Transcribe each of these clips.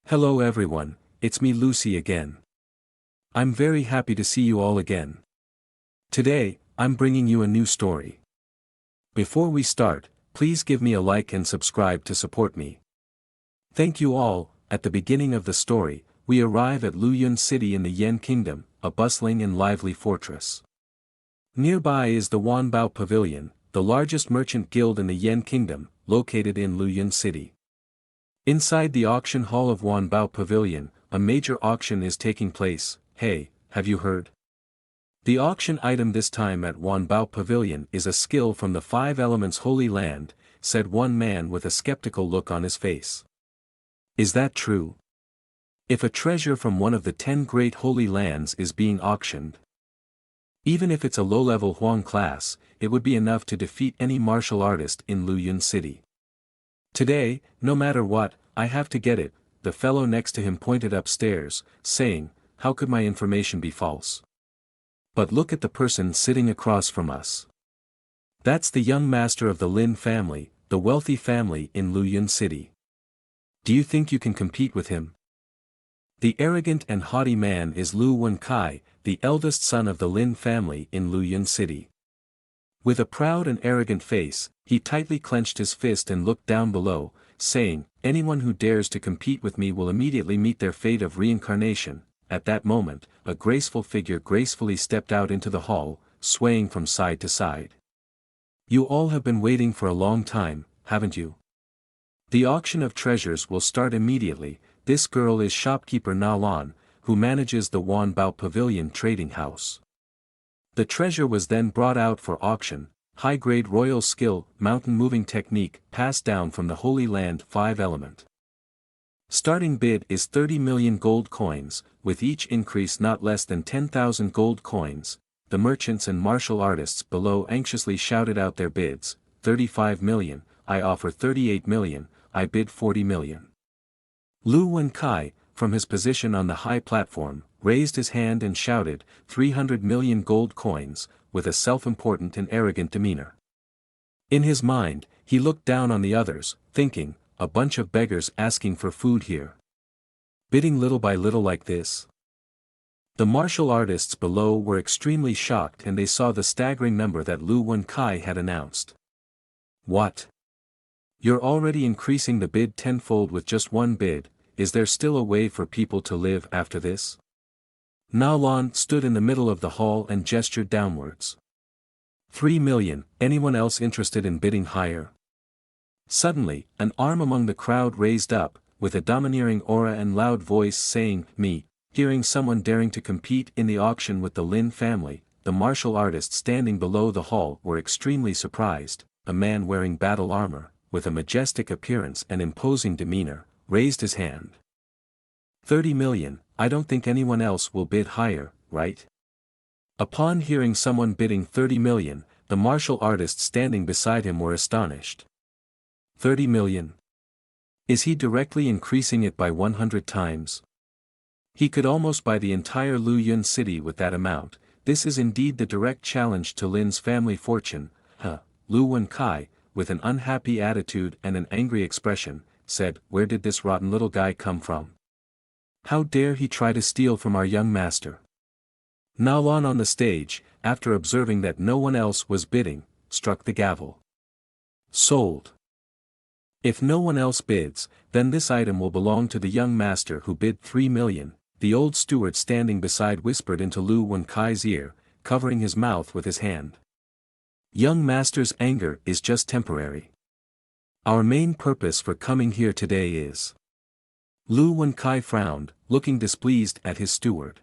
Hello everyone, it's me Lucy again. I'm very happy to see you all again. Today, I'm bringing you a new story. Before we start, please give me a like and subscribe to support me. Thank you all. At the beginning of the story, we arrive at Luan City in the Yen Kingdom, a bustling and lively fortress. Nearby is the Wanbao Pavilion, the largest merchant guild in the Yen Kingdom, located in Luan City. Inside the auction hall of Wanbao Pavilion, a major auction is taking place. Hey, have you heard? The auction item this time at Wanbao Pavilion is a skill from the Five Elements Holy Land, said one man with a skeptical look on his face. Is that true? If a treasure from one of the 10 great holy lands is being auctioned, even if it's a low-level Huang class, it would be enough to defeat any martial artist in Luan City. Today, no matter what, I have to get it, the fellow next to him pointed upstairs, saying, how could my information be false? But look at the person sitting across from us. That's the young master of the Lynn family, the wealthy family in Luan City. Do you think you can compete with him? The arrogant and haughty man is Luan Kai, the eldest son of the Lynn family in Luan City. With a proud and arrogant face, he tightly clenched his fist and looked down below, saying, anyone who dares to compete with me will immediately meet their fate of reincarnation. At that moment, a graceful figure gracefully stepped out into the hall, swaying from side to side. You all have been waiting for a long time, haven't you? The auction of treasures will start immediately. This girl is Shopkeeper Nan, who manages the Wanbao Pavilion trading house. The treasure was then brought out for auction, high-grade royal skill, mountain-moving technique passed down from the Holy Land 5 element. Starting bid is 30 million gold coins, with each increase not less than 10,000 gold coins. The merchants and martial artists below anxiously shouted out their bids, 35 million, I offer 38 million, I bid 40 million. Luan Kai, from his position on the high platform, raised his hand and shouted, 300 million gold coins, with a self-important and arrogant demeanor. In his mind, he looked down on the others, thinking, a bunch of beggars asking for food here. Bidding little by little like this. The martial artists below were extremely shocked and they saw the staggering number that Luan Kai had announced. What? You're already increasing the bid tenfold with just one bid. Is there still a way for people to live after this? Luan stood in the middle of the hall and gestured downwards. 3 million, anyone else interested in bidding higher? Suddenly, an arm among the crowd raised up, with a domineering aura and loud voice saying, me. Hearing someone daring to compete in the auction with the Lin family, the martial artists standing below the hall were extremely surprised. A man wearing battle armor, with a majestic appearance and imposing demeanor, raised his hand. 30 million, I don't think anyone else will bid higher, right? Upon hearing someone bidding 30 million, the martial artists standing beside him were astonished. 30 million? Is he directly increasing it by 100 times? He could almost buy the entire Luan City with that amount. This is indeed the direct challenge to Lin's family fortune. Luan Kai, with an unhappy attitude and an angry expression, said, where did this rotten little guy come from? How dare he try to steal from our young master? Luan on the stage, after observing that no one else was bidding, struck the gavel. Sold. If no one else bids, then this item will belong to the young master who bid 3 million, the old steward standing beside whispered into Luan Kai's ear, covering his mouth with his hand. Young master's anger is just temporary. Our main purpose for coming here today is... Luan Kai frowned, looking displeased at his steward.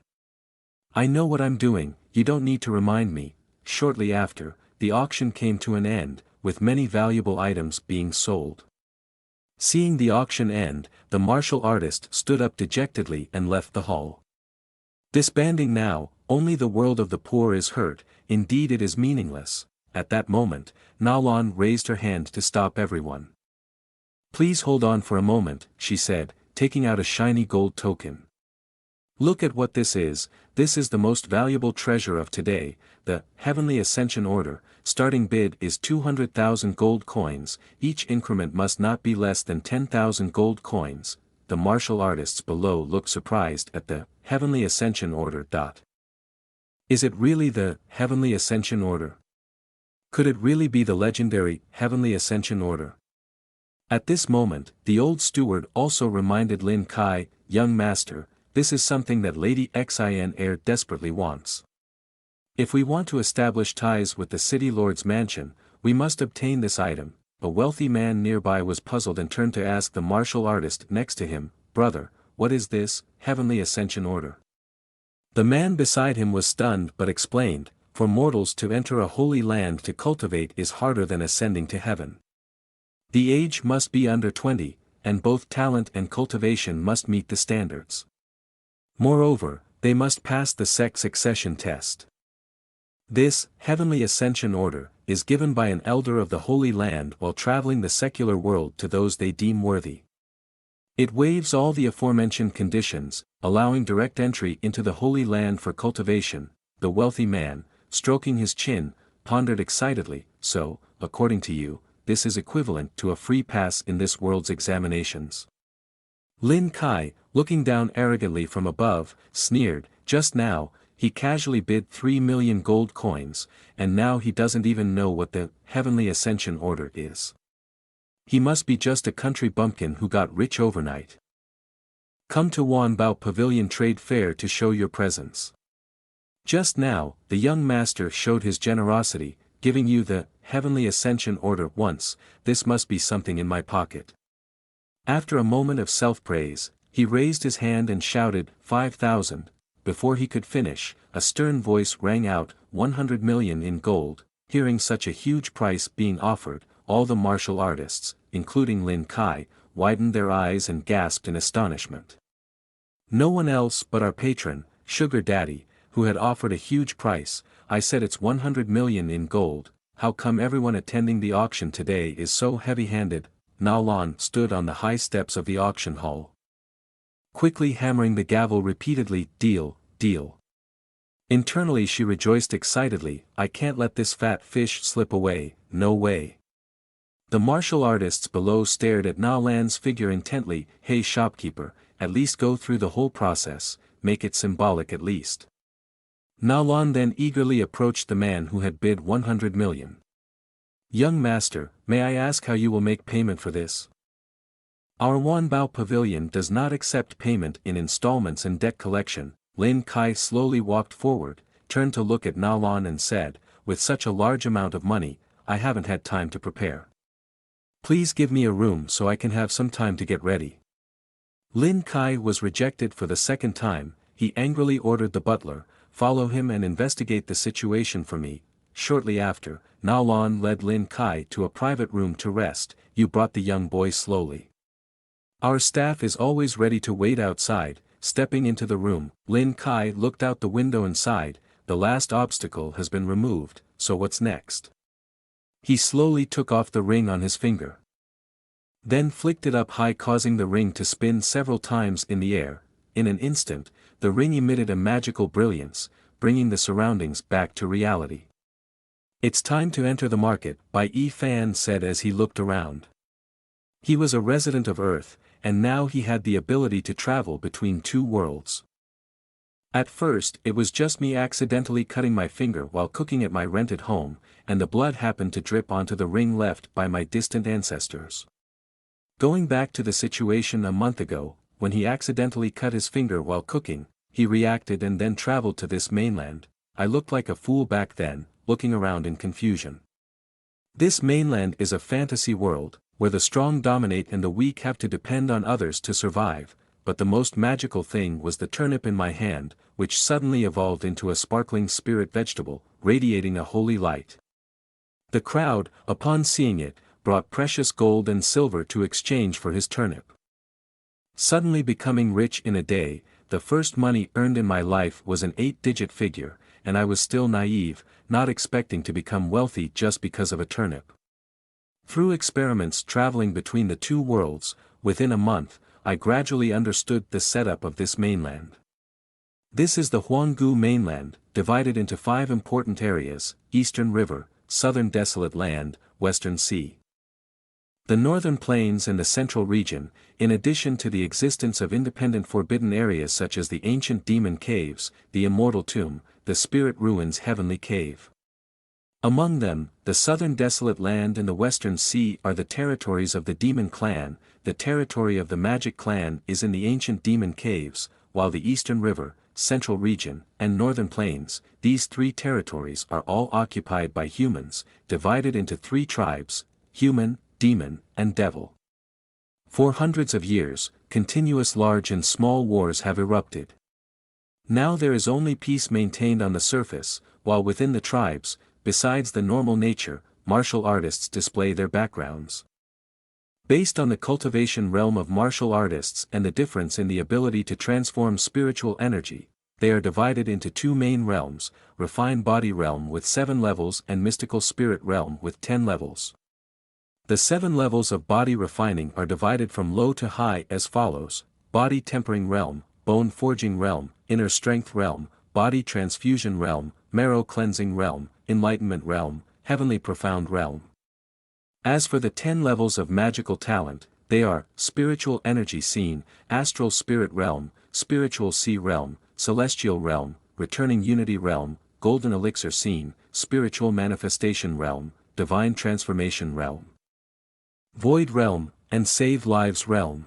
I know what I'm doing, you don't need to remind me. Shortly after, the auction came to an end, with many valuable items being sold. Seeing the auction end, the martial artist stood up dejectedly and left the hall. Disbanding now, only the world of the poor is hurt, indeed it is meaningless. At that moment, Luan raised her hand to stop everyone. Please hold on for a moment, she said, taking out a shiny gold token. Look at what this is the most valuable treasure of today, the Heavenly Ascension order. Starting bid is 200,000 gold coins, each increment must not be less than 10,000 gold coins. the martial artists below looked surprised at the Heavenly Ascension Order. Is it really the Heavenly Ascension Order? Could it really be the legendary Heavenly Ascension Order? At this moment, the old steward also reminded Lin Kai, young master, this is something that Lady Xin Heir desperately wants. If we want to establish ties with the city lord's mansion, we must obtain this item. A wealthy man nearby was puzzled and turned to ask the martial artist next to him, brother, what is this Heavenly Ascension Order? The man beside him was stunned but explained, for mortals to enter a holy land to cultivate is harder than ascending to heaven. The age must be under 20, and both talent and cultivation must meet the standards. Moreover, they must pass the sect succession test. This Heavenly Ascension Order is given by an elder of the Holy Land while traveling the secular world to those they deem worthy. It waives all the aforementioned conditions, allowing direct entry into the Holy Land for cultivation. The wealthy man, stroking his chin, pondered excitedly, so, according to you, this is equivalent to a free pass in this world's examinations. Lin Kai, looking down arrogantly from above, sneered, just now, he casually bid 3 million gold coins, and now he doesn't even know what the Heavenly Ascension Order is. He must be just a country bumpkin who got rich overnight. Come to Wanbao Pavilion Trade Fair to show your presence. Just now, the young master showed his generosity, giving you the Heavenly Ascension Order once, this must be something in my pocket. After a moment of self-praise, he raised his hand and shouted, 5,000, before he could finish, a stern voice rang out, 100 million in gold. Hearing such a huge price being offered, all the martial artists, including Lin Kai, widened their eyes and gasped in astonishment. No one else but our patron, Sugar Daddy, who had offered a huge price. I said it's 100 million in gold. How come everyone attending the auction today is so heavy-handed? Nalan stood on the high steps of the auction hall, quickly hammering the gavel repeatedly, deal, deal. Internally she rejoiced excitedly, I can't let this fat fish slip away, no way. The martial artists below stared at Nalan's figure intently, hey shopkeeper, at least go through the whole process, make it symbolic at least. Nalan then eagerly approached the man who had bid 100 million. Young master, may I ask how you will make payment for this? Our Wanbao Pavilion does not accept payment in installments and debt collection. Lin Kai slowly walked forward, turned to look at Nalan and said, with such a large amount of money, I haven't had time to prepare. Please give me a room so I can have some time to get ready. Lin Kai was rejected for the second time. He angrily ordered the butler, follow him and investigate the situation for me. Shortly after, Nalan led Lin Kai to a private room to rest. You brought the young boy slowly. Our staff is always ready to wait outside. Stepping into the room, Lin Kai looked out the window and sighed, the last obstacle has been removed, so what's next? He slowly took off the ring on his finger. Then flicked it up high, causing the ring to spin several times in the air. In an instant, the ring emitted a magical brilliance, bringing the surroundings back to reality. It's time to enter the market, Bai Yi Fan said as he looked around. He was a resident of Earth, and now he had the ability to travel between two worlds. At first it was just me accidentally cutting my finger while cooking at my rented home, and the blood happened to drip onto the ring left by my distant ancestors. Going back to the situation a month ago, when he accidentally cut his finger while cooking, he reacted and then traveled to this mainland. I looked like a fool back then, looking around in confusion. This mainland is a fantasy world, where the strong dominate and the weak have to depend on others to survive, but the most magical thing was the turnip in my hand, which suddenly evolved into a sparkling spirit vegetable, radiating a holy light. The crowd, upon seeing it, brought precious gold and silver to exchange for his turnip. Suddenly becoming rich in a day, the first money earned in my life was an 8-digit figure, and I was still naive, not expecting to become wealthy just because of a turnip. Through experiments traveling between the two worlds, within a month, I gradually understood the setup of this mainland. This is the Huanggu mainland, divided into 5 important areas: Eastern River, Southern Desolate Land, Western Sea. The northern plains and the central region, in addition to the existence of independent forbidden areas such as the ancient demon caves, the immortal tomb, the spirit ruins Heavenly Cave. Among them, the southern desolate land and the western sea are the territories of the demon clan. The territory of the magic clan is in the ancient demon caves, while the eastern river, central region, and northern plains, these three territories are all occupied by humans, divided into three tribes: human, demon, and devil. For hundreds of years, continuous large and small wars have erupted. Now there is only peace maintained on the surface, while within the tribes, besides the normal nature, martial artists display their backgrounds. Based on the cultivation realm of martial artists and the difference in the ability to transform spiritual energy, they are divided into two main realms: refined body realm with 7 levels and mystical spirit realm with 10 levels. The 7 levels of body refining are divided from low to high as follows: body tempering realm, bone forging realm, inner strength realm, body transfusion realm, marrow cleansing realm, enlightenment realm, heavenly profound realm. As for the 10 levels of magical talent, they are: spiritual energy scene, astral spirit realm, spiritual sea realm, celestial realm, returning unity realm, golden elixir scene, spiritual manifestation realm, divine transformation realm, void realm, and save lives realm.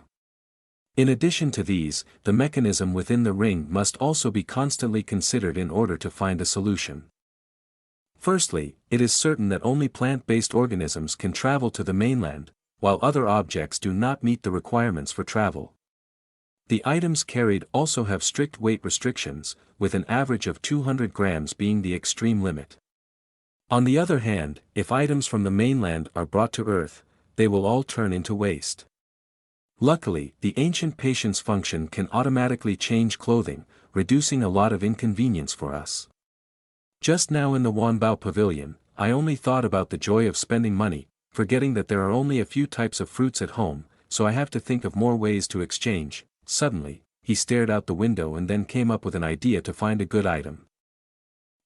In addition to these, the mechanism within the ring must also be constantly considered in order to find a solution. Firstly, it is certain that only plant-based organisms can travel to the mainland, while other objects do not meet the requirements for travel. The items carried also have strict weight restrictions, with an average of 200 grams being the extreme limit. On the other hand, if items from the mainland are brought to Earth, they will all turn into waste. Luckily, the ancient patience function can automatically change clothing, reducing a lot of inconvenience for us. Just now in the Wanbao Pavilion, I only thought about the joy of spending money, forgetting that there are only a few types of fruits at home, so I have to think of more ways to exchange. Suddenly, he stared out the window and then came up with an idea to find a good item.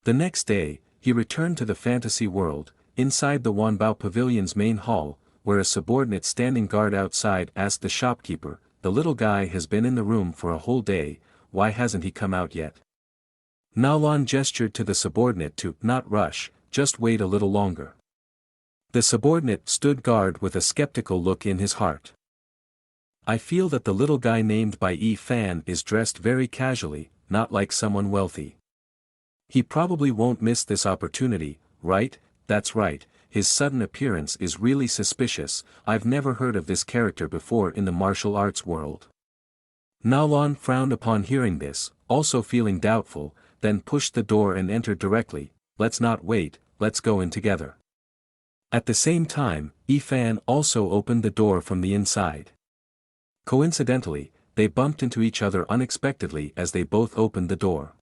The next day, he returned to the fantasy world. Inside the Wanbao Pavilion's main hall, where a subordinate standing guard outside asked the shopkeeper, "The little guy has been in the room for a whole day, why hasn't he come out yet?" Luan gestured to the subordinate to not rush, just wait a little longer. The subordinate stood guard with a skeptical look in his heart. I feel that the little guy named by Fan is dressed very casually, not like someone wealthy. He probably won't miss this opportunity, right? That's right. His sudden appearance is really suspicious. I've never heard of this character before in the martial arts world. Luan frowned upon hearing this, also feeling doubtful, then pushed the door and entered directly. "Let's not wait, let's go in together." At the same time, Fan also opened the door from the inside. Coincidentally, they bumped into each other unexpectedly as they both opened the door.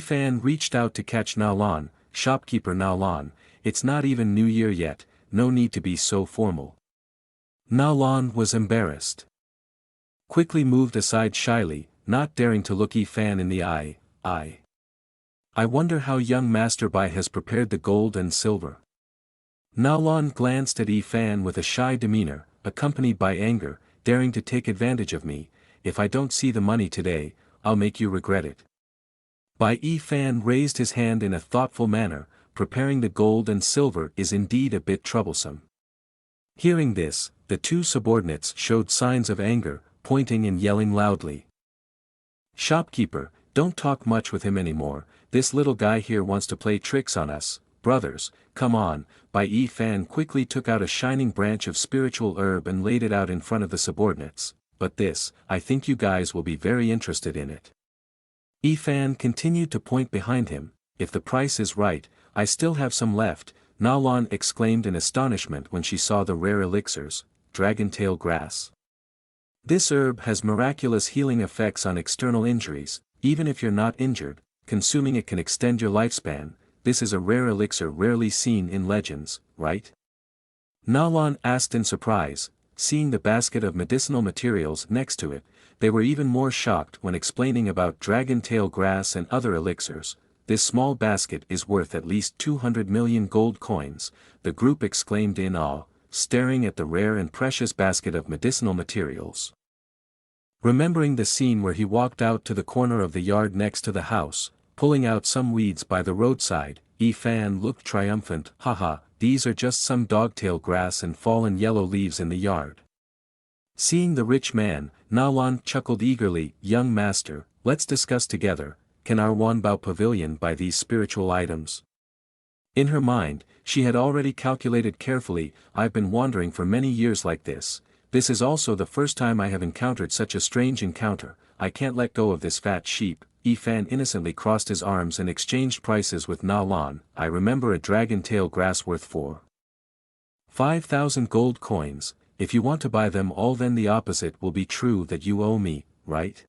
Fan reached out to catch Luan. "Shopkeeper Nan, it's not even New Year yet, no need to be so formal." Luan was embarrassed. Quickly moved aside shyly, not daring to look Fan in the eye. I wonder how young Master Bai has prepared the gold and silver." Luan glanced at Fan with a shy demeanor, accompanied by anger. "Daring to take advantage of me, if I don't see the money today, I'll make you regret it." Bai Fan raised his hand in a thoughtful manner. "Preparing the gold and silver is indeed a bit troublesome." Hearing this, the two subordinates showed signs of anger, pointing and yelling loudly. "Shopkeeper, don't talk much with him anymore, this little guy here wants to play tricks on us, brothers, come on." Bai Fan quickly took out a shining branch of spiritual herb and laid it out in front of the subordinates. "But this, I think you guys will be very interested in it." Fan continued to point behind him. "If the price is right, I still have some left." Luan exclaimed in astonishment when she saw the rare elixirs, dragon-tail grass. This herb has miraculous healing effects on external injuries. Even if you're not injured, consuming it can extend your lifespan. This is a rare elixir rarely seen in legends, right? Luan asked in surprise. Seeing the basket of medicinal materials next to it, they were even more shocked when explaining about dragon-tail grass and other elixirs. "This small basket is worth at least 200 million gold coins," the group exclaimed in awe. staring at the rare and precious basket of medicinal materials. Remembering the scene where he walked out to the corner of the yard next to the house, pulling out some weeds by the roadside, Fan looked triumphant. Haha, these are just some dogtail grass and fallen yellow leaves in the yard. Seeing the rich man, Luan chuckled eagerly. Young master, let's discuss together, can our Wanbao Pavilion buy these spiritual items? In her mind, she had already calculated carefully. I've been wandering for many years like this. This is also the first time I have encountered such a strange encounter. I can't let go of this fat sheep. Fan innocently crossed his arms and exchanged prices with Luan. I remember a dragon tail grass worth 5,000 gold coins. If you want to buy them all, then the opposite will be true, that you owe me, right?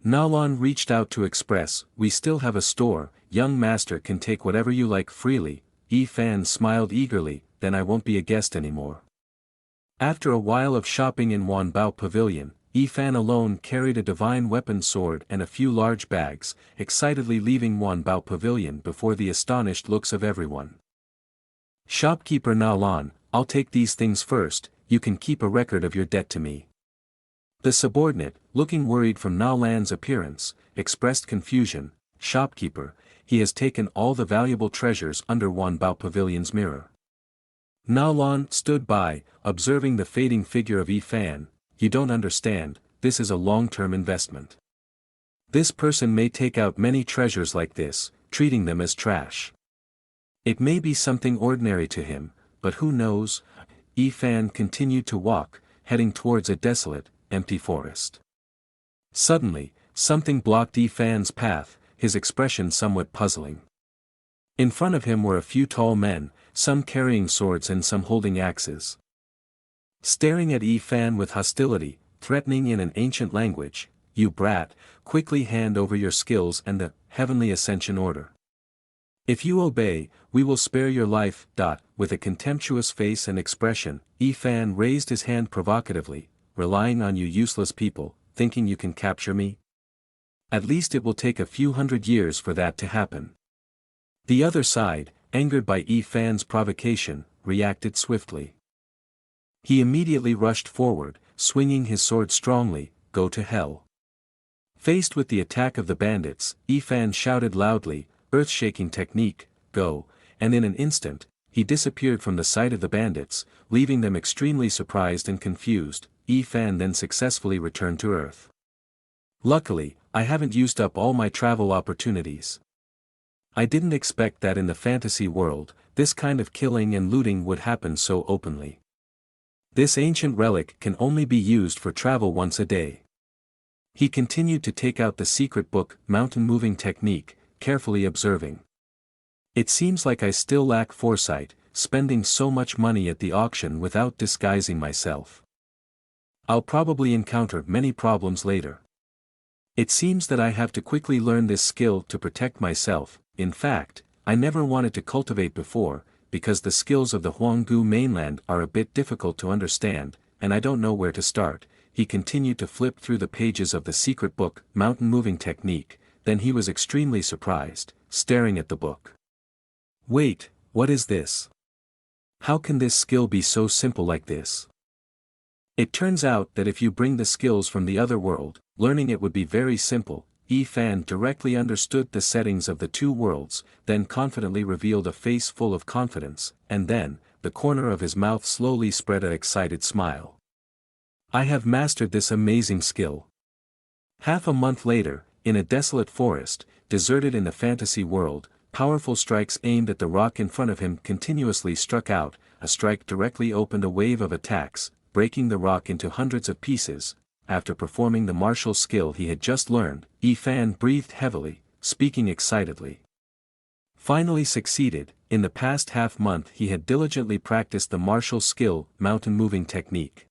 Luan reached out to express, we still have a store, young master can take whatever you like freely. Fan smiled eagerly, then I won't be a guest anymore. After a while of shopping in Wanbao Pavilion, Fan alone carried a divine weapon sword and a few large bags, excitedly leaving Wanbao Pavilion before the astonished looks of everyone. Shopkeeper Nan, I'll take these things first, you can keep a record of your debt to me. The subordinate, looking worried from Luan's appearance, expressed confusion. Shopkeeper, he has taken all the valuable treasures under Wanbao Pavilion's mirror. Luan stood by, observing the fading figure of Fan. You don't understand, this is a long-term investment. This person may take out many treasures like this, treating them as trash. It may be something ordinary to him, but who knows? Fan continued to walk, heading towards a desolate, empty forest. Suddenly, something blocked Fan's path, his expression somewhat puzzling. In front of him were a few tall men, some carrying swords and some holding axes. Staring at Fan with hostility, threatening in an ancient language, you brat, quickly hand over your skills and the Heavenly Ascension order. If you obey, we will spare your life. With a contemptuous face and expression, Fan raised his hand provocatively, relying on you useless people, thinking you can capture me? At least it will take a few hundred years for that to happen. The other side, angered by Fan's provocation, reacted swiftly. He immediately rushed forward, swinging his sword strongly. Go to hell. Faced with the attack of the bandits, Fan shouted loudly, earth-shaking technique, go, and in an instant, he disappeared from the sight of the bandits, leaving them extremely surprised and confused. Fan then successfully returned to Earth. Luckily, I haven't used up all my travel opportunities. I didn't expect that in the fantasy world, this kind of killing and looting would happen so openly. This ancient relic can only be used for travel once a day. He continued to take out the secret book, Mountain Moving Technique, carefully observing. It seems like I still lack foresight, spending so much money at the auction without disguising myself. I'll probably encounter many problems later. It seems that I have to quickly learn this skill to protect myself. In fact, I never wanted to cultivate before, because the skills of the Huanggu mainland are a bit difficult to understand, and I don't know where to start. He continued to flip through the pages of the secret book, Mountain Moving Technique, then he was extremely surprised, staring at the book. Wait, what is this? How can this skill be so simple like this? It turns out that if you bring the skills from the other world, learning it would be very simple. Fan directly understood the settings of the two worlds, then confidently revealed a face full of confidence, and then, the corner of his mouth slowly spread an excited smile. I have mastered this amazing skill. Half a month later, in a desolate forest, deserted in the fantasy world, powerful strikes aimed at the rock in front of him continuously struck out. A strike directly opened a wave of attacks, breaking the rock into hundreds of pieces. After performing the martial skill he had just learned, Fan breathed heavily, speaking excitedly. Finally succeeded. In the past half-month he had diligently practiced the martial skill, Mountain Moving Technique.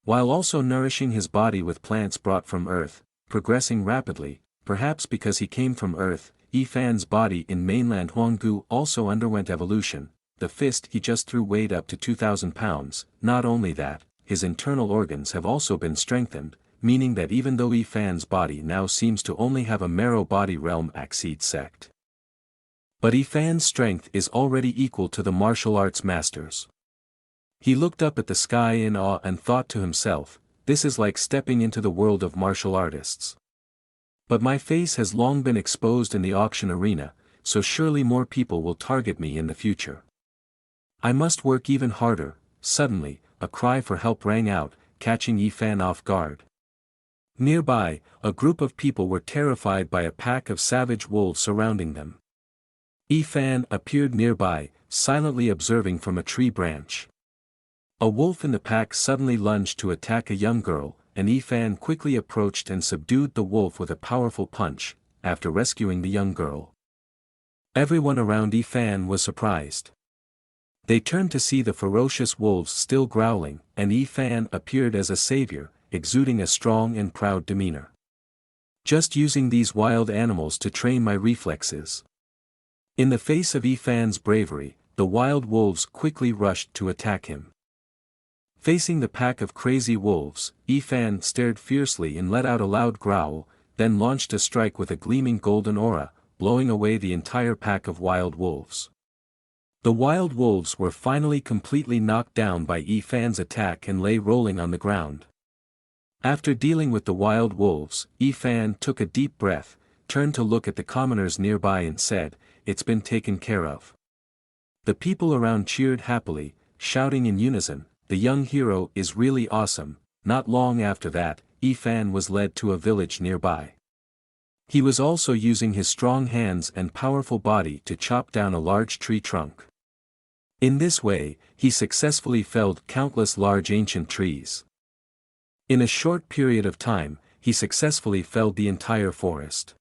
While also nourishing his body with plants brought from Earth, progressing rapidly, perhaps because he came from Earth, Fan's body in mainland Huanggu also underwent evolution. The fist he just threw weighed up to 2,000 pounds, not only that, his internal organs have also been strengthened, meaning that even though Fan's body now seems to only have a marrow body realm accede sect. But Fan's strength is already equal to the martial arts masters. He looked up at the sky in awe and thought to himself, this is like stepping into the world of martial artists. But my face has long been exposed in the auction arena, so surely more people will target me in the future. I must work even harder. Suddenly, a cry for help rang out, catching Yifan off guard. Nearby, a group of people were terrified by a pack of savage wolves surrounding them. Yifan appeared nearby, silently observing from a tree branch. A wolf in the pack suddenly lunged to attack a young girl, and Yifan quickly approached and subdued the wolf with a powerful punch, after rescuing the young girl. Everyone around Yifan was surprised. They turned to see the ferocious wolves still growling, and Yifan appeared as a savior, exuding a strong and proud demeanor. Just using these wild animals to train my reflexes. In the face of Yifan's bravery, the wild wolves quickly rushed to attack him. Facing the pack of crazy wolves, Yifan stared fiercely and let out a loud growl, then launched a strike with a gleaming golden aura, blowing away the entire pack of wild wolves. The wild wolves were finally completely knocked down by Yifan's attack and lay rolling on the ground. After dealing with the wild wolves, Yifan took a deep breath, turned to look at the commoners nearby and said, "It's been taken care of." The people around cheered happily, shouting in unison, "The young hero is really awesome." Not long after that, Yifan was led to a village nearby. He was also using his strong hands and powerful body to chop down a large tree trunk. In this way, he successfully felled countless large ancient trees. In a short period of time, he successfully felled the entire forest.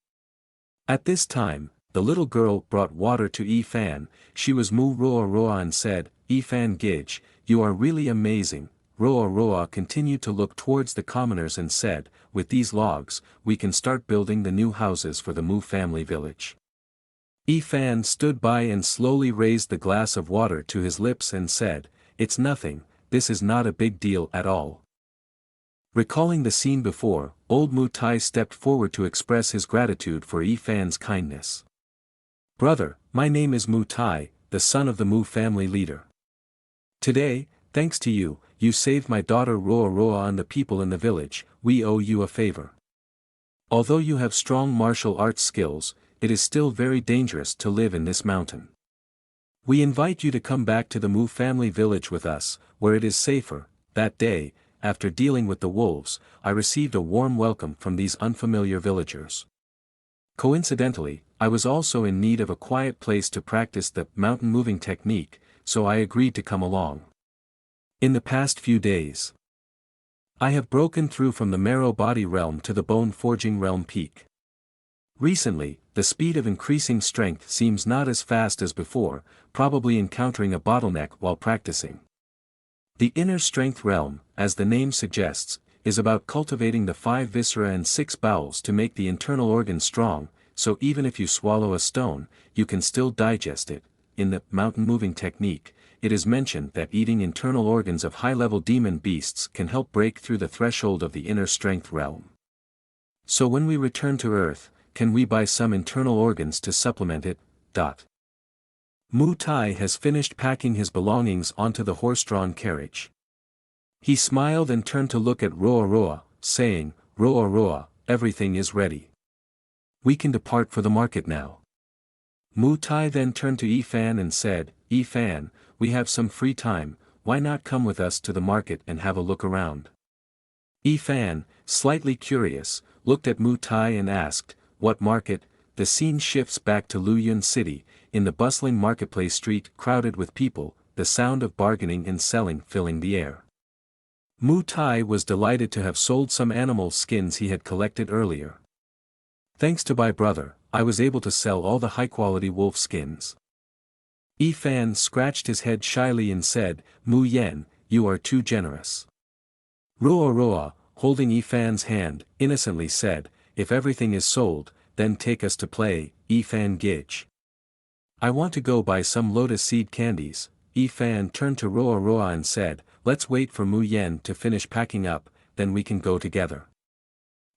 At this time, the little girl brought water to Yifan. She was Mu Roa Roa and said, "Yifan Gij, you are really amazing." Roa Roa continued to look towards the commoners and said, "With these logs, we can start building the new houses for the Mu family village." Yifan stood by and slowly raised the glass of water to his lips and said, "It's nothing, this is not a big deal at all." Recalling the scene before, old Mu Tai stepped forward to express his gratitude for Yifan's kindness. "Brother, my name is Mu Tai, the son of the Mu family leader. Today, thanks to you, you saved my daughter Roa Roa and the people in the village. We owe you a favor. Although you have strong martial arts skills, it is still very dangerous to live in this mountain. We invite you to come back to the Mu family village with us, where it is safer." That day, after dealing with the wolves, I received a warm welcome from these unfamiliar villagers. Coincidentally, I was also in need of a quiet place to practice the mountain moving technique, so I agreed to come along. In the past few days, I have broken through from the marrow body realm to the bone forging realm peak. Recently, the speed of increasing strength seems not as fast as before, probably encountering a bottleneck while practicing. The inner strength realm, as the name suggests, is about cultivating the 5 viscera and 6 bowels to make the internal organs strong, so even if you swallow a stone, you can still digest it. In the mountain moving technique, it is mentioned that eating internal organs of high-level demon beasts can help break through the threshold of the inner strength realm. So when we return to Earth, can we buy some internal organs to supplement it? Mu Tai has finished packing his belongings onto the horse-drawn carriage. He smiled and turned to look at Roa Roa, saying, "Roa Roa, everything is ready. We can depart for the market now." Mu Tai then turned to Yifan and said, "Yifan, we have some free time, why not come with us to the market and have a look around?" Yifan, slightly curious, looked at Mu Tai and asked, "What market?" The scene shifts back to Luan City, in the bustling marketplace street crowded with people, the sound of bargaining and selling filling the air. Mu Tai was delighted to have sold some animal skins he had collected earlier. "Thanks to my brother, I was able to sell all the high-quality wolf skins." Yifan scratched his head shyly and said, "Mu Yen, you are too generous." Roa Roa, holding Yifan's hand, innocently said, "If everything is sold, then take us to play, Yifan Gij. I want to go buy some lotus seed candies." Yifan turned to Roa Roa and said, "Let's wait for Mu Yen to finish packing up, then we can go together."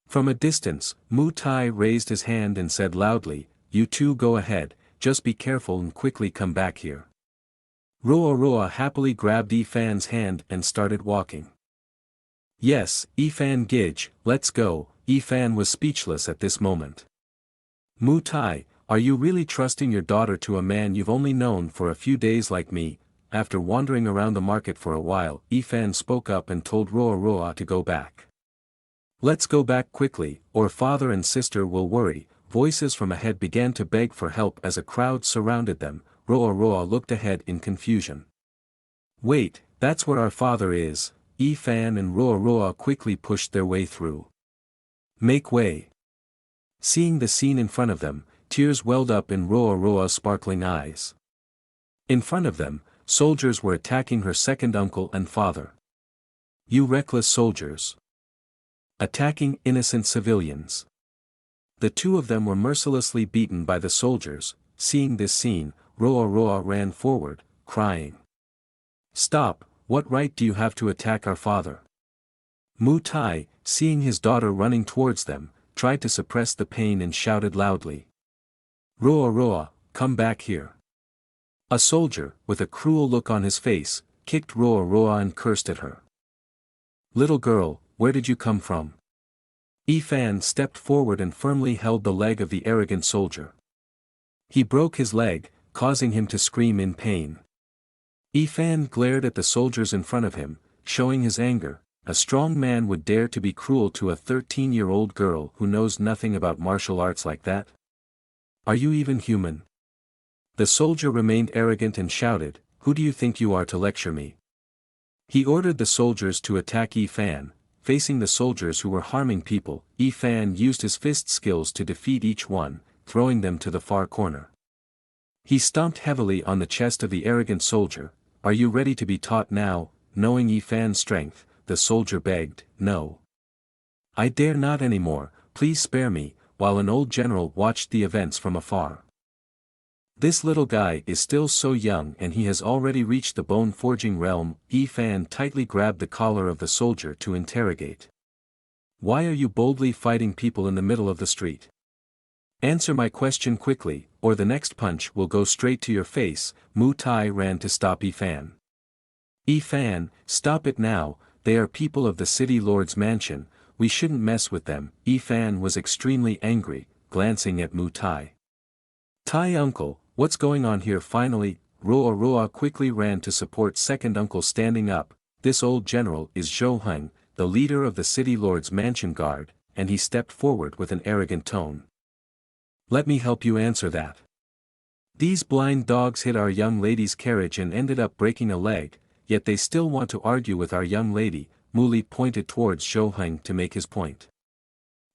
From a distance, Mu Tai raised his hand and said loudly, "You two go ahead, just be careful and quickly come back here." Roa happily grabbed Fan's hand and started walking. Yes, Fan Gij, let's go. Fan was speechless at this moment. Mu Tai, are you really trusting your daughter to a man you've only known for a few days like me? After wandering around the market for a while, Fan spoke up and told Roa to go back. Let's go back quickly, or father and sister will worry. Voices from ahead began to beg for help as a crowd surrounded them. Roa looked ahead in confusion. Wait, that's where our father is. Fan and Roa quickly pushed their way through. Make way. Seeing the scene in front of them, tears welled up in Roa's sparkling eyes. In front of them, soldiers were attacking her second uncle and father. You reckless soldiers! Attacking innocent civilians. The two of them were mercilessly beaten by the soldiers. Seeing this scene, Roa ran forward, crying. Stop, what right do you have to attack our father? Mu Tai, seeing his daughter running towards them, tried to suppress the pain and shouted loudly. Roa, come back here. A soldier, with a cruel look on his face, kicked Roa and cursed at her. Little girl, where did you come from? Fan stepped forward and firmly held the leg of the arrogant soldier. He broke his leg, causing him to scream in pain. Fan glared at the soldiers in front of him, showing his anger. A strong man would dare to be cruel to a 13-year-old girl who knows nothing about martial arts like that? Are you even human? The soldier remained arrogant and shouted, Who do you think you are to lecture me? He ordered the soldiers to attack Fan. Facing the soldiers who were harming people, Fan used his fist skills to defeat each one, throwing them to the far corner. He stomped heavily on the chest of the arrogant soldier. Are you ready to be taught now? Knowing Fan's strength, the soldier begged, No. I dare not anymore, please spare me, while an old general watched the events from afar. This little guy is still so young and he has already reached the bone-forging realm. Fan tightly grabbed the collar of the soldier to interrogate. Why are you boldly fighting people in the middle of the street? Answer my question quickly, or the next punch will go straight to your face. Mu Tai ran to stop Fan. Fan, stop it now, they are people of the city lord's mansion, we shouldn't mess with them. Fan was extremely angry, glancing at Mu Tai. Tai uncle, what's going on here? Finally, Roa quickly ran to support second uncle standing up. This old general is Zhou Heng, the leader of the city lord's mansion guard, and he stepped forward with an arrogant tone. Let me help you answer that. These blind dogs hit our young lady's carriage and ended up breaking a leg, yet they still want to argue with our young lady. Muli pointed towards Zhou Heng to make his point.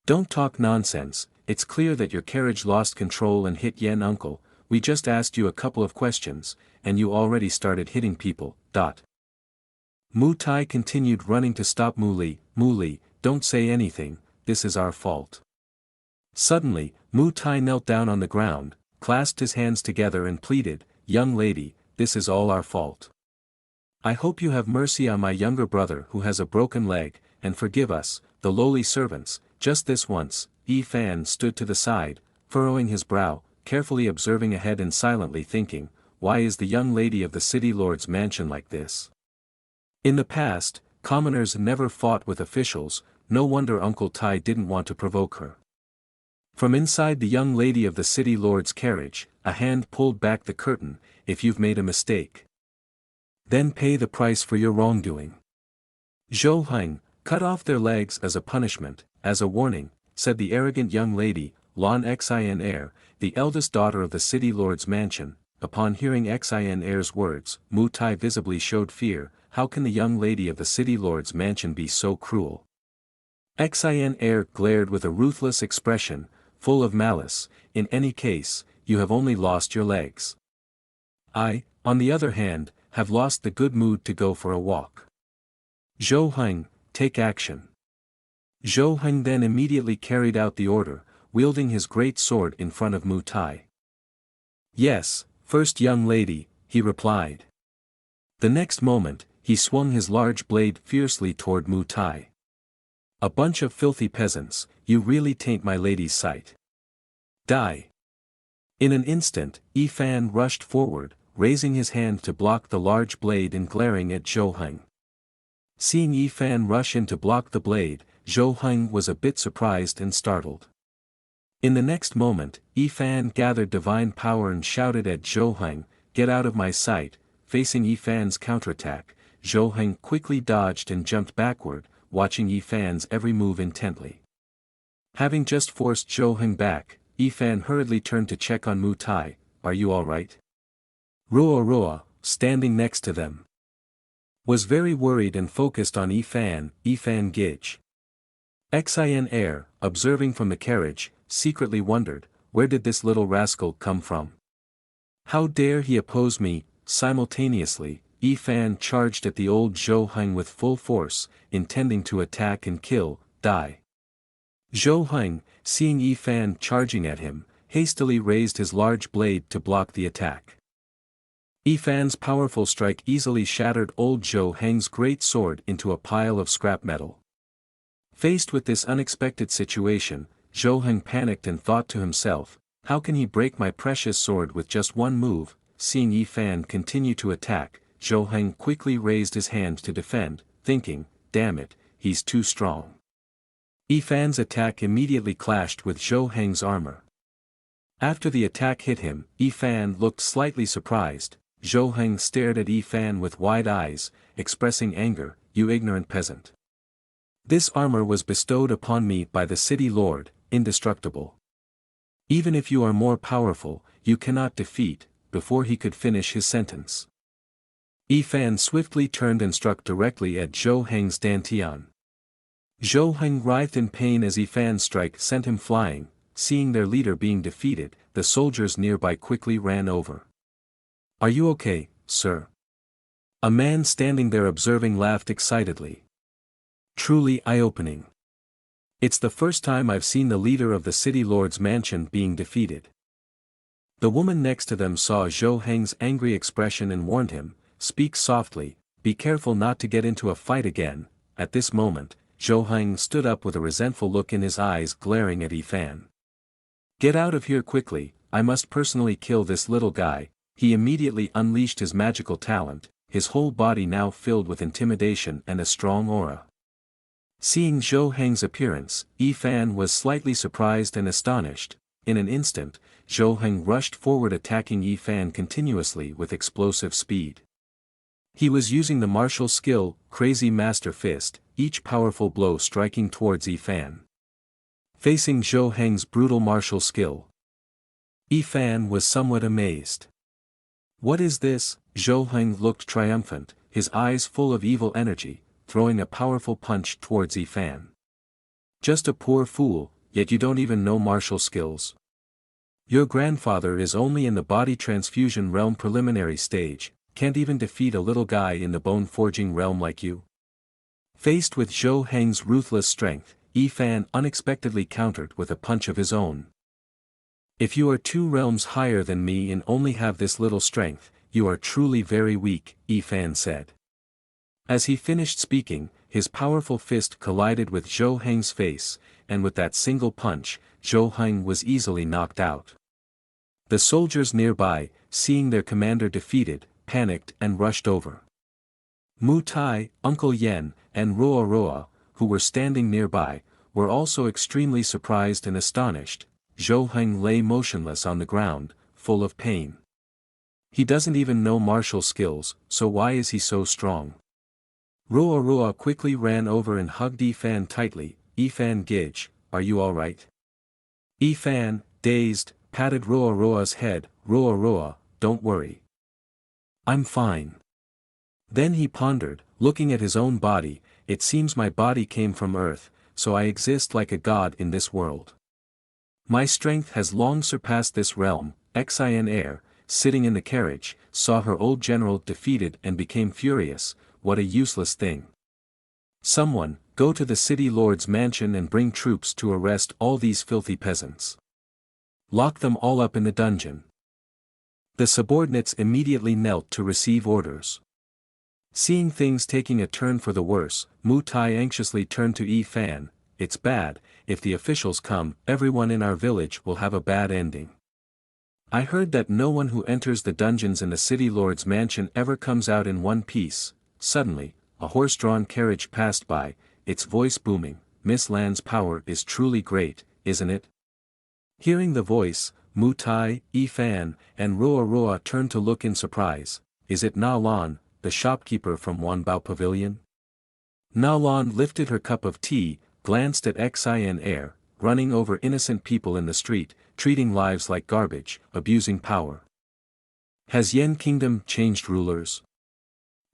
Don't talk nonsense, it's clear that your carriage lost control and hit Yen uncle. We just asked you a couple of questions, and you already started hitting people. Mu Tai continued running to stop Muli. Muli, don't say anything, this is our fault. Suddenly, Mu Tai knelt down on the ground, clasped his hands together and pleaded, Young lady, this is all our fault. I hope you have mercy on my younger brother who has a broken leg, and forgive us, the lowly servants, just this once. Fan stood to the side, furrowing his brow, carefully observing ahead and silently thinking, why is the young lady of the city lord's mansion like this? In the past, commoners never fought with officials, no wonder Uncle Tai didn't want to provoke her. From inside the young lady of the city lord's carriage, a hand pulled back the curtain. If you've made a mistake, then pay the price for your wrongdoing. Zhou Heng, cut off their legs as a punishment, as a warning, said the arrogant young lady, Luan City, the eldest daughter of the city lord's mansion. Upon hearing Xian's words, Mu Tai visibly showed fear. How can the young lady of the city lord's mansion be so cruel? Xian glared with a ruthless expression, full of malice. In any case, you have only lost your legs. I, on the other hand, have lost the good mood to go for a walk. Zhou Heng, take action. Zhou Heng then immediately carried out the order, wielding his great sword in front of Mu Tai. Yes, first young lady, he replied. The next moment, he swung his large blade fiercely toward Mu Tai. A bunch of filthy peasants, you really taint my lady's sight. Die. In an instant, Fan rushed forward, raising his hand to block the large blade and glaring at Zhou Heng. Seeing Yi Fan rush in to block the blade, Zhou Heng was a bit surprised and startled. In the next moment, Yi Fan gathered divine power and shouted at Zhou Heng, "Get out of my sight!" Facing Yi Fan's counterattack, Zhou Heng quickly dodged and jumped backward, watching Yi Fan's every move intently. Having just forced Zhou Heng back, Yi Fan hurriedly turned to check on Mu Tai. "Are you alright?" Ruo, standing next to them, was very worried and focused on Yi Fan Gij. Xin Air, observing from the carriage, secretly wondered, where did this little rascal come from? How dare he oppose me? Simultaneously, Yi Fan charged at the old Zhou Heng with full force, intending to attack and kill, die. Zhou Heng, seeing Yi Fan charging at him, hastily raised his large blade to block the attack. Yi Fan's powerful strike easily shattered old Zhou Heng's great sword into a pile of scrap metal. Faced with this unexpected situation, Zhou Heng panicked and thought to himself, how can he break my precious sword with just one move? Seeing Yi Fan continue to attack, Zhou Heng quickly raised his hand to defend, thinking, damn it, he's too strong. Yi Fan's attack immediately clashed with Zhou Heng's armor. After the attack hit him, Yi Fan looked slightly surprised. Zhou Heng stared at Yi Fan with wide eyes, expressing anger, "You ignorant peasant. This armor was bestowed upon me by the city lord, indestructible. Even if you are more powerful, you cannot defeat." Before he could finish his sentence, Yi Fan swiftly turned and struck directly at Zhou Heng's dantian. Zhou Heng writhed in pain as Yi Fan's strike sent him flying. Seeing their leader being defeated, the soldiers nearby quickly ran over. "Are you okay, sir?" A man standing there observing laughed excitedly. "Truly eye-opening. It's the first time I've seen the leader of the city lord's mansion being defeated." The woman next to them saw Zhou Heng's angry expression and warned him, "Speak softly, be careful not to get into a fight again." At this moment, Zhou Heng stood up with a resentful look in his eyes glaring at Yi Fan. "Get out of here quickly, I must personally kill this little guy." He immediately unleashed his magical talent, his whole body now filled with intimidation and a strong aura. Seeing Zhou Heng's appearance, Yi Fan was slightly surprised and astonished. In an instant, Zhou Heng rushed forward attacking Yi Fan continuously with explosive speed. He was using the martial skill, Crazy Master Fist, each powerful blow striking towards Yi Fan. Facing Zhou Heng's brutal martial skill, Yi Fan was somewhat amazed. "What is this?" Zhou Heng looked triumphant, his eyes full of evil energy, throwing a powerful punch towards Yi Fan. "Just a poor fool, yet you don't even know martial skills. Your grandfather is only in the body transfusion realm preliminary stage, can't even defeat a little guy in the bone forging realm like you." Faced with Zhou Heng's ruthless strength, Yi Fan unexpectedly countered with a punch of his own. "If you are 2 realms higher than me and only have this little strength, you are truly very weak," Yi Fan said. As he finished speaking, his powerful fist collided with Zhou Heng's face, and with that single punch, Zhou Heng was easily knocked out. The soldiers nearby, seeing their commander defeated, panicked and rushed over. Mu Tai, Uncle Yen, and Ruo, who were standing nearby, were also extremely surprised and astonished. Zhou Heng lay motionless on the ground, full of pain. He doesn't even know martial skills, so why is he so strong? Ruo quickly ran over and hugged Yi Fan tightly. "Yi Fan Gij, are you alright?" Yi Fan, dazed, patted Ruo's head. "Ruo, don't worry. I'm fine." Then he pondered, looking at his own body, "It seems my body came from Earth, so I exist like a god in this world. My strength has long surpassed this realm." Xin Air, sitting in the carriage, saw her old general defeated and became furious. What a useless thing. "Someone, go to the city lord's mansion and bring troops to arrest all these filthy peasants. Lock them all up in the dungeon." The subordinates immediately knelt to receive orders. Seeing things taking a turn for the worse, Mu Tai anxiously turned to Yi Fan. "It's bad, if the officials come, everyone in our village will have a bad ending." I heard that no one who enters the dungeons in the city lord's mansion ever comes out in one piece. Suddenly, a horse-drawn carriage passed by, its voice booming, Miss Lan's power is truly great, isn't it? Hearing the voice, Mu Tai, Fan, and Roa Roa turned to look in surprise. Is it Na Lan, the shopkeeper from Wanbao Pavilion? Na Lan lifted her cup of tea, glanced at Xin Air, running over innocent people in the street, treating lives like garbage, abusing power. Has Yen Kingdom changed rulers?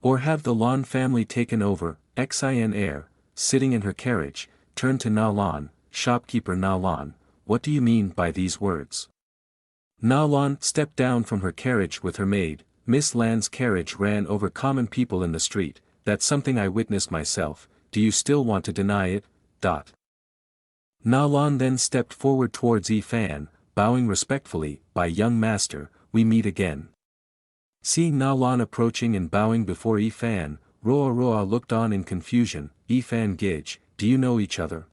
Or have the Lan family taken over? Xin Air, sitting in her carriage, turned to Na Lan, shopkeeper Na Lan, what do you mean by these words? Na Lan stepped down from her carriage with her maid. Miss Lan's carriage ran over common people in the street. That's something I witnessed myself, do you still want to deny it? Na Lan then stepped forward towards Fan, bowing respectfully, by young master, we meet again. Seeing Na Lan approaching and bowing before Fan, Roa Roa looked on in confusion. Fan Gij, do you know each other?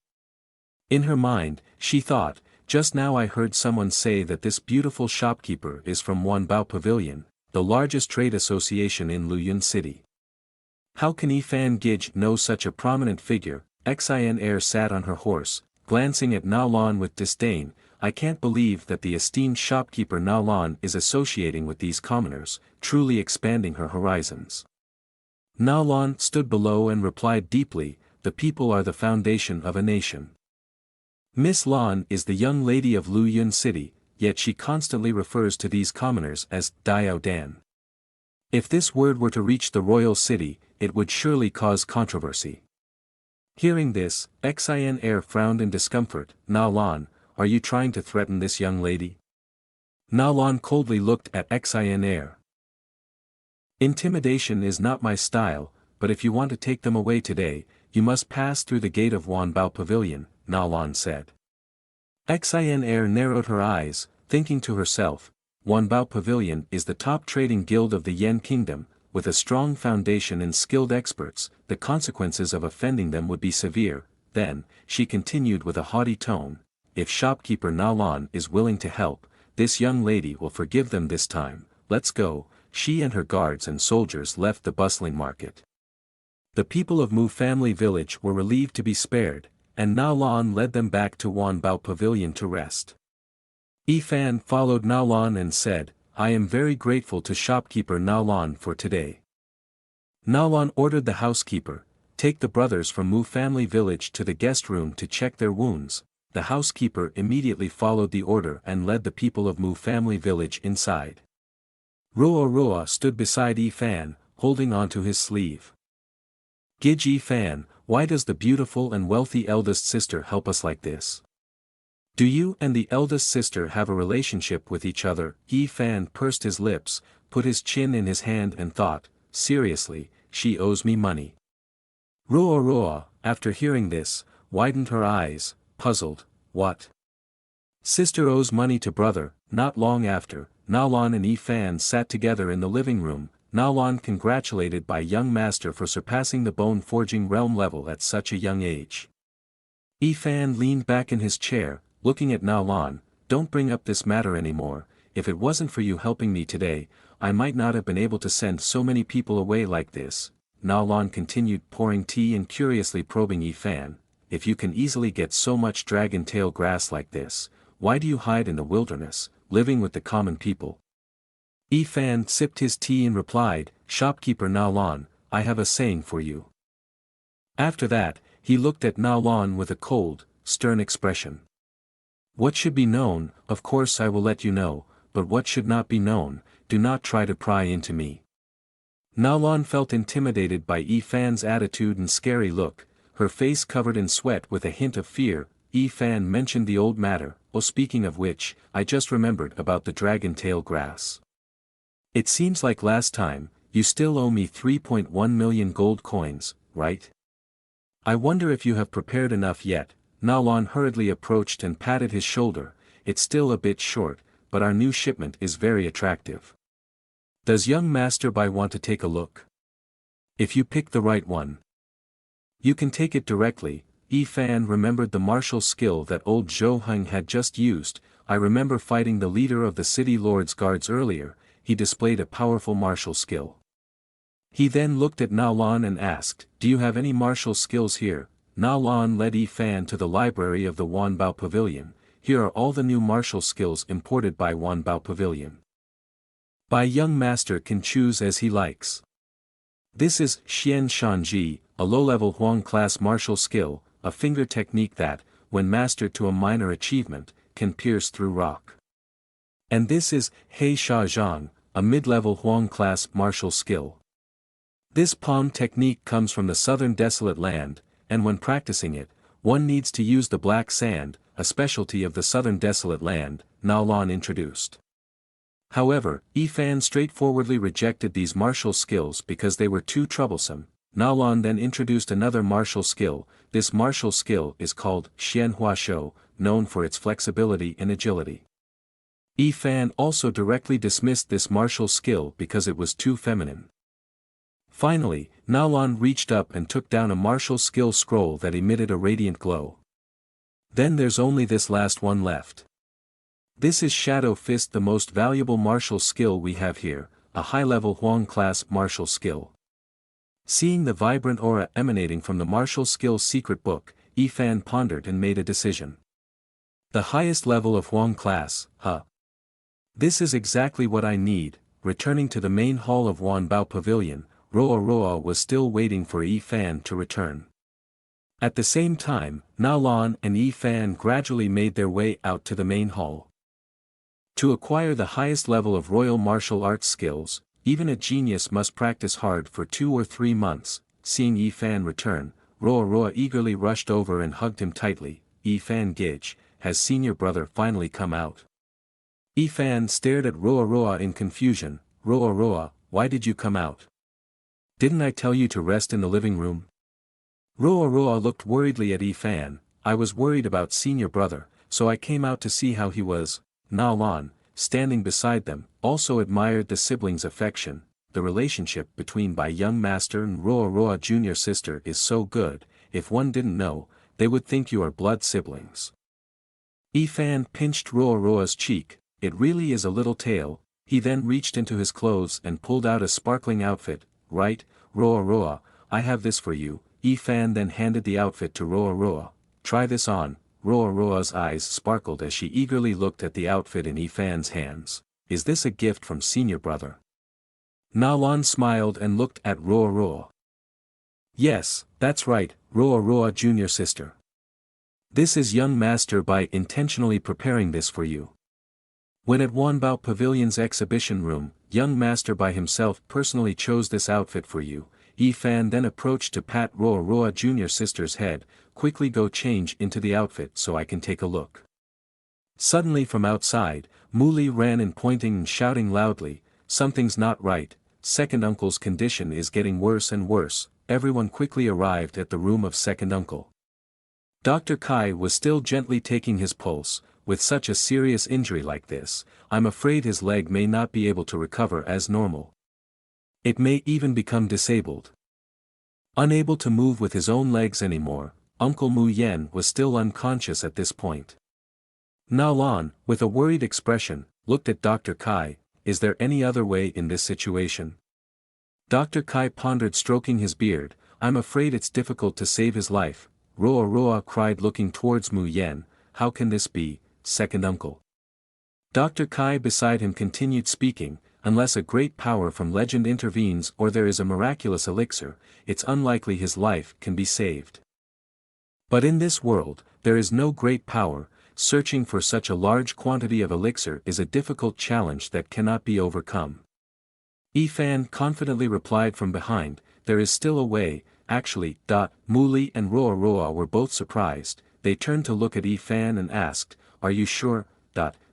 In her mind, she thought, just now I heard someone say that this beautiful shopkeeper is from Wanbao Pavilion, the largest trade association in Luan City. How can Fan Gij know such a prominent figure? Xin Air sat on her horse, glancing at Na Lan with disdain. I can't believe that the esteemed shopkeeper Na Lan is associating with these commoners, truly expanding her horizons. Na Lan stood below and replied deeply, the people are the foundation of a nation. Miss Lan is the young lady of Luan City, yet she constantly refers to these commoners as Diao Dan. If this word were to reach the royal city, it would surely cause controversy. Hearing this, Xin Air frowned in discomfort. Na Lan, are you trying to threaten this young lady? Na Lan coldly looked at Xin Air. Intimidation is not my style, but if you want to take them away today, you must pass through the gate of Wanbao Pavilion, Na Lan said. Xin Air narrowed her eyes, thinking to herself, Wanbao Pavilion is the top trading guild of the Yen Kingdom, with a strong foundation and skilled experts, the consequences of offending them would be severe. Then, she continued with a haughty tone, if shopkeeper Na Lan is willing to help, this young lady will forgive them this time, let's go. She and her guards and soldiers left the bustling market. The people of Mu family village were relieved to be spared, and Na Lan led them back to Wanbao Pavilion to rest. Fan followed Na Lan and said, I am very grateful to shopkeeper Na Lan for today. Na Lan ordered the housekeeper, take the brothers from Mu family village to the guest room to check their wounds. The housekeeper immediately followed the order and led the people of Mu family village inside. Roa Roa stood beside Fan, holding onto his sleeve. Gij Fan, why does the beautiful and wealthy eldest sister help us like this? Do you and the eldest sister have a relationship with each other? Fan pursed his lips, put his chin in his hand and thought, seriously, she owes me money. Roa Roa, after hearing this, widened her eyes, puzzled, what? Sister owes money to brother. Not long after, Na Lan and Fan sat together in the living room. Na Lan congratulated by young master for surpassing the bone forging realm level at such a young age. Fan leaned back in his chair, looking at Na Lan, don't bring up this matter anymore, if it wasn't for you helping me today, I might not have been able to send so many people away like this. Na Lan continued pouring tea and curiously probing Fan, if you can easily get so much dragon tail grass like this, why do you hide in the wilderness, living with the common people? Fan sipped his tea and replied, shopkeeper Na Lan, I have a saying for you. After that, he looked at Na Lan with a cold, stern expression. What should be known, of course I will let you know, but what should not be known, do not try to pry into me. Na Lan felt intimidated by Fan's attitude and scary look, her face covered in sweat with a hint of fear. Fan mentioned the old matter, oh speaking of which, I just remembered about the dragon tail grass. It seems like last time, you still owe me 3.1 million gold coins, right? I wonder if you have prepared enough yet. Na Lan hurriedly approached and patted his shoulder, it's still a bit short, but our new shipment is very attractive. Does young Master Bai want to take a look? If you pick the right one, you can take it directly. Fan remembered the martial skill that old Zhou Heng had just used, I remember fighting the leader of the city lord's guards earlier. He displayed a powerful martial skill. He then looked at Na Lan and asked, do you have any martial skills here? Na Lan led Yi Fan to the library of the Wanbao Pavilion. Here are all the new martial skills imported by Wanbao Pavilion. By young master can choose as he likes. This is Xian Shanji, a low-level Huang class martial skill, a finger technique that, when mastered to a minor achievement, can pierce through rock. And this is Hei Sha Zhang, a mid-level Huang class martial skill. This palm technique comes from the southern desolate land, and when practicing it, one needs to use the black sand, a specialty of the southern desolate land, Na Lan introduced. However, Yi Fan straightforwardly rejected these martial skills because they were too troublesome. Na Lan then introduced another martial skill. This martial skill is called Xian Hua Shou, known for its flexibility and agility. Yi Fan also directly dismissed this martial skill because it was too feminine. Finally, Na Lan reached up and took down a martial skill scroll that emitted a radiant glow. Then there's only this last one left. This is Shadow Fist, the most valuable martial skill we have here, a high-level Huang class martial skill. Seeing the vibrant aura emanating from the martial skills secret book, Yi Fan pondered and made a decision. The highest level of Huang class, huh? This is exactly what I need. Returning to the main hall of Wanbao Pavilion, Roa Roa was still waiting for Yi Fan to return. At the same time, Na Lan and Yi Fan gradually made their way out to the main hall. To acquire the highest level of royal martial arts skills, even a genius must practice hard for 2 or 3 months. Seeing Yi Fan return, Roa Roa eagerly rushed over and hugged him tightly. Yi Fan Gage, has senior brother finally come out? Yi Fan stared at Roa Roa in confusion. Roa Roa, why did you come out? Didn't I tell you to rest in the living room? Roa Roa looked worriedly at Yi Fan. I was worried about senior brother, so I came out to see how he was. Na Lan, standing beside them, also admired the siblings' affection. The relationship between Bai young master and Roa Roa junior sister is so good. If one didn't know, they would think you are blood siblings. Yi Fan pinched Roa Roa's cheek. It really is a little tale. He then reached into his clothes and pulled out a sparkling outfit. Right, Roa Roa, I have this for you. Yi Fan then handed the outfit to Roa Roa. Try this on. Roa Roa's eyes sparkled as she eagerly looked at the outfit in Yi Fan's hands. Is this a gift from senior brother? Na Lan smiled and looked at Roa Roa. Yes, that's right, Roa Roa junior sister. This is young master by intentionally preparing this for you. When at Wanbao Pavilion's exhibition room, young master by himself personally chose this outfit for you. Yi Fan then approached to pat Roa Roa junior sister's head. Quickly go change into the outfit so I can take a look. Suddenly from outside, Muli ran in pointing and shouting loudly, something's not right, second uncle's condition is getting worse and worse. Everyone quickly arrived at the room of second uncle. Dr. Kai was still gently taking his pulse. With such a serious injury like this, I'm afraid his leg may not be able to recover as normal. It may even become disabled. Unable to move with his own legs anymore, Uncle Mu Yen was still unconscious at this point. Na Lan, with a worried expression, looked at Dr. Kai. Is there any other way in this situation? Dr. Kai pondered, stroking his beard. I'm afraid it's difficult to save his life. Roa Roa cried, looking towards Mu Yen. How can this be, second uncle? Dr. Kai beside him continued speaking. Unless a great power from legend intervenes or there is a miraculous elixir, it's unlikely his life can be saved. But in this world, there is no great power. Searching for such a large quantity of elixir is a difficult challenge that cannot be overcome. Yi Fan confidently replied from behind, there is still a way. Actually, Muli and Roa Roa were both surprised. They turned to look at Yi Fan and asked, are you sure?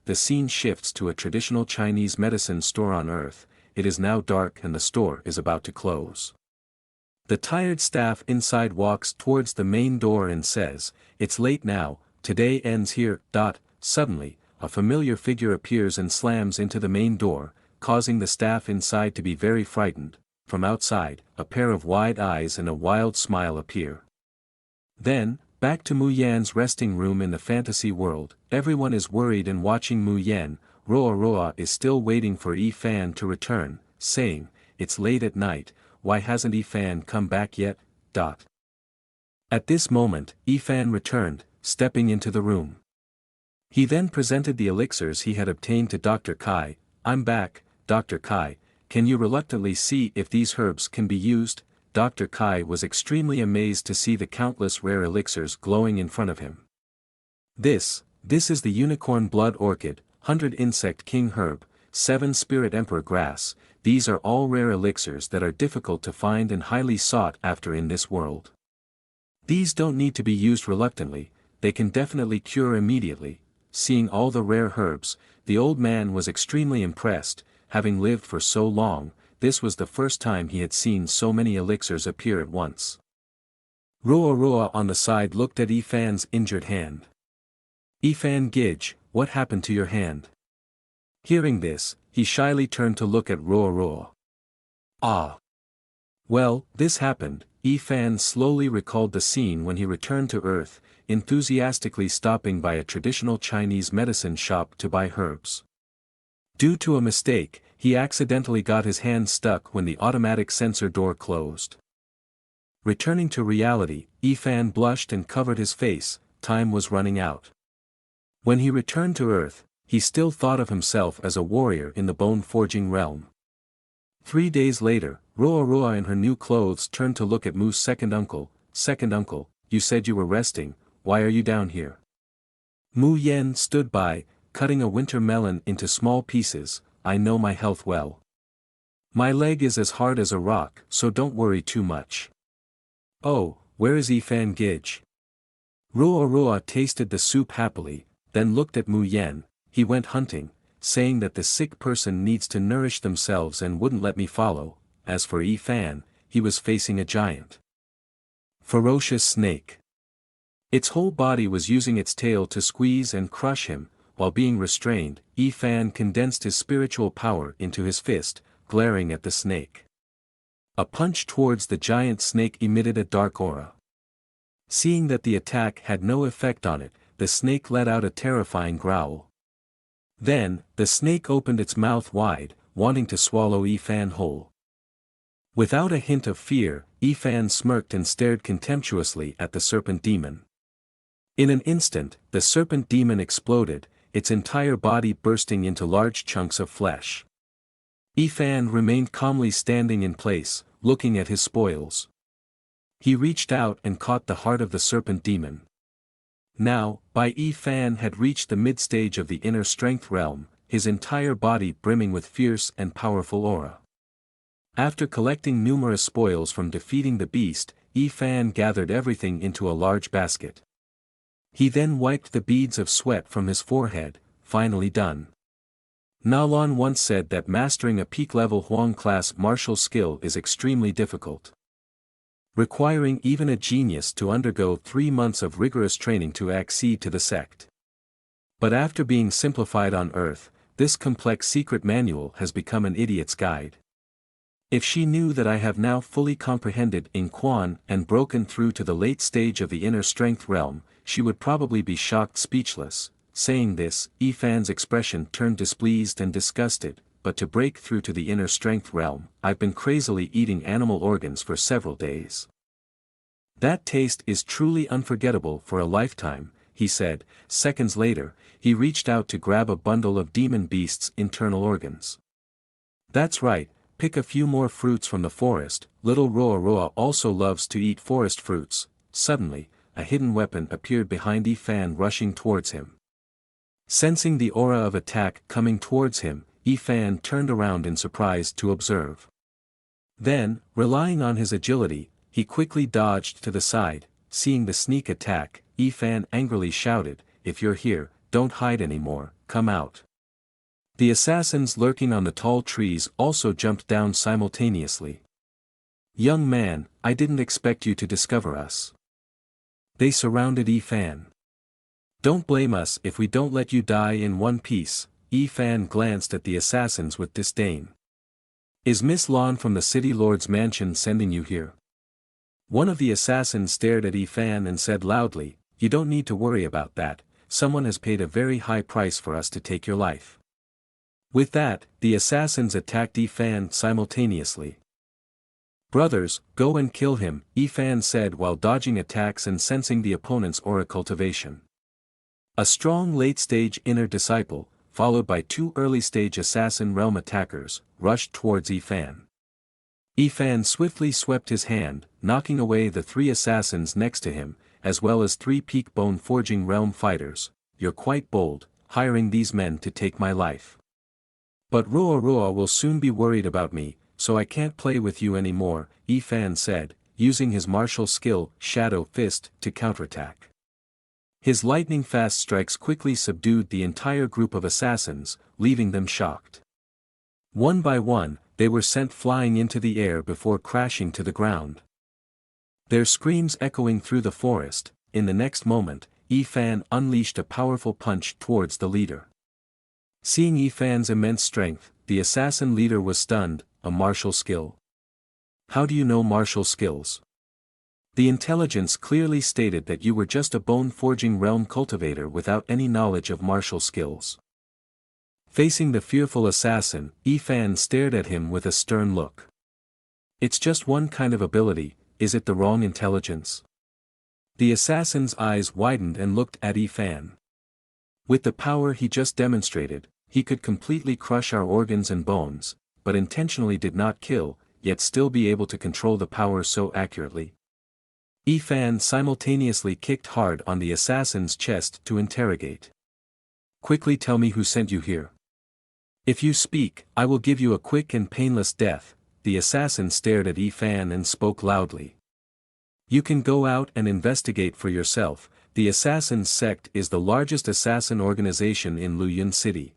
The scene shifts to a traditional Chinese medicine store on Earth. It is now dark and the store is about to close. The tired staff inside walks towards the main door and says, it's late now, today ends here. Suddenly, a familiar figure appears and slams into the main door, causing the staff inside to be very frightened. From outside, a pair of wide eyes and a wild smile appear. Then, Back to Mu Yan's resting room in the fantasy world, everyone is worried and watching Mu Yan. Roa Roa is still waiting for Yi Fan to return, saying, "It's late at night, why hasn't Yi Fan come back yet?" At this moment, Yi Fan returned, stepping into the room. He then presented the elixirs he had obtained to Dr. Kai. "I'm back, Dr. Kai, can you reluctantly see if these herbs can be used?" Dr. Kai was extremely amazed to see the countless rare elixirs glowing in front of him. This is the Unicorn Blood Orchid, 100 Insect King Herb, 7 Spirit Emperor Grass. These are all rare elixirs that are difficult to find and highly sought after in this world. These don't need to be used reluctantly, they can definitely cure immediately. Seeing all the rare herbs, the old man was extremely impressed. Having lived for so long, this was the first time he had seen so many elixirs appear at once. Roa Roa on the side looked at Yi Fan's injured hand. "Yi Fan Gij, what happened to your hand?" Hearing this, he shyly turned to look at Roa Roa. "Ah. Well, this happened." Yi Fan slowly recalled the scene when he returned to Earth, enthusiastically stopping by a traditional Chinese medicine shop to buy herbs. Due to a mistake, he accidentally got his hand stuck when the automatic sensor door closed. Returning to reality, Yi Fan blushed and covered his face. Time was running out. When he returned to Earth, he still thought of himself as a warrior in the bone-forging realm. 3 days later, Roa Roa in her new clothes turned to look at Mu's second uncle. "Second uncle, you said you were resting, why are you down here?" Mu Yan stood by, cutting a winter melon into small pieces. "I know my health well. My leg is as hard as a rock, so don't worry too much." "Oh, where is Yi Fan Gij?" Roa Roa tasted the soup happily, then looked at Mu Yan. "He went hunting, saying that the sick person needs to nourish themselves and wouldn't let me follow." As for Yi Fan, he was facing a giant, ferocious snake. Its whole body was using its tail to squeeze and crush him. While being restrained, Yi Fan condensed his spiritual power into his fist, glaring at the snake. A punch towards the giant snake emitted a dark aura. Seeing that the attack had no effect on it, the snake let out a terrifying growl. Then, the snake opened its mouth wide, wanting to swallow Yi Fan whole. Without a hint of fear, Yi Fan smirked and stared contemptuously at the serpent demon. In an instant, the serpent demon exploded, its entire body bursting into large chunks of flesh. Yi Fan remained calmly standing in place, looking at his spoils. He reached out and caught the heart of the serpent demon. Now, Yi Fan had reached the mid-stage of the inner strength realm, his entire body brimming with fierce and powerful aura. After collecting numerous spoils from defeating the beast, Yi Fan gathered everything into a large basket. He then wiped the beads of sweat from his forehead. Finally done. Luan once said that mastering a peak-level Huang-class martial skill is extremely difficult, requiring even a genius to undergo 3 months of rigorous training to accede to the sect. But after being simplified on Earth, this complex secret manual has become an idiot's guide. If she knew that I have now fully comprehended in Quan and broken through to the late stage of the inner strength realm, she would probably be shocked speechless. Saying this, Yi Fan's expression turned displeased and disgusted. "But to break through to the inner strength realm, I've been crazily eating animal organs for several days. That taste is truly unforgettable for a lifetime," he said. Seconds later, he reached out to grab a bundle of demon beast's internal organs. "That's right, pick a few more fruits from the forest." Little Roa Roa also loves to eat forest fruits. Suddenly, a hidden weapon appeared behind Yi Fan, rushing towards him. Sensing the aura of attack coming towards him, Yi Fan turned around in surprise to observe. Then, relying on his agility, he quickly dodged to the side. Seeing the sneak attack, Yi Fan angrily shouted, "If you're here, don't hide anymore, come out." The assassins lurking on the tall trees also jumped down simultaneously. "Young man, I didn't expect you to discover us." They surrounded Yi Fan. "Don't blame us if we don't let you die in one piece." Yi Fan glanced at the assassins with disdain. "Is Miss Lon from the City Lord's mansion sending you here?" One of the assassins stared at Fan and said loudly, "You don't need to worry about that, someone has paid a very high price for us to take your life." With that, the assassins attacked Fan simultaneously. "Brothers, go and kill him," Fan said while dodging attacks and sensing the opponent's aura cultivation. A strong late-stage inner disciple, followed by two early-stage assassin realm attackers, rushed towards Fan. Fan swiftly swept his hand, knocking away the three assassins next to him, as well as three peak bone forging realm fighters. "You're quite bold, hiring these men to take my life. But Roa will soon be worried about me, so I can't play with you anymore," Fan said, using his martial skill, Shadow Fist, to counterattack. His lightning-fast strikes quickly subdued the entire group of assassins, leaving them shocked. One by one, they were sent flying into the air before crashing to the ground. Their screams echoing through the forest. In the next moment, Fan unleashed a powerful punch towards the leader. Seeing Fan's immense strength, the assassin leader was stunned. "A martial skill? How do you know martial skills? The intelligence clearly stated that you were just a bone-forging realm cultivator without any knowledge of martial skills." Facing the fearful assassin, Fan stared at him with a stern look. "It's just one kind of ability, is it the wrong intelligence?" The assassin's eyes widened and looked at Fan. "With the power he just demonstrated, he could completely crush our organs and bones, but intentionally did not kill, yet still be able to control the power so accurately." Fan simultaneously kicked hard on the assassin's chest to interrogate. "Quickly tell me who sent you here. If you speak, I will give you a quick and painless death." The assassin stared at Fan and spoke loudly. "You can go out and investigate for yourself. The Assassin's Sect is the largest assassin organization in Luan City.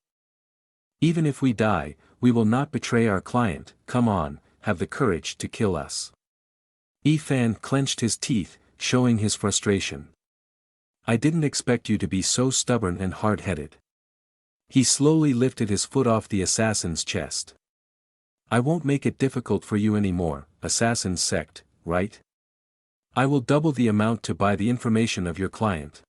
Even if we die, we will not betray our client. Come on, have the courage to kill us." Fan clenched his teeth, showing his frustration. "I didn't expect you to be so stubborn and hard-headed." He slowly lifted his foot off the assassin's chest. "I won't make it difficult for you anymore, Assassin's Sect, right? I will double the amount to buy the information of your client.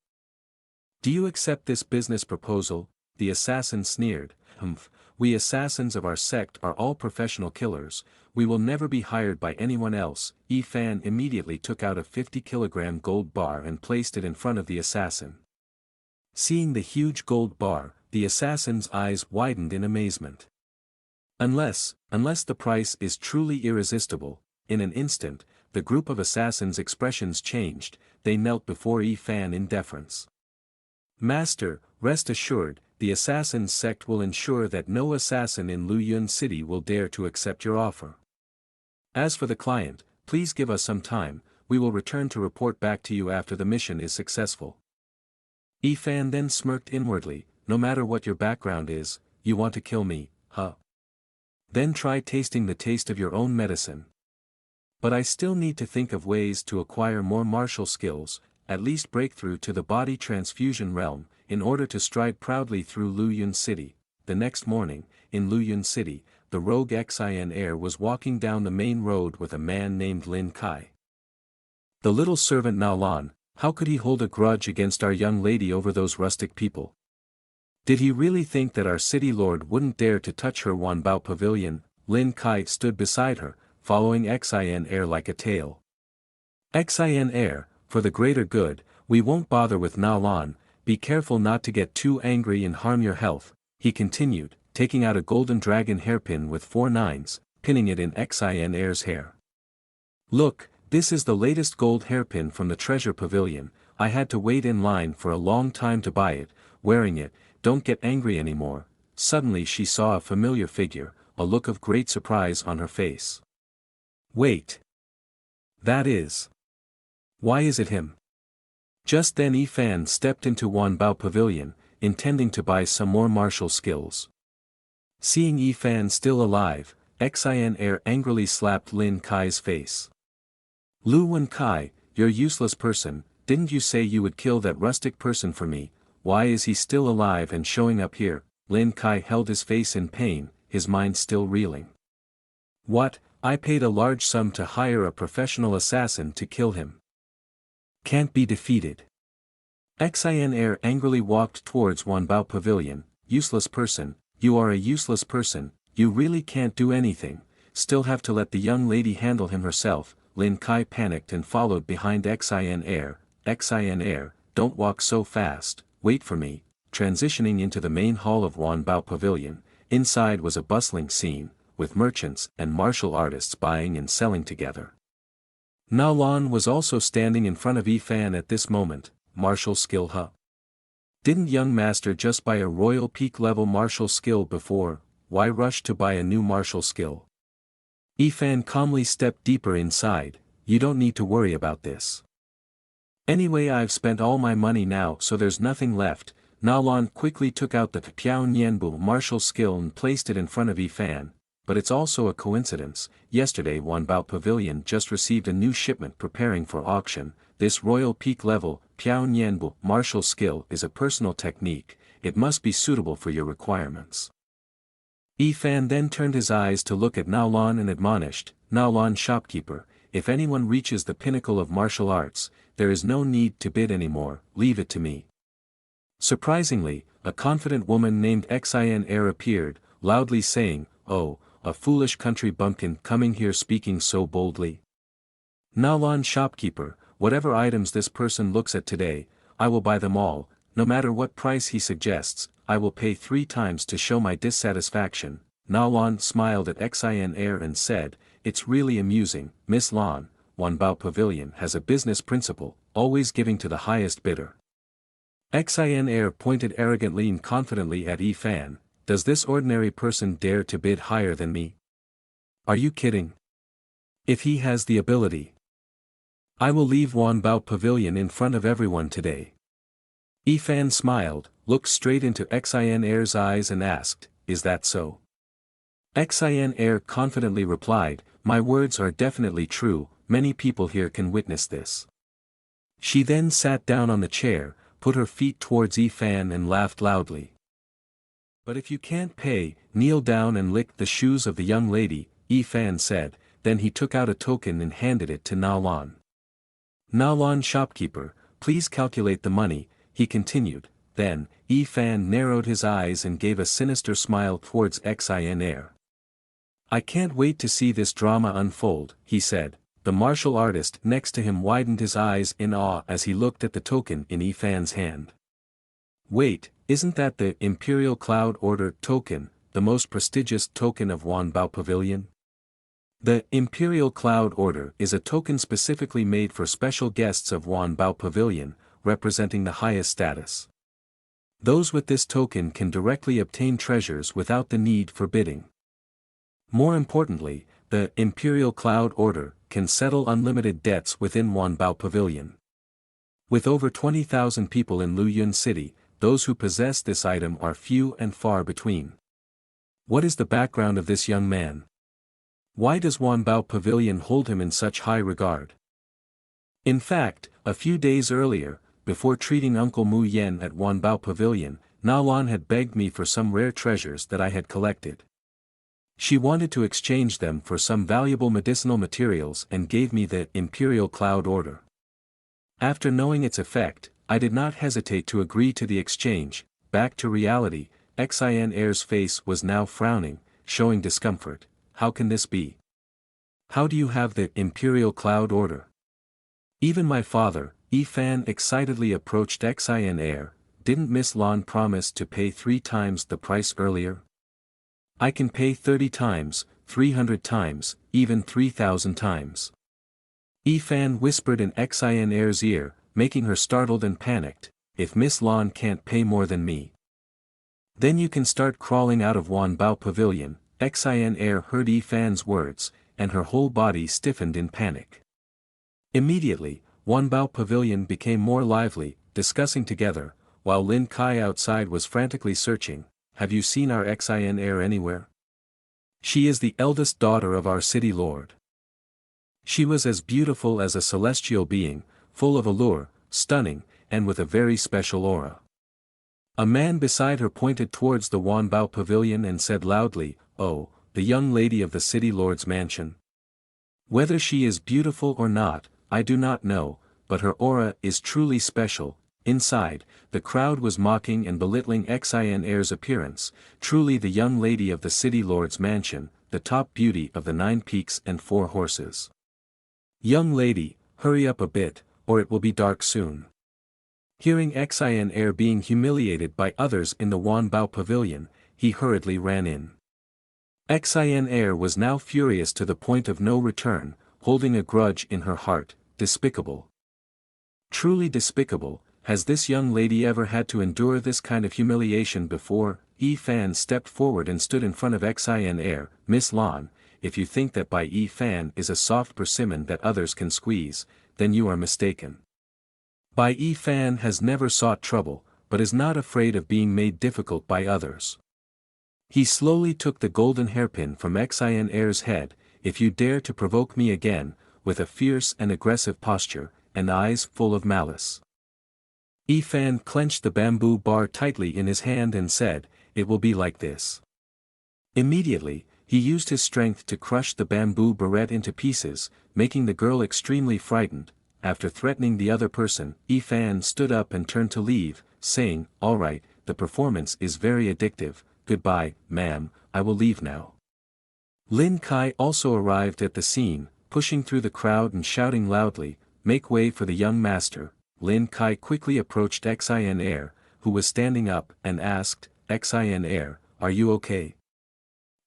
Do you accept this business proposal?" The assassin sneered. "Humph, we assassins of our sect are all professional killers, we will never be hired by anyone else." Fan immediately took out a 50-kilogram gold bar and placed it in front of the assassin. Seeing the huge gold bar, the assassin's eyes widened in amazement. Unless the price is truly irresistible." In an instant, the group of assassins' expressions changed, they knelt before Fan in deference. "Master, rest assured, the Assassin's Sect will ensure that no assassin in Luan City will dare to accept your offer. As for the client, please give us some time, we will return to report back to you after the mission is successful." Fan then smirked inwardly. "No matter what your background is, you want to kill me, huh? Then try tasting the taste of your own medicine. But I still need to think of ways to acquire more martial skills, at least breakthrough to the body transfusion realm, in order to stride proudly through Luan City." The next morning, in Luan City, the rogue Xin heir was walking down the main road with a man named Lin Kai. The little servant Nalan, how could he hold a grudge against our young lady over those rustic people? Did he really think that our city lord wouldn't dare to touch her Wanbao Pavilion? Lin Kai stood beside her, following Xin heir like a tail. "Xin heir, for the greater good, we won't bother with Nalan, be careful not to get too angry and harm your health," he continued, taking out a golden dragon hairpin with 4 nines, pinning it in Xin heir's hair. "Look, this is the latest gold hairpin from the treasure pavilion, I had to wait in line for a long time to buy it, wearing it, don't get angry anymore." Suddenly she saw a familiar figure, a look of great surprise on her face. "Wait. That is. Why is it him?" Just then Fan stepped into Wanbao Pavilion, intending to buy some more martial skills. Seeing Fan still alive, Xin heir angrily slapped Lin Kai's face. "Luan Kai, you're useless person, didn't you say you would kill that rustic person for me? Why is he still alive and showing up here?" Lin Kai held his face in pain, his mind still reeling. "What, I paid a large sum to hire a professional assassin to kill him. Can't be defeated. Xin Air angrily walked towards Wanbao Pavilion. Useless person, you are a useless person, you really can't do anything, still have to let the young lady handle him herself. Lin Kai panicked and followed behind Xin Air. Xin Air, don't walk so fast, wait for me. Transitioning into the main hall of Wanbao Pavilion, inside was a bustling scene, with merchants and martial artists buying and selling together. Na Lan was also standing in front of Fan at this moment. Martial skill huh? Didn't young master just buy a royal peak level martial skill before, why rush to buy a new martial skill? Fan calmly stepped deeper inside, you don't need to worry about this. Anyway, I've spent all my money now, so there's nothing left. Na Lan quickly took out the Piao Nianbu martial skill and placed it in front of Fan. But it's also a coincidence, yesterday Wanbao Pavilion just received a new shipment preparing for auction. This royal peak level, Piao Nianbu martial skill is a personal technique, it must be suitable for your requirements. Fan then turned his eyes to look at Na Lan and admonished, Na Lan shopkeeper, if anyone reaches the pinnacle of martial arts, there is no need to bid anymore, leave it to me. Surprisingly, a confident woman named Xin Air appeared, loudly saying, oh, a foolish country bumpkin coming here speaking so boldly. Na Lan shopkeeper, whatever items this person looks at today, I will buy them all, no matter what price he suggests, I will pay 3 times to show my dissatisfaction. Na Lan smiled at Xin Air and said, it's really amusing, Miss Lan, Wanbao Pavilion has a business principle, always giving to the highest bidder. Xin Air pointed arrogantly and confidently at Fan. Does this ordinary person dare to bid higher than me? Are you kidding? If he has the ability, I will leave Wanbao Pavilion in front of everyone today. Fan smiled, looked straight into Xin Air's eyes and asked, is that so? Xin Air confidently replied, my words are definitely true, many people here can witness this. She then sat down on the chair, put her feet towards Fan and laughed loudly. But if you can't pay, kneel down and lick the shoes of the young lady, Fan said, then he took out a token and handed it to Na Lan. Na Lan shopkeeper, please calculate the money, he continued, then, Fan narrowed his eyes and gave a sinister smile towards Xin Air. I can't wait to see this drama unfold, he said. The martial artist next to him widened his eyes in awe as he looked at the token in Fan's hand. Wait, isn't that the Imperial Cloud Order token, the most prestigious token of Wanbao Pavilion? The Imperial Cloud Order is a token specifically made for special guests of Wanbao Pavilion, representing the highest status. Those with this token can directly obtain treasures without the need for bidding. More importantly, the Imperial Cloud Order can settle unlimited debts within Wanbao Pavilion. With over 20,000 people in Luan City, those who possess this item are few and far between. What is the background of this young man? Why does Wanbao Pavilion hold him in such high regard? In fact, a few days earlier, before treating Uncle Mu Yen at Wanbao Pavilion, Na Lan had begged me for some rare treasures that I had collected. She wanted to exchange them for some valuable medicinal materials and gave me the Imperial Cloud Order. After knowing its effect, I did not hesitate to agree to the exchange. Back to reality, Xin Air's face was now frowning, showing discomfort. How can this be? How do you have the Imperial Cloud Order? Even my father, Fan excitedly approached Xin Air. Didn't Miss Lan promise to pay 3 times the price earlier? I can pay 30 times, 300 times, even 3,000 times. Fan whispered in Xin Air's ear, making her startled and panicked. If Miss Lan can't pay more than me, then you can start crawling out of Wanbao Pavilion. Xin Air heard Fan's words, and her whole body stiffened in panic. Immediately, Wanbao Pavilion became more lively, discussing together, while Lin Kai outside was frantically searching. Have you seen our Xin Air anywhere? She is the eldest daughter of our city lord. She was as beautiful as a celestial being, full of allure, stunning, and with a very special aura. A man beside her pointed towards the Wanbao Pavilion and said loudly, oh, the young lady of the city lord's mansion. Whether she is beautiful or not, I do not know, but her aura is truly special. Inside, the crowd was mocking and belittling Xin Air's appearance, truly the young lady of the city lord's mansion, the top beauty of the 9 peaks and 4 horses. Young lady, hurry up a bit, or it will be dark soon. Hearing Xin Air being humiliated by others in the Wanbao Pavilion, he hurriedly ran in. Xin Air was now furious to the point of no return, holding a grudge in her heart. Despicable. Truly despicable. Has this young lady ever had to endure this kind of humiliation before? Yi Fan stepped forward and stood in front of Xin Air. Miss Lan, if you think that Yi Fan is a soft persimmon that others can squeeze, then you are mistaken. Yi Fan has never sought trouble, but is not afraid of being made difficult by others. He slowly took the golden hairpin from Xin Air's head. If you dare to provoke me again, with a fierce and aggressive posture, and eyes full of malice. Yi Fan clenched the bamboo bar tightly in his hand and said, "It will be like this." Immediately, he used his strength to crush the bamboo barrette into pieces, making the girl extremely frightened. After threatening the other person, Yi Fan stood up and turned to leave, saying, "All right, the performance is very addictive. Goodbye, ma'am, I will leave now." Lin Kai also arrived at the scene, pushing through the crowd and shouting loudly, "Make way for the young master." Lin Kai quickly approached Xin Air, who was standing up, and asked, "Xin Air, are you okay?"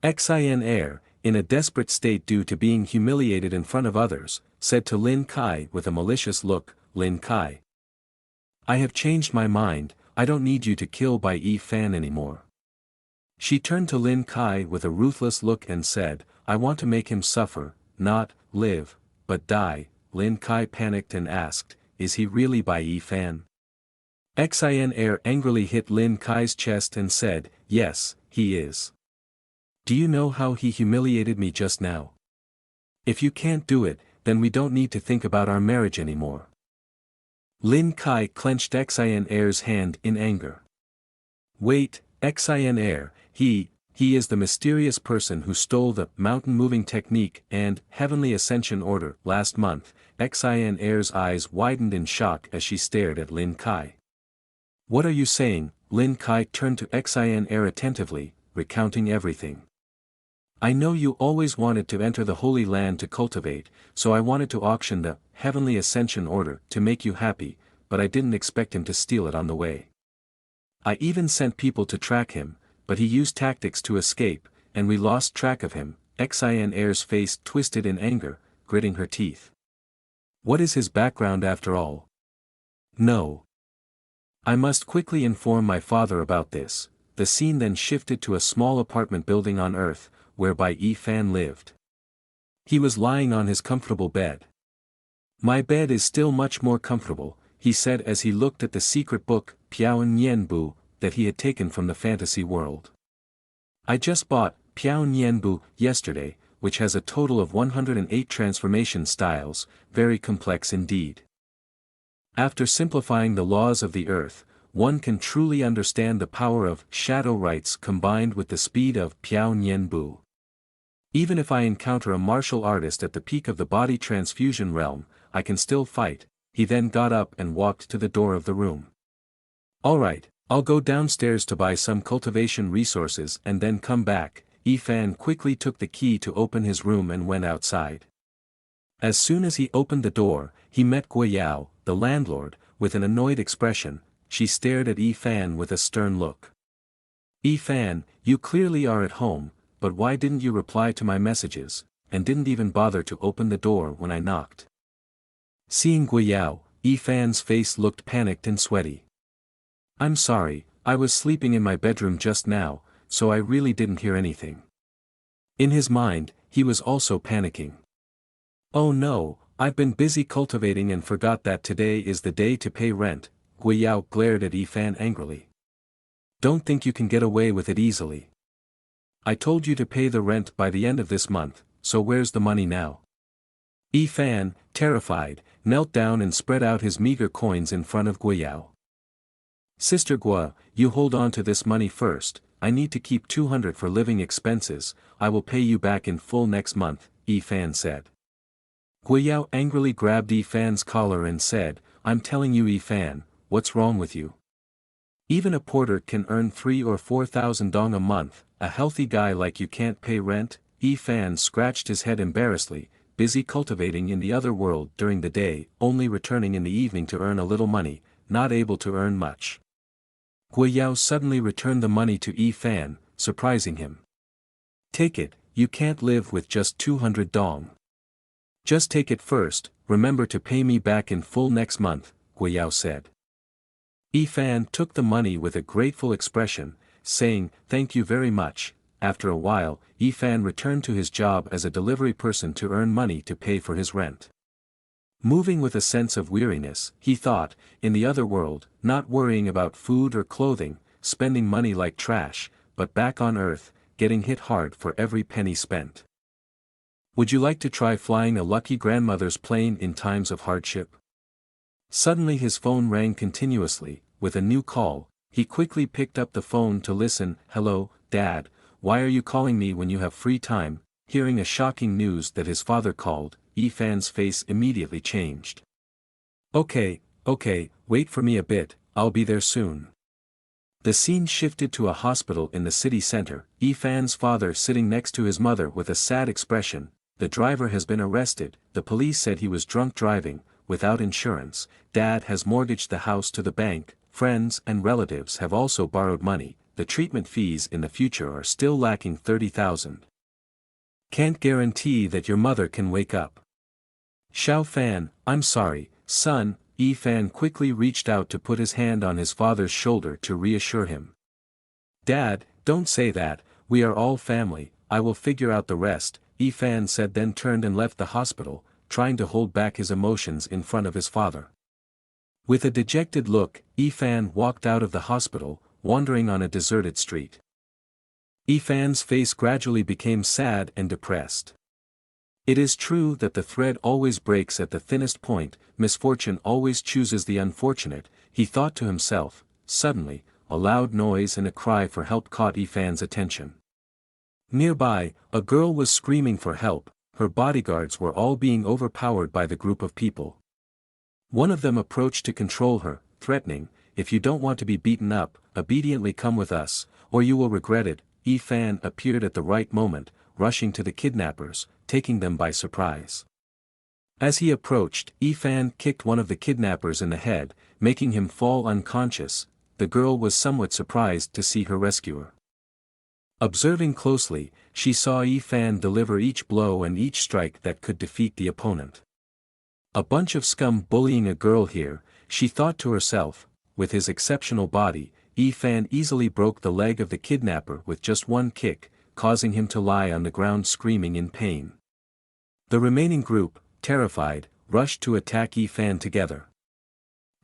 Xin Air, in a desperate state due to being humiliated in front of others, said to Lin Kai with a malicious look, "Lin Kai, I have changed my mind, I don't need you to kill Yi Fan anymore." She turned to Lin Kai with a ruthless look and said, "I want to make him suffer, not live, but die." Lin Kai panicked and asked, "Is he really Yi Fan?" Xin Air angrily hit Lin Kai's chest and said, "Yes, he is. Do you know how he humiliated me just now? If you can't do it, then we don't need to think about our marriage anymore." Lin Kai clenched Xin Air's hand in anger. "Wait, Xin Air, he is the mysterious person who stole the mountain-moving technique and Heavenly Ascension order last month." Xin Air's eyes widened in shock as she stared at Lin Kai. "What are you saying?" Lin Kai turned to Xin Air attentively, recounting everything. "I know you always wanted to enter the Holy Land to cultivate, so I wanted to auction the Heavenly Ascension order to make you happy, but I didn't expect him to steal it on the way. I even sent people to track him, but he used tactics to escape, and we lost track of him." Xin Air's face twisted in anger, gritting her teeth. "What is his background after all? No. I must quickly inform my father about this." The scene then shifted to a small apartment building on Earth, where Yi Fan lived. He was lying on his comfortable bed. "My bed is still much more comfortable," he said as he looked at the secret book, Piao Nian Bu, that he had taken from the fantasy world. "I just bought Piao Nian Bu yesterday, which has a total of 108 transformation styles, very complex indeed. After simplifying the laws of the earth, one can truly understand the power of shadow rites combined with the speed of Piao Nian Bu. Even if I encounter a martial artist at the peak of the body transfusion realm, I can still fight." He then got up and walked to the door of the room. "All right, I'll go downstairs to buy some cultivation resources and then come back." Yi Fan quickly took the key to open his room and went outside. As soon as he opened the door, he met Guiyao, the landlord, with an annoyed expression. She stared at Yi Fan with a stern look. "Yi Fan, you clearly are at home, but why didn't you reply to my messages, and didn't even bother to open the door when I knocked?" Seeing Guiyao, Yi Fan's face looked panicked and sweaty. "I'm sorry, I was sleeping in my bedroom just now, so I really didn't hear anything." In his mind, he was also panicking. "Oh no, I've been busy cultivating and forgot that today is the day to pay rent." Guiyao glared at Yi Fan angrily. "Don't think you can get away with it easily. I told you to pay the rent by the end of this month, so where's the money now?" Yi Fan, terrified, knelt down and spread out his meager coins in front of Guiyao. "Sister Gua, you hold on to this money first. I need to keep 200 for living expenses. I will pay you back in full next month," Yi Fan said. Guiyao angrily grabbed Yi Fan's collar and said, "I'm telling you Yi Fan, what's wrong with you? Even a porter can earn 3 or 4,000 dong a month, a healthy guy like you can't pay rent?" Yi Fan scratched his head embarrassedly, busy cultivating in the other world during the day, only returning in the evening to earn a little money, not able to earn much. Guiyao suddenly returned the money to Yi Fan, surprising him. "Take it, you can't live with just 200 dong. Just take it first, remember to pay me back in full next month," Guiyao said. Yi Fan took the money with a grateful expression, saying, "Thank you very much." After a while, Yi Fan returned to his job as a delivery person to earn money to pay for his rent. Moving with a sense of weariness, he thought, in the other world, not worrying about food or clothing, spending money like trash, but back on Earth, getting hit hard for every penny spent. Would you like to try flying a lucky grandmother's plane in times of hardship? Suddenly his phone rang continuously, with a new call. He quickly picked up the phone to listen. "Hello, Dad, why are you calling me when you have free time?" Hearing a shocking news that his father called, Yi Fan's face immediately changed. Okay, wait for me a bit, I'll be there soon." The scene shifted to a hospital in the city center, Yi Fan's father sitting next to his mother with a sad expression. "The driver has been arrested, the police said he was drunk driving, without insurance, Dad has mortgaged the house to the bank, friends and relatives have also borrowed money, the treatment fees in the future are still lacking 30,000. Can't guarantee that your mother can wake up." "Xiao Fan, I'm sorry, son." Yi Fan quickly reached out to put his hand on his father's shoulder to reassure him. "Dad, don't say that, we are all family, I will figure out the rest," Yi Fan said, then turned and left the hospital, trying to hold back his emotions in front of his father. With a dejected look, Yi Fan walked out of the hospital, wandering on a deserted street. Yi Fan's face gradually became sad and depressed. It is true that the thread always breaks at the thinnest point, misfortune always chooses the unfortunate, he thought to himself. Suddenly, a loud noise and a cry for help caught Yi Fan's attention. Nearby, a girl was screaming for help, her bodyguards were all being overpowered by the group of people. One of them approached to control her, threatening, "If you don't want to be beaten up, obediently come with us, or you will regret it." Yi Fan appeared at the right moment, rushing to the kidnappers, taking them by surprise. As he approached, Yi Fan kicked one of the kidnappers in the head, making him fall unconscious. The girl was somewhat surprised to see her rescuer. Observing closely, she saw Yi Fan deliver each blow and each strike that could defeat the opponent. A bunch of scum bullying a girl here, she thought to herself. With his exceptional body, Yi Fan easily broke the leg of the kidnapper with just one kick, causing him to lie on the ground screaming in pain. The remaining group, terrified, rushed to attack Yi Fan together.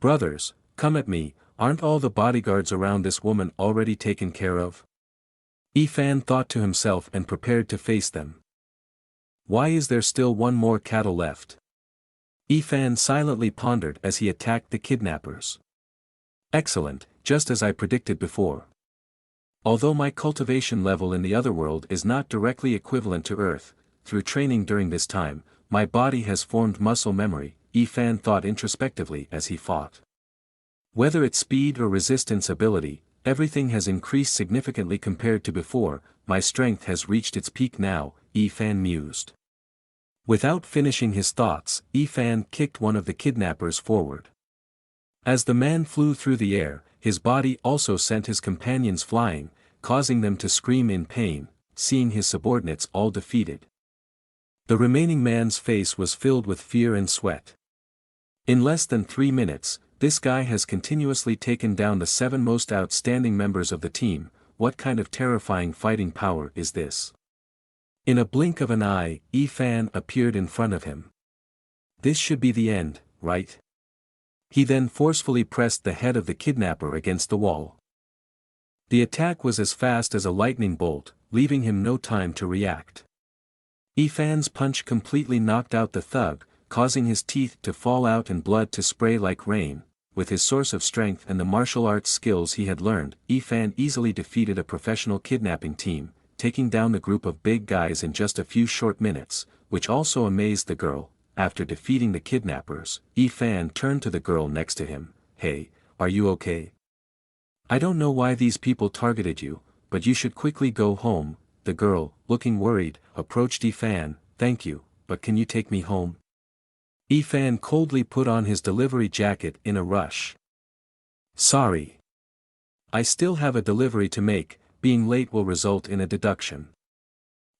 "Brothers, come at me, aren't all the bodyguards around this woman already taken care of?" Yi Fan thought to himself and prepared to face them. "Why is there still one more cattle left?" Yi Fan silently pondered as he attacked the kidnappers. "Excellent, just as I predicted before. Although my cultivation level in the other world is not directly equivalent to Earth, through training during this time, my body has formed muscle memory," Yi Fan thought introspectively as he fought. "Whether it's speed or resistance ability, everything has increased significantly compared to before, my strength has reached its peak now," Yi Fan mused. Without finishing his thoughts, Yi Fan kicked one of the kidnappers forward. As the man flew through the air, his body also sent his companions flying, causing them to scream in pain, seeing his subordinates all defeated. The remaining man's face was filled with fear and sweat. In less than 3 minutes, this guy has continuously taken down the 7 most outstanding members of the team. What kind of terrifying fighting power is this? In a blink of an eye, Yi Fan appeared in front of him. This should be the end, right? He then forcefully pressed the head of the kidnapper against the wall. The attack was as fast as a lightning bolt, leaving him no time to react. Yi Fan's punch completely knocked out the thug, causing his teeth to fall out and blood to spray like rain. With his source of strength and the martial arts skills he had learned, Yi Fan easily defeated a professional kidnapping team, taking down the group of big guys in just a few short minutes, which also amazed the girl. after defeating the kidnappers, Yi-Fan turned to the girl next to him. "Hey, are you okay? I don't know why these people targeted you, but you should quickly go home." The girl, looking worried, approached Yi-Fan. "Thank you, but can you take me home?" Yi-Fan coldly put on his delivery jacket in a rush. "Sorry. I still have a delivery to make, being late will result in a deduction.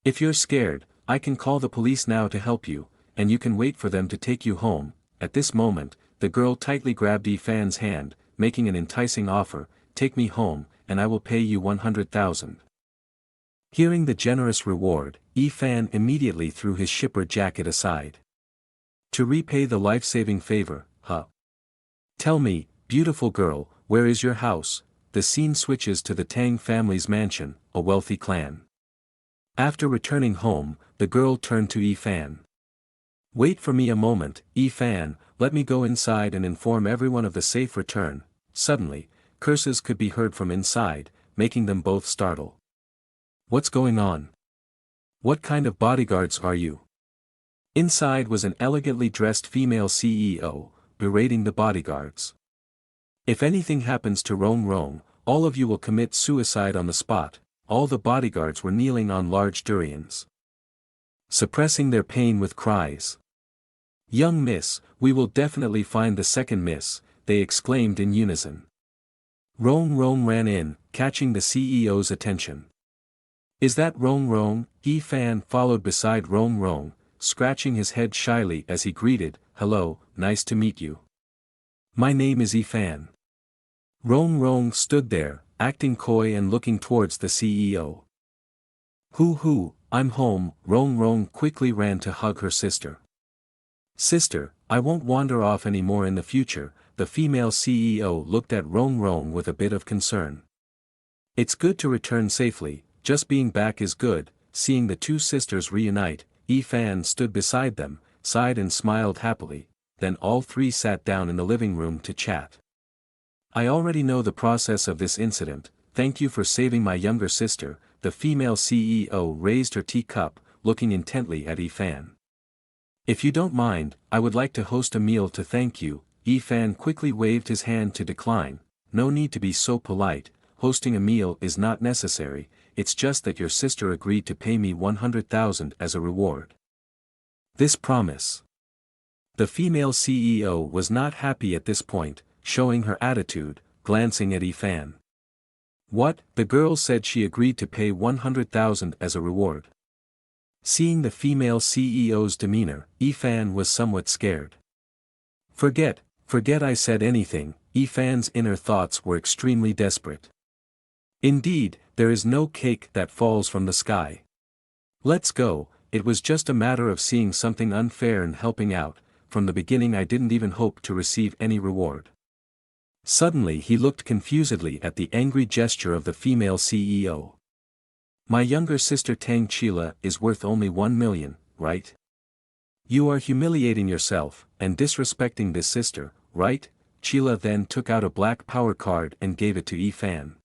If you're scared, I can call the police now to help you, and you can wait for them to take you home." At this moment, the girl tightly grabbed Yi-Fan's hand, making an enticing offer. "Take me home, and I will pay you 100,000. Hearing the generous reward, Yi-Fan immediately threw his shipper jacket aside. "To repay the life-saving favor, huh? Tell me, beautiful girl, where is your house?" The scene switches to the Tang family's mansion, a wealthy clan. After returning home, the girl turned to Yi-Fan. "Wait for me a moment, Yi-Fan, let me go inside and inform everyone of the safe return." Suddenly, curses could be heard from inside, making them both startle. "What's going on? What kind of bodyguards are you?" Inside was an elegantly dressed female CEO, berating the bodyguards. "If anything happens to Rong Rong, all of you will commit suicide on the spot." All the bodyguards were kneeling on large durians, suppressing their pain with cries. "Young miss, we will definitely find the second miss," they exclaimed in unison. Rong Rong ran in, catching the CEO's attention. "Is that Rong Rong?" Yi-Fan followed beside Rong Rong, scratching his head shyly as he greeted. "Hello, nice to meet you. My name is Yi-Fan." Rong Rong stood there, acting coy and looking towards the CEO. Hoo, I'm home." Rong Rong quickly ran to hug her sister. "Sister, I won't wander off anymore in the future." The female CEO looked at Rong Rong with a bit of concern. "It's good to return safely, just being back is good." Seeing the two sisters reunite, Yi-Fan stood beside them, sighed and smiled happily. Then all three sat down in the living room to chat. "I already know the process of this incident, thank you for saving my younger sister." The female CEO raised her teacup, looking intently at Yi-Fan. "If you don't mind, I would like to host a meal to thank you." Yi-Fan quickly waved his hand to decline. "No need to be so polite, hosting a meal is not necessary, it's just that your sister agreed to pay me 100,000 as a reward." This promise. The female CEO was not happy at this point, showing her attitude, glancing at Yi-Fan. "What?" The girl said she agreed to pay 100,000 as a reward. Seeing the female CEO's demeanor, Yi-Fan was somewhat scared. Forget I said anything." Yi-Fan's inner thoughts were extremely desperate. "Indeed, there is no cake that falls from the sky. Let's go." It was just a matter of seeing something unfair and helping out. From the beginning I didn't even hope to receive any reward. Suddenly he looked confusedly at the angry gesture of the female CEO. "My younger sister Tang Chila is worth only 1 million, right? You are humiliating yourself, and disrespecting this sister, right?" Chila then took out a black power card and gave it to Yi-Fan.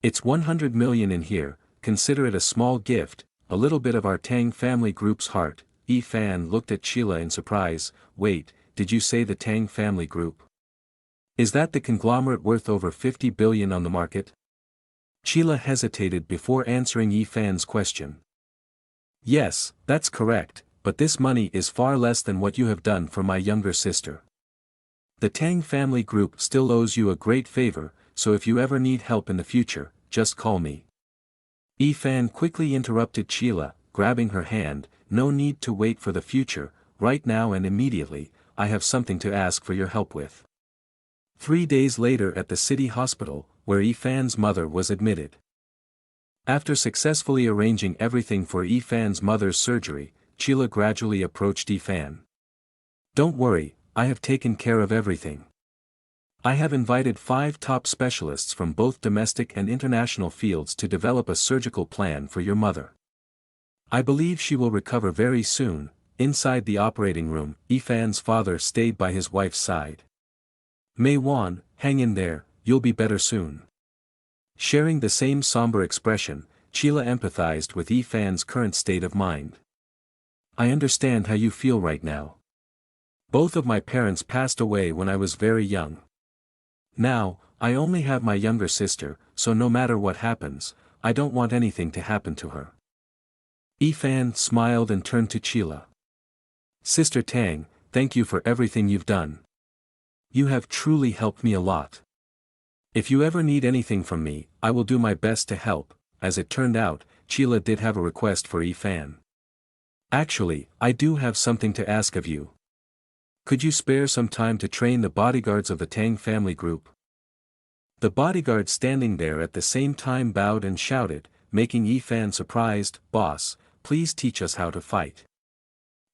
"It's 100 million in here, consider it a small gift, a little bit of our Tang family group's heart." Yi-Fan looked at Chila in surprise. "Wait, did you say the Tang family group? Is that the conglomerate worth over 50 billion on the market?" Chila hesitated before answering Yi-Fan's question. "Yes, that's correct, but this money is far less than what you have done for my younger sister. The Tang family group still owes you a great favor, so if you ever need help in the future, just call me." Yi-Fan quickly interrupted Chila, grabbing her hand. "No need to wait for the future, right now and immediately, I have something to ask for your help with." 3 days later at the city hospital, where Yi-Fan's mother was admitted. After successfully arranging everything for Yi-Fan's mother's surgery, Chila gradually approached Yi-Fan. "Don't worry, I have taken care of everything. I have invited 5 top specialists from both domestic and international fields to develop a surgical plan for your mother. I believe she will recover very soon." Inside the operating room, Yi-Fan's father stayed by his wife's side. "Mei Wan, hang in there, you'll be better soon." Sharing the same somber expression, Chila empathized with Yi-Fan's current state of mind. "I understand how you feel right now. Both of my parents passed away when I was very young. Now, I only have my younger sister, so no matter what happens, I don't want anything to happen to her. Ifan smiled and turned to Chila. Sister Tang, thank you for everything you've done. You have truly helped me a lot. If you ever need anything from me, I will do my best to help. As it turned out, Chila did have a request for Ifan. Actually, I do have something to ask of you. Could you spare some time to train the bodyguards of the Tang family group? The bodyguard standing there at the same time bowed and shouted, making Ifan surprised, Boss, please teach us how to fight.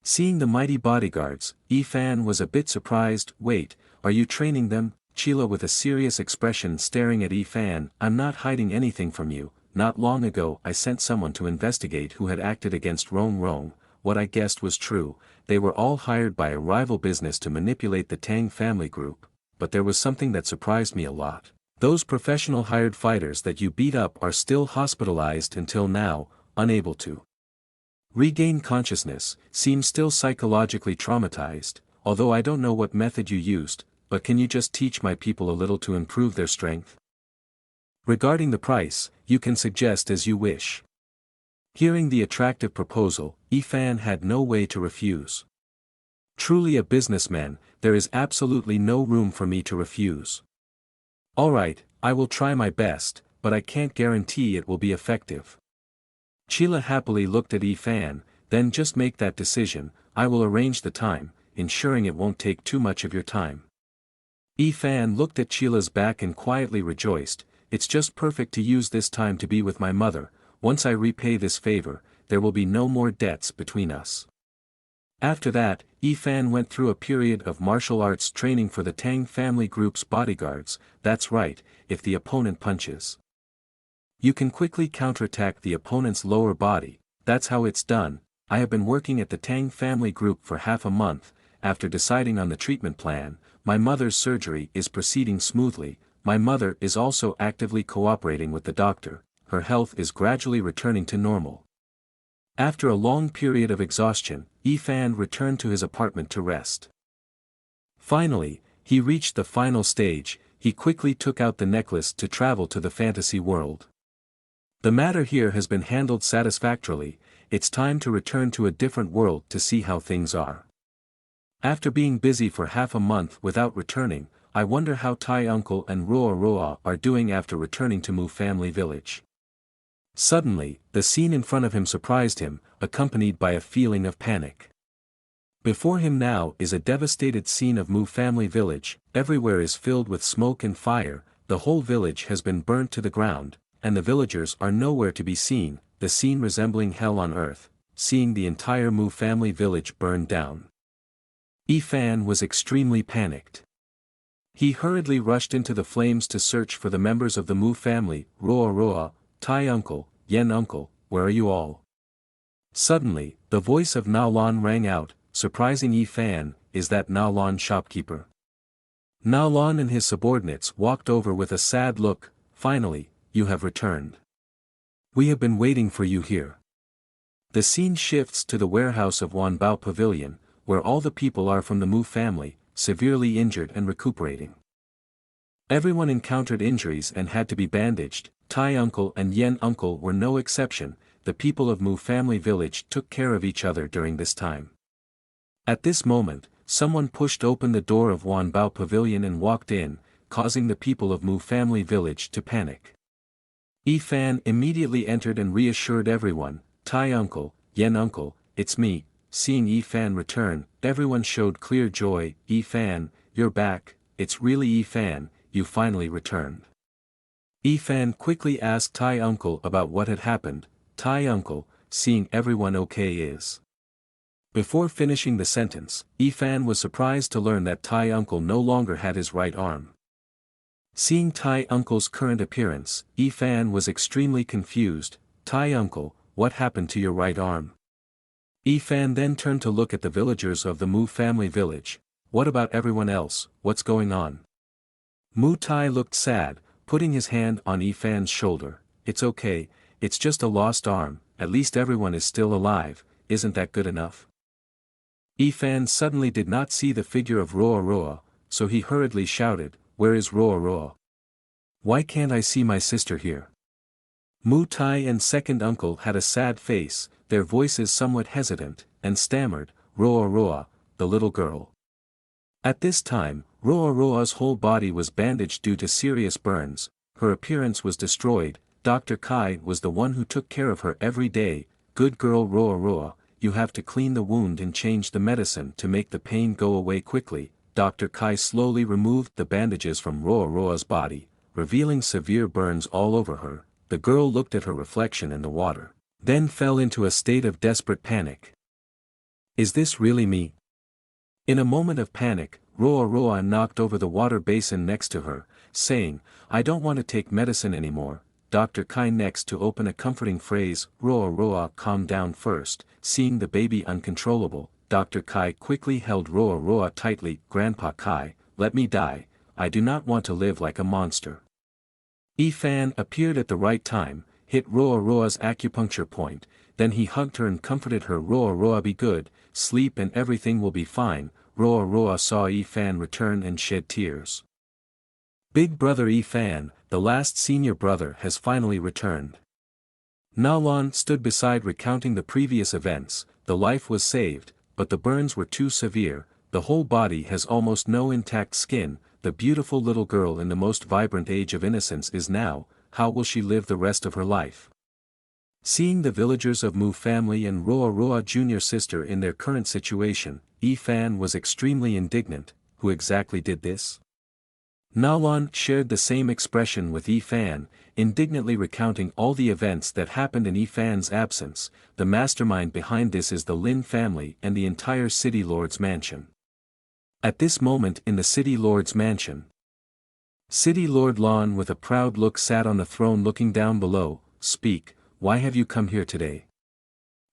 Seeing the mighty bodyguards, Ifan was a bit surprised. Wait, are you training them? Chila with a serious expression staring at Ifan, I'm not hiding anything from you. Not long ago I sent someone to investigate who had acted against Rong Rong. What I guessed was true, they were all hired by a rival business to manipulate the Tang family group. But there was something that surprised me a lot. Those professional hired fighters that you beat up are still hospitalized until now, unable to regain consciousness, seem still psychologically traumatized. Although I don't know what method you used, but can you just teach my people a little to improve their strength? Regarding the price, you can suggest as you wish. Hearing the attractive proposal, Ifan had no way to refuse. Truly a businessman, there is absolutely no room for me to refuse. Alright, I will try my best, but I can't guarantee it will be effective. Chila happily looked at Ifan, then just make that decision, I will arrange the time, ensuring it won't take too much of your time. Ifan looked at Chila's back and quietly rejoiced, it's just perfect to use this time to be with my mother. Once I repay this favor, there will be no more debts between us. After that, Ifan went through a period of martial arts training for the Tang family group's bodyguards. That's right, if the opponent punches, you can quickly counterattack the opponent's lower body. That's how it's done. I have been working at the Tang family group for half a month. After deciding on the treatment plan, my mother's surgery is proceeding smoothly. My mother is also actively cooperating with the doctor. Her health is gradually returning to normal. After a long period of exhaustion, Ifan returned to his apartment to rest. Finally, he reached the final stage. He quickly took out the necklace to travel to the fantasy world. The matter here has been handled satisfactorily. It's time to return to a different world to see how things are. After being busy for half a month without returning, I wonder how Tai Uncle and Roa Roa are doing after returning to Mu family village. Suddenly, the scene in front of him surprised him, accompanied by a feeling of panic. Before him now is a devastated scene of Mu family village. Everywhere is filled with smoke and fire, the whole village has been burnt to the ground, and the villagers are nowhere to be seen, the scene resembling hell on earth, seeing the entire Mu family village burned down. Ifan was extremely panicked. He hurriedly rushed into the flames to search for the members of the Mu family. Roa Roa, Tai Uncle, Yen Uncle, where are you all? Suddenly, the voice of Nalan rang out, surprising Ifan, is that Nalan shopkeeper? Nalan and his subordinates walked over with a sad look. Finally, you have returned. We have been waiting for you here. The scene shifts to the warehouse of Wanbao Pavilion, where all the people are from the Mu family, severely injured and recuperating. Everyone encountered injuries and had to be bandaged. Tai Uncle and Yen Uncle were no exception. The people of Mu family village took care of each other during this time. At this moment, someone pushed open the door of Wanbao Pavilion and walked in, causing the people of Mu family village to panic. Ifan immediately entered and reassured everyone, Tai Uncle, Yen Uncle, it's me. Seeing Ifan return, everyone showed clear joy. Ifan, you're back, it's really Ifan, you finally returned. Ifan quickly asked Tai Uncle about what had happened. Tai Uncle, seeing everyone okay is. Before finishing the sentence, Ifan was surprised to learn that Tai Uncle no longer had his right arm. Seeing Tai Uncle's current appearance, Ifan was extremely confused. Tai Uncle, what happened to your right arm? Ifan then turned to look at the villagers of the Mu family village. What about everyone else, what's going on? Mu Tai looked sad, putting his hand on Ifan's shoulder. It's okay, it's just a lost arm, at least everyone is still alive, isn't that good enough? Ifan suddenly did not see the figure of Roa Roa, so he hurriedly shouted, "Where is Roa Roa? Why can't I see my sister here?" Mu Tai and second uncle had a sad face, their voices somewhat hesitant, and stammered, "Roa Roa, the little girl." At this time, Roa Roa's whole body was bandaged due to serious burns, her appearance was destroyed. Dr. Kai was the one who took care of her every day. "Good girl Roa Roa, you have to clean the wound and change the medicine to make the pain go away quickly." Dr. Kai slowly removed the bandages from Roa Roa's body, revealing severe burns all over her. The girl looked at her reflection in the water, then fell into a state of desperate panic. "Is this really me?" In a moment of panic, Roa Roa knocked over the water basin next to her, saying, "I don't want to take medicine anymore." Dr. Kai next to open a comforting phrase, "Roa Roa, calm down first." Seeing the baby uncontrollable, Dr. Kai quickly held Roa Roa tightly. "Grandpa Kai, let me die, I do not want to live like a monster." Ifan appeared at the right time, hit Roa Roa's acupuncture point, then he hugged her and comforted her. "Roa Roa, be good, sleep and everything will be fine." Roa Roa saw Ifan return and shed tears. Big brother Ifan, the last senior brother, has finally returned. Nalan stood beside recounting the previous events. The life was saved, but the burns were too severe, the whole body has almost no intact skin. The beautiful little girl in the most vibrant age of innocence is now, how will she live the rest of her life? Seeing the villagers of Mu family and Roa Roa junior sister in their current situation, Ifan was extremely indignant. Who exactly did this? Nalan shared the same expression with Ifan, indignantly recounting all the events that happened in Ifan's absence. The mastermind behind this is the Lynn family and the entire City Lord's mansion. At this moment in the City Lord's mansion, City Lord Luan with a proud look sat on the throne looking down below. "Speak, why have you come here today?"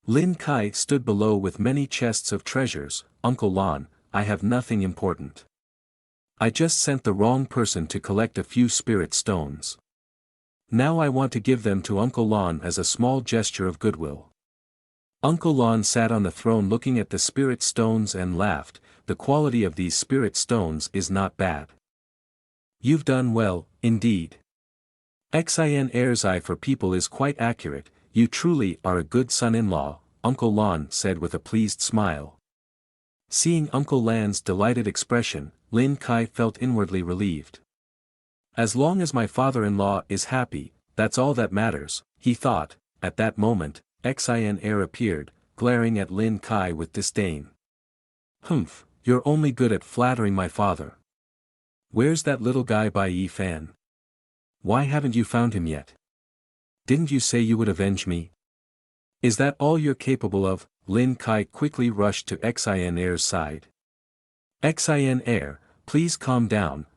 Lin Kai stood below with many chests of treasures. "Uncle Luan, I have nothing important. I just sent the wrong person to collect a few spirit stones. Now I want to give them to Uncle Luan as a small gesture of goodwill." Uncle Luan sat on the throne looking at the spirit stones and laughed. "The quality of these spirit stones is not bad. You've done well, indeed. Xin Er's eye for people is quite accurate. You truly are a good son-in-law," Uncle Luan said with a pleased smile. Seeing Uncle Lan's delighted expression, Lin Kai felt inwardly relieved. "As long as my father-in-law is happy, that's all that matters," he thought. At that moment, Xin Er appeared, glaring at Lin Kai with disdain. "Humph, you're only good at flattering my father. Where's that little guy by Ifan? Why haven't you found him yet? Didn't you say you would avenge me? Is that all you're capable of?" Lin Kai quickly rushed to Xin Er's side. "Xin Er, please calm down,"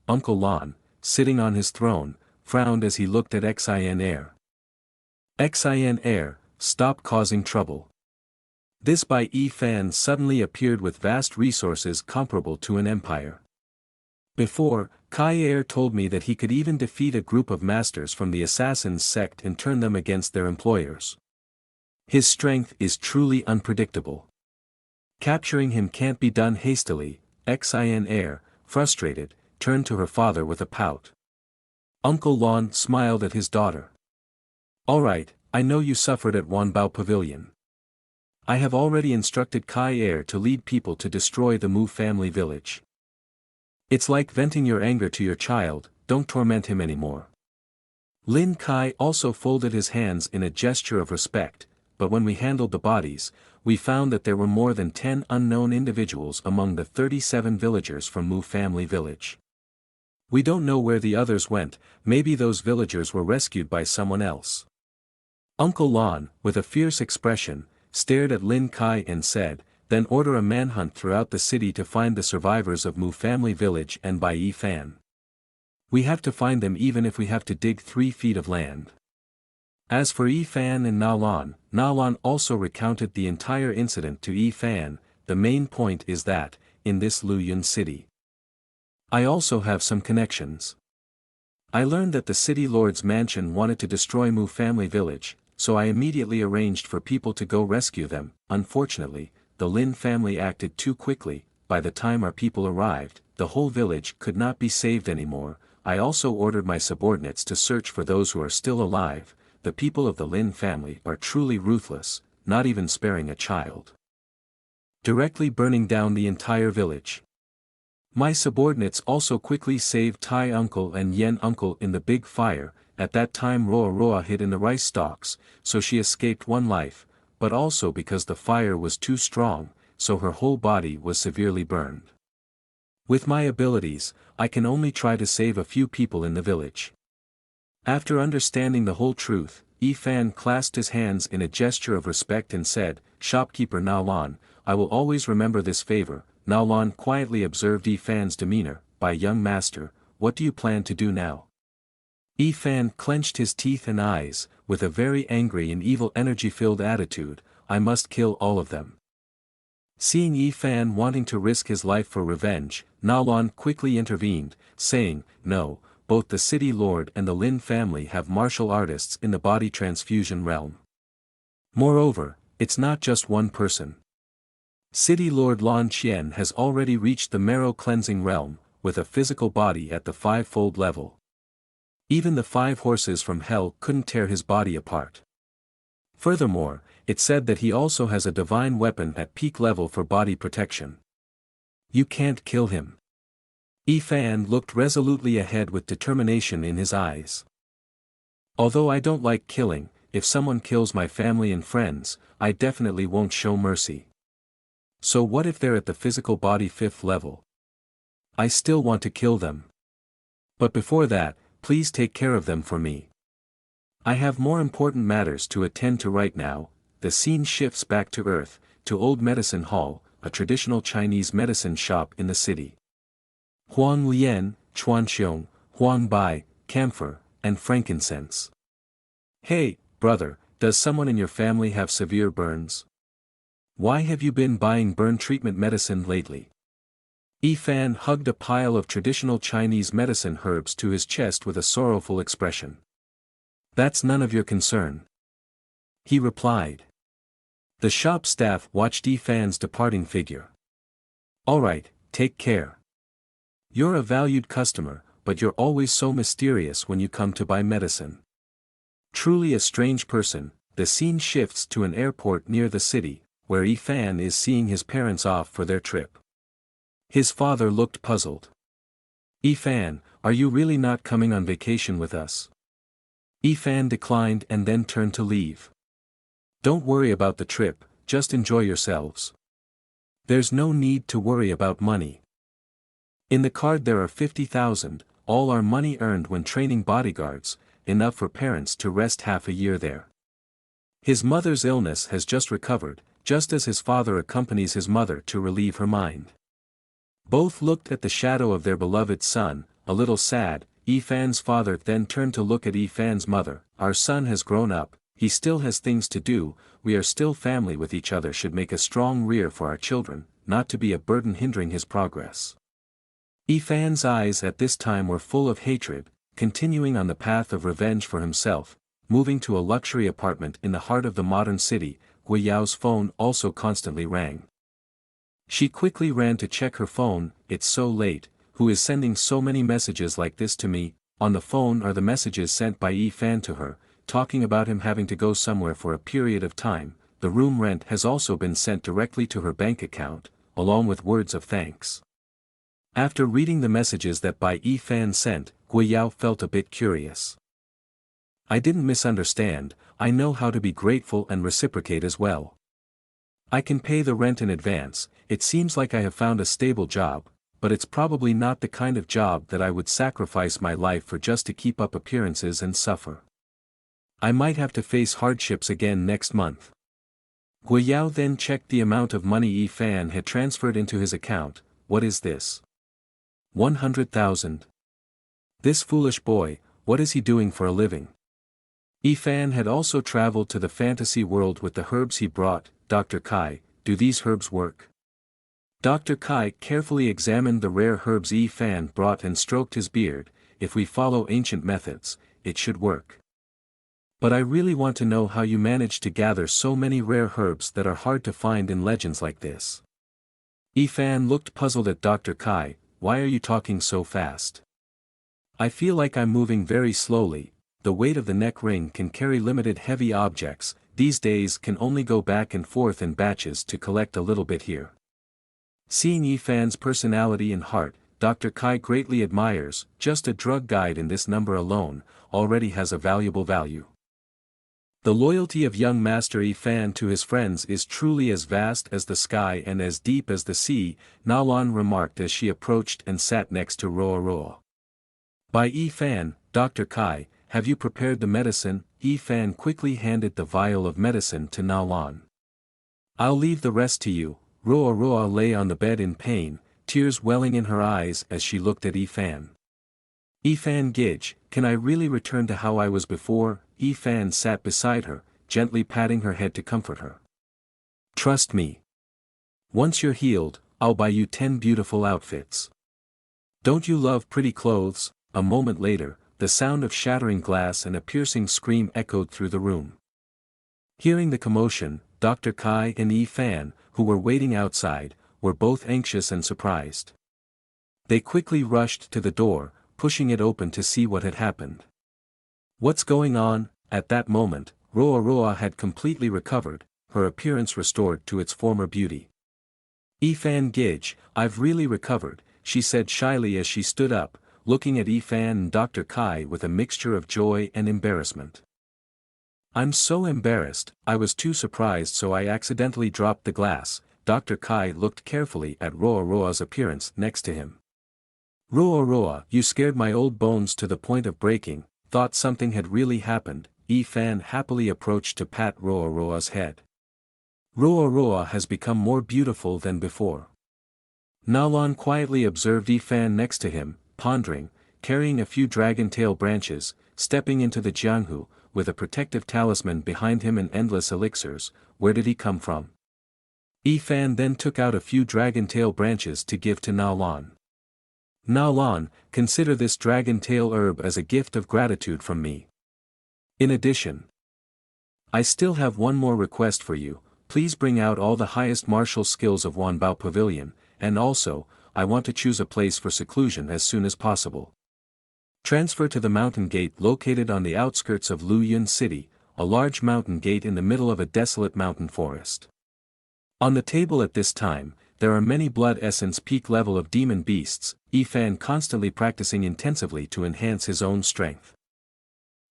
Uncle Luan, sitting on his throne, frowned as he looked at Xin Er. "Xin Er, stop causing trouble." This Bai Ifan suddenly appeared with vast resources comparable to an empire. Before, Kai Er told me that he could even defeat a group of masters from the Assassin's sect and turn them against their employers. His strength is truly unpredictable. Capturing him can't be done hastily. Xin Er, frustrated, turned to her father with a pout. Uncle Luan smiled at his daughter. "Alright, I know you suffered at Wanbao Pavilion. I have already instructed Kai Er to lead people to destroy the Mu family village. It's like venting your anger to your child, don't torment him anymore." Lin Kai also folded his hands in a gesture of respect, but when we handled the bodies, we found that there were more than 10 unknown individuals among the 37 villagers from Mu family village. We don't know where the others went, maybe those villagers were rescued by someone else. Uncle Luan, with a fierce expression, stared at Lin Kai and said, "Then order a manhunt throughout the city to find the survivors of Mu family village and Bai Ifan. We have to find them even if we have to dig 3 feet of land." As for Ifan and Nalan also recounted the entire incident to Ifan. The main point is that, in this Luan City, I also have some connections. I learned that the City Lord's mansion wanted to destroy Mu family village, so I immediately arranged for people to go rescue them. Unfortunately, the Lynn family acted too quickly. By the time our people arrived, the whole village could not be saved anymore. I also ordered my subordinates to search for those who are still alive. The people of the Lynn family are truly ruthless, not even sparing a child. Directly burning down the entire village. My subordinates also quickly saved Tai uncle and Yen uncle in the big fire. At that time Roa Roa hid in the rice stalks, so she escaped one life, but also because the fire was too strong, so her whole body was severely burned. With my abilities, I can only try to save a few people in the village. After understanding the whole truth, Fan clasped his hands in a gesture of respect and said, "Shopkeeper Nan, I will always remember this favor." Nan quietly observed Fan's demeanor. "By young master, what do you plan to do now?" Fan clenched his teeth and eyes, with a very angry and evil energy-filled attitude. "I must kill all of them." Seeing Fan wanting to risk his life for revenge, Nan quickly intervened, saying, "No, both the city lord and the Lin family have martial artists in the body transfusion realm. Moreover, it's not just one person. City Lord Lan Qian has already reached the marrow cleansing realm, with a physical body at the five-fold level. Even the 5 horses from hell couldn't tear his body apart. Furthermore, it said that he also has a divine weapon at peak level for body protection. You can't kill him." Fan looked resolutely ahead with determination in his eyes. "Although I don't like killing, if someone kills my family and friends, I definitely won't show mercy. So what if they're at the physical body 5th level? I still want to kill them. But before that, please take care of them for me. I have more important matters to attend to right now." The scene shifts back to Earth, to Old Medicine Hall, a traditional Chinese medicine shop in the city. Huang Lian, Chuanxiong, Huang Bai, camphor, and frankincense. "Hey, brother, does someone in your family have severe burns? Why have you been buying burn treatment medicine lately?" Fan hugged a pile of traditional Chinese medicine herbs to his chest with a sorrowful expression. "That's none of your concern," he replied. The shop staff watched Fan's departing figure. "Alright, take care. You're a valued customer, but you're always so mysterious when you come to buy medicine." Truly a strange person. The scene shifts to an airport near the city, where Fan is seeing his parents off for their trip. His father looked puzzled. "Fan, are you really not coming on vacation with us?" Fan declined and then turned to leave. "Don't worry about the trip, just enjoy yourselves. There's no need to worry about money. In the card there are 50,000, all our money earned when training bodyguards, enough for parents to rest half a year there. His mother's illness has just recovered, just as his father accompanies his mother to relieve her mind." Both looked at the shadow of their beloved son, a little sad. Fan's father then turned to look at Fan's mother. "Our son has grown up, he still has things to do, we are still family with each other, should make a strong rear for our children, not to be a burden hindering his progress." Fan's eyes at this time were full of hatred, continuing on the path of revenge for himself, moving to a luxury apartment in the heart of the modern city. Guiyao's phone also constantly rang. She quickly ran to check her phone. "It's so late, who is sending so many messages like this to me?" On the phone are the messages sent by Fan to her, talking about him having to go somewhere for a period of time. The room rent has also been sent directly to her bank account, along with words of thanks. After reading the messages that Fan sent, Guiyao felt a bit curious. "I didn't misunderstand, I know how to be grateful and reciprocate as well. I can pay the rent in advance. It seems like I have found a stable job, but it's probably not the kind of job that I would sacrifice my life for just to keep up appearances and suffer. I might have to face hardships again next month." Guiyao then checked the amount of money Fan had transferred into his account. "What is this? 100,000. This foolish boy, what is he doing for a living?" Fan had also traveled to the fantasy world with the herbs he brought. "Dr. Kai, do these herbs work?" Dr. Kai carefully examined the rare herbs Fan brought and stroked his beard. "If we follow ancient methods, it should work. But I really want to know how you managed to gather so many rare herbs that are hard to find in legends like this. Yifan looked puzzled at Dr. Kai. Why are you talking so fast? I feel like I'm moving very slowly. The weight of the neck ring can carry limited heavy objects, these days can only go back and forth in batches to collect a little bit here. Seeing Yifan's personality and heart, Dr. Kai greatly admires. Just a drug guide in this number alone, already has a valuable value. The loyalty of young Master Yifan to his friends is truly as vast as the sky and as deep as the sea, Nalan remarked as she approached and sat next to Roa Roa. By Yifan, Dr. Kai, have you prepared the medicine? Yifan quickly handed the vial of medicine to Nalan. I'll leave the rest to you. Roa Roa lay on the bed in pain, tears welling in her eyes as she looked at Yifan. Yifan Gij, can I really return to how I was before? Yifan sat beside her, gently patting her head to comfort her. Trust me. Once you're healed, I'll buy you 10 beautiful outfits. Don't you love pretty clothes? A moment later, the sound of shattering glass and a piercing scream echoed through the room. Hearing the commotion, Dr. Kai and Yifan, who were waiting outside, were both anxious and surprised. They quickly rushed to the door, pushing it open to see what had happened. What's going on? At that moment, Roa Roa had completely recovered, her appearance restored to its former beauty. Yifan Gij, I've really recovered, she said shyly as she stood up, looking at Yifan and Dr. Kai with a mixture of joy and embarrassment. I'm so embarrassed, I was too surprised so I accidentally dropped the glass. Dr. Kai looked carefully at Roa Roa's appearance next to him. Roa Roa, you scared my old bones to the point of breaking, thought something had really happened. Yifan happily approached to pat Roa Roa's head. Roa Roa has become more beautiful than before. Nalan quietly observed Yifan next to him, pondering, carrying a few dragon tail branches, stepping into the Jianghu, with a protective talisman behind him and endless elixirs. Where did he come from? Yifan then took out a few dragon tail branches to give to Nalan. Nalan, consider this dragon tail herb as a gift of gratitude from me. In addition, I still have one more request for you, please bring out all the highest martial skills of Wanbao Pavilion, and also, I want to choose a place for seclusion as soon as possible. Transfer to the mountain gate located on the outskirts of Luan City, a large mountain gate in the middle of a desolate mountain forest. On the table at this time, there are many blood essence peak level of demon beasts, Yifan constantly practicing intensively to enhance his own strength.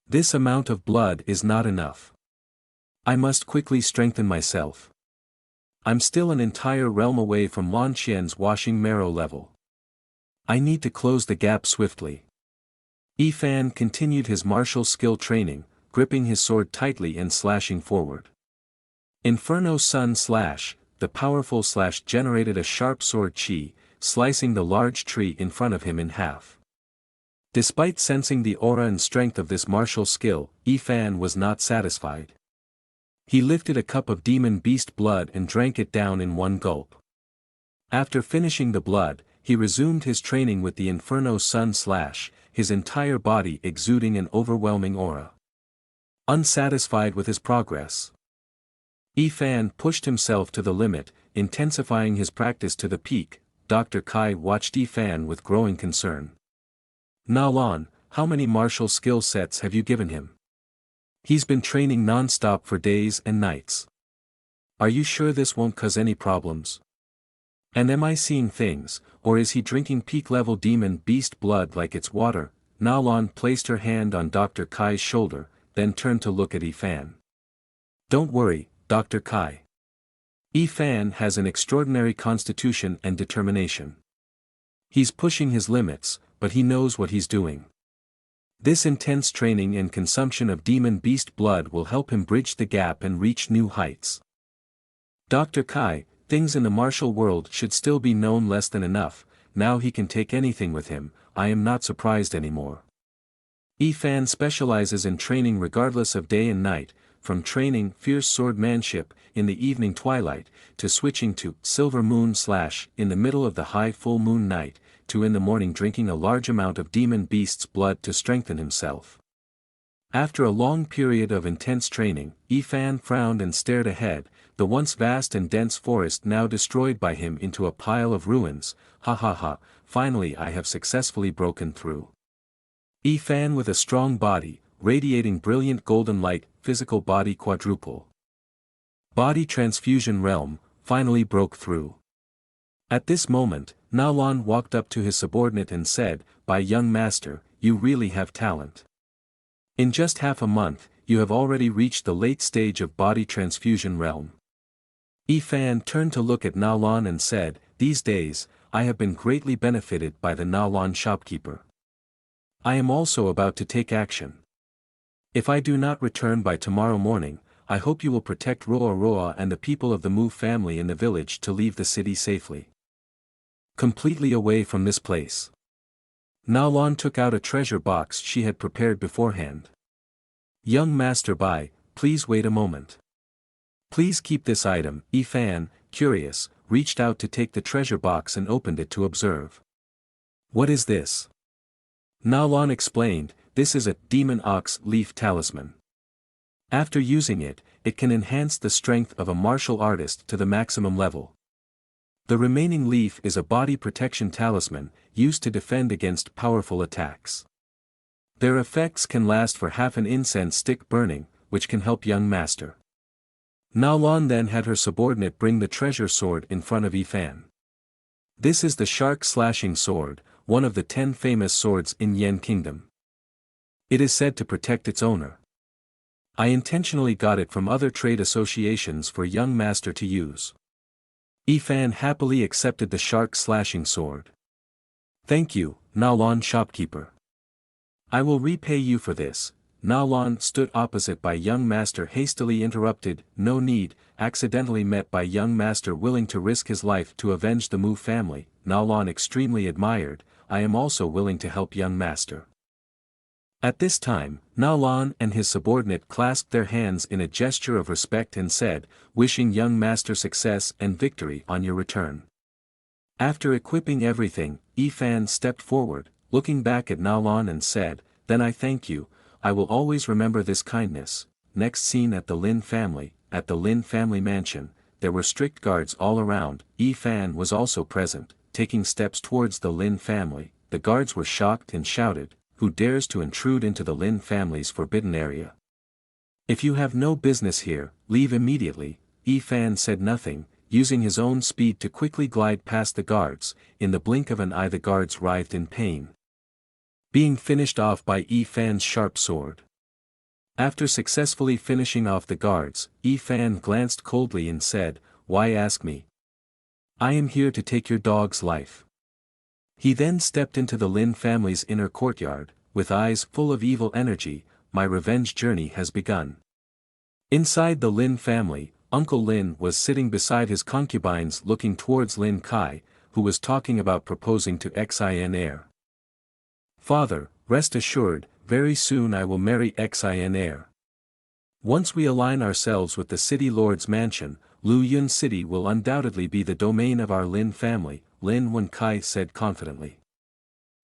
This amount of blood is not enough. I must quickly strengthen myself. I'm still an entire realm away from Lan Qian's washing marrow level. I need to close the gap swiftly. Yifan continued his martial skill training, gripping his sword tightly and slashing forward. Inferno Sun Slash, the powerful slash generated a sharp sword chi, slicing the large tree in front of him in half. Despite sensing the aura and strength of this martial skill, Yifan was not satisfied. He lifted a cup of demon beast blood and drank it down in one gulp. After finishing the blood, he resumed his training with the Inferno Sun Slash, his entire body exuding an overwhelming aura. Unsatisfied with his progress, Yifan pushed himself to the limit, intensifying his practice to the peak. Dr. Kai watched Yifan with growing concern. Nalan, how many martial skill sets have you given him? He's been training non-stop for days and nights. Are you sure this won't cause any problems? And am I seeing things, or is he drinking peak-level demon beast blood like it's water? Nalan placed her hand on Dr. Kai's shoulder, then turned to look at Yifan. Don't worry, Dr. Kai. Yifan has an extraordinary constitution and determination. He's pushing his limits, but he knows what he's doing. This intense training and consumption of demon beast blood will help him bridge the gap and reach new heights. Dr. Kai, things in the martial world should still be known less than enough, now he can take anything with him, I am not surprised anymore. Yifan specializes in training regardless of day and night, from training fierce swordmanship in the evening twilight, to switching to silver moon slash in the middle of the high full moon night, to in the morning drinking a large amount of demon beast's blood to strengthen himself. After a long period of intense training, Fan frowned and stared ahead, the once vast and dense forest now destroyed by him into a pile of ruins. Ha ha ha, finally I have successfully broken through. Fan with a strong body, radiating brilliant golden light, physical body quadruple. Body transfusion realm, finally broke through. At this moment, Luan walked up to his subordinate and said, "By young master, you really have talent. In just half a month, you have already reached the late stage of body transfusion realm." Fan turned to look at Luan and said, "These days, I have been greatly benefited by the Luan shopkeeper. I am also about to take action. If I do not return by tomorrow morning, I hope you will protect Roa Roa and the people of the Mu family in the village to leave the city safely. Completely away from this place." Luan took out a treasure box she had prepared beforehand. "Young Master Bai, please wait a moment. Please keep this item." Fan, curious, reached out to take the treasure box and opened it to observe. "What is this?" Luan explained, "This is a demon ox leaf talisman. After using it, it can enhance the strength of a martial artist to the maximum level. The remaining leaf is a body protection talisman, used to defend against powerful attacks. Their effects can last for half an incense stick burning, which can help young master." Luan then had her subordinate bring the treasure sword in front of Fan. "This is the shark slashing sword, one of the 10 famous swords in Yen Kingdom. It is said to protect its owner. I intentionally got it from other trade associations for young master to use." Fan happily accepted the shark slashing sword. "Thank you, Luan shopkeeper. I will repay you for this." Luan stood opposite by young master hastily interrupted, "No need," accidentally met by young master willing to risk his life to avenge the Mu family. Luan extremely admired, "I am also willing to help young master." At this time, Luan and his subordinate clasped their hands in a gesture of respect and said, "Wishing young master success and victory on your return." After equipping everything, Fan stepped forward, looking back at Luan and said, "Then I thank you, I will always remember this kindness." Next scene at the Lynn family. At the Lynn family mansion, there were strict guards all around. Fan was also present, taking steps towards the Lynn family. The guards were shocked and shouted, "Who dares to intrude into the Lynn family's forbidden area? If you have no business here, leave immediately." Fan said nothing, using his own speed to quickly glide past the guards. In the blink of an eye the guards writhed in pain, being finished off by Fan's sharp sword. After successfully finishing off the guards, Fan glanced coldly and said, "Why ask me? I am here to take your dog's life." He then stepped into the Lin family's inner courtyard, with eyes full of evil energy. "My revenge journey has begun." Inside the Lin family, Uncle Lin was sitting beside his concubines looking towards Lin Kai, who was talking about proposing to Xin heir. "Father, rest assured, very soon I will marry Xin heir. Once we align ourselves with the city lord's mansion, Luan City will undoubtedly be the domain of our Lin family," Lin Wen Kai said confidently.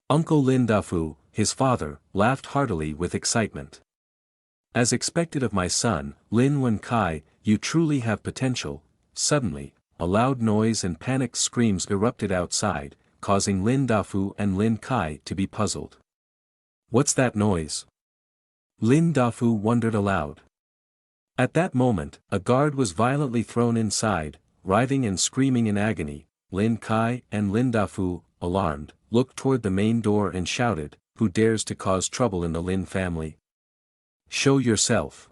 Uncle Lin Dafu, his father, laughed heartily with excitement. "As expected of my son, Lin Wen Kai, you truly have potential." Suddenly, a loud noise and panicked screams erupted outside, causing Lin Dafu and Lin Kai to be puzzled. "What's that noise?" Lin Dafu wondered aloud. At that moment, a guard was violently thrown inside, writhing and screaming in agony. Lin Kai and Lin Dafu, alarmed, looked toward the main door and shouted, "Who dares to cause trouble in the Lin family? Show yourself."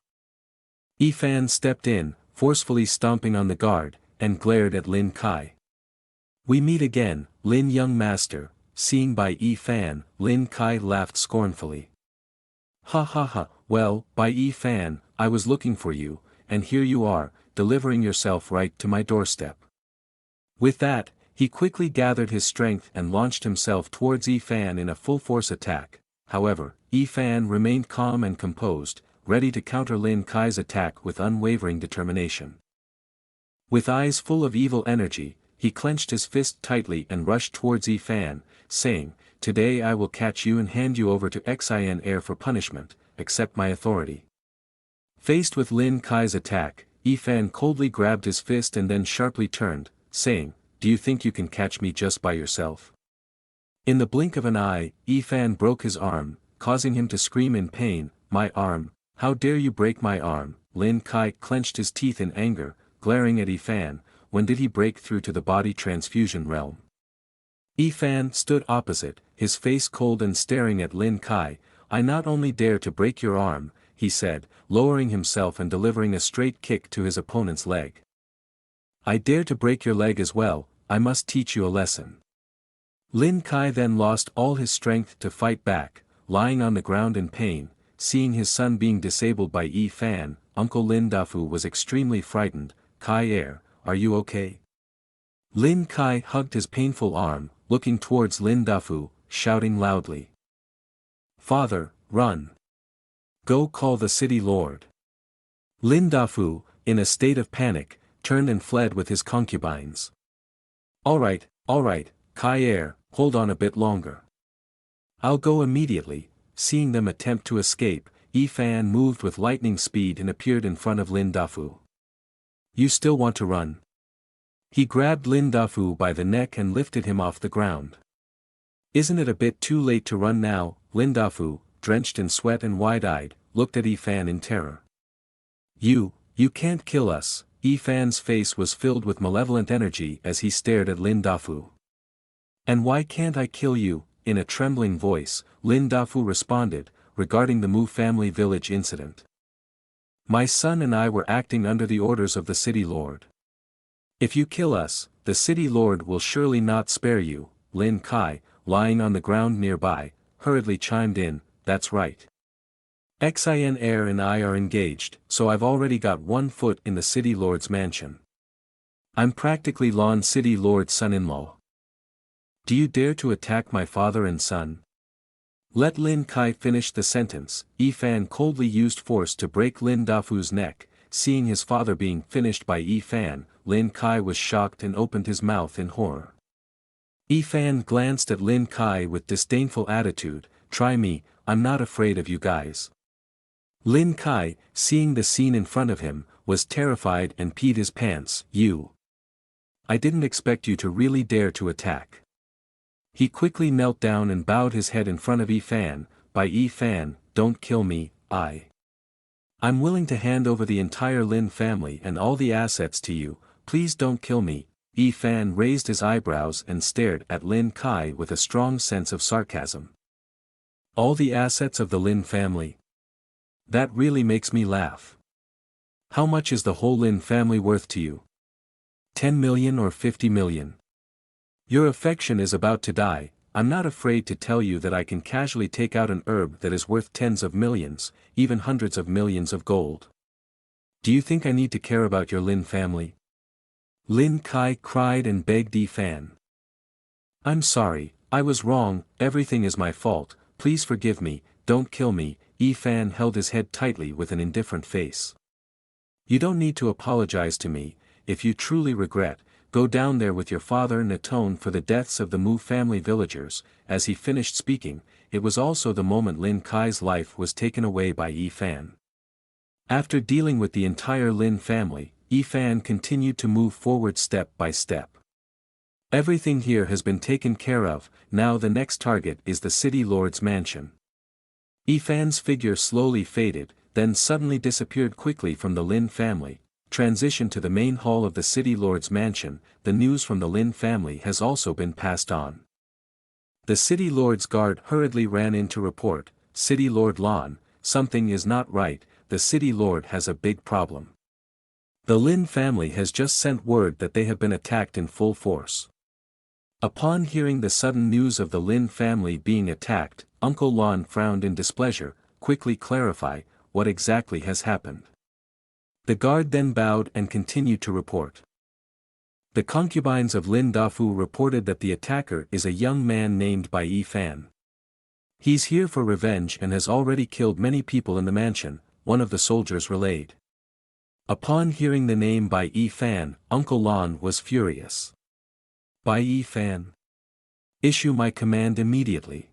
Fan stepped in, forcefully stomping on the guard, and glared at Lin Kai. "We meet again, Lin young master." Seeing by Fan, Lin Kai laughed scornfully. "Ha ha ha, well, by Fan, I was looking for you, and here you are, delivering yourself right to my doorstep." With that, he quickly gathered his strength and launched himself towards Fan in a full-force attack. However, Fan remained calm and composed, ready to counter Lin Kai's attack with unwavering determination. With eyes full of evil energy, he clenched his fist tightly and rushed towards Fan, saying, "Today I will catch you and hand you over to Xin heir for punishment." accept my authority. Faced with Lin Kai's attack, Yifan coldly grabbed his fist and then sharply turned, saying, "Do you think you can catch me just by yourself?" In the blink of an eye, Yifan broke his arm, causing him to scream in pain, "My arm, how dare you break my arm?" Lin Kai clenched his teeth in anger, glaring at Yifan. When did he break through to the body transfusion realm? Yifan stood opposite, his face cold and staring at Lin Kai. "I not only dare to break your arm," he said, lowering himself and delivering a straight kick to his opponent's leg. "I dare to break your leg as well. I must teach you a lesson." Lin Kai then lost all his strength to fight back, lying on the ground in pain. Seeing his son being disabled by Yifan, Uncle Lin Dafu was extremely frightened. "Kai, are you okay?" Lin Kai hugged his painful arm, looking towards Lin Dafu, shouting loudly, "Father, run! Go call the city lord." Lin Dafu, in a state of panic, turned and fled with his concubines. All right, Kai, hold on a bit longer. I'll go immediately." Seeing them attempt to escape, Yifan moved with lightning speed and appeared in front of Lin Dafu. "You still want to run?" He grabbed Lin Dafu by the neck and lifted him off the ground. "Isn't it a bit too late to run now?" Lin Dafu, drenched in sweat and wide-eyed, looked at Yifan in terror. You can't kill us." Yifan's face was filled with malevolent energy as he stared at Lin Dafu. "And why can't I kill you?" In a trembling voice, Lin Dafu responded, regarding the Mu family village incident. "My son and I were acting under the orders of the city lord. If you kill us, the city lord will surely not spare you." Lin Kai, lying on the ground nearby, hurriedly chimed in, "That's right. Xin Air and I are engaged, so I've already got one foot in the city lord's mansion. I'm practically Luan City lord's son-in-law. Do you dare to attack my father and son?" Let Lin Kai finish the sentence. Yifan coldly used force to break Lin Dafu's neck. Seeing his father being finished by Yifan, Lin Kai was shocked and opened his mouth in horror. Yifan glanced at Lin Kai with disdainful attitude. "Try me, I'm not afraid of you guys." Lin Kai, seeing the scene in front of him, was terrified and peed his pants. I didn't expect you to really dare to attack." He quickly knelt down and bowed his head in front of Yifan. "By Yifan, don't kill me. I'm willing to hand over the entire Lin family and all the assets to you. Please don't kill me." Yifan raised his eyebrows and stared at Lin Kai with a strong sense of sarcasm. "All the assets of the Lin family? That really makes me laugh. How much is the whole Lin family worth to you? 10 million or 50 million? Your affection is about to die. I'm not afraid to tell you that I can casually take out an herb that is worth tens of millions, even hundreds of millions of gold. Do you think I need to care about your Lin family?" Lin Kai cried and begged Yifan. "I'm sorry, I was wrong, everything is my fault, please forgive me, don't kill me." Yifan held his head tightly with an indifferent face. "You don't need to apologize to me. If you truly regret, go down there with your father and atone for the deaths of the Mu family villagers." As he finished speaking, it was also the moment Lin Kai's life was taken away by Yifan. After dealing with the entire Lin family, Yifan continued to move forward step by step. Everything here has been taken care of. Now the next target is the city lord's mansion. Yifan's figure slowly faded, then suddenly disappeared quickly from the Lin family. Transition to the main hall of the city lord's mansion. The news from the Lin family has also been passed on. The city lord's guard hurriedly ran in to report, "City Lord Lon, something is not right, the city lord has a big problem. The Lin family has just sent word that they have been attacked in full force." Upon hearing the sudden news of the Lin family being attacked, Uncle Lon frowned in displeasure. "Quickly clarify, what exactly has happened?" The guard then bowed and continued to report. The concubines of Lin Dafu reported that the attacker is a young man named Bai Yifan. "He's here for revenge and has already killed many people in the mansion," one of the soldiers relayed. Upon hearing the name Bai Yifan, Uncle Lon was furious. "Bai Yifan? Issue my command immediately.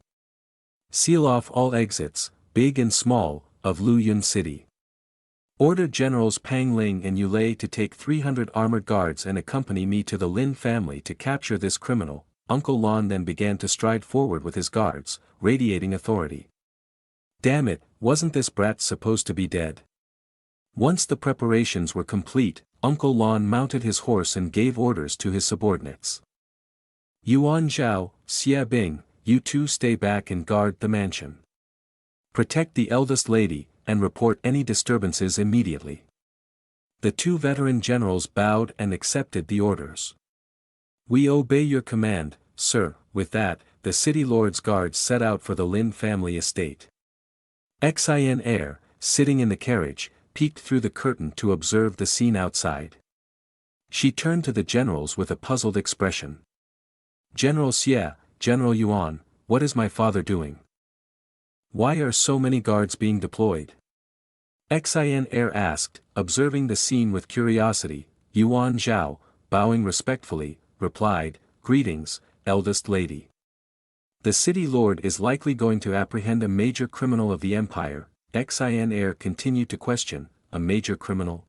Seal off all exits, big and small, of Luan City. Order Generals Pang Ling and Yulei to take 300 armored guards and accompany me to the Lin family to capture this criminal. Uncle Lon then began to stride forward with his guards, radiating authority. Damn it, wasn't this brat supposed to be dead? Once the preparations were complete, Uncle Lon mounted his horse and gave orders to his subordinates. Yuan Zhao, Xia Bing, you two stay back and guard the mansion. Protect the eldest lady, and report any disturbances immediately. The two veteran generals bowed and accepted the orders. We obey your command, sir. With that, the city lord's guards set out for the Lin family estate. Xin Air, sitting in the carriage, peeked through the curtain to observe the scene outside. She turned to the generals with a puzzled expression. General Xie, General Yuan, what is my father doing? Why are so many guards being deployed? Xin Air asked, observing the scene with curiosity. Yuan Zhao, bowing respectfully, replied, Greetings, eldest lady. The city lord is likely going to apprehend a major criminal of the empire. Xin Air continued to question, a major criminal?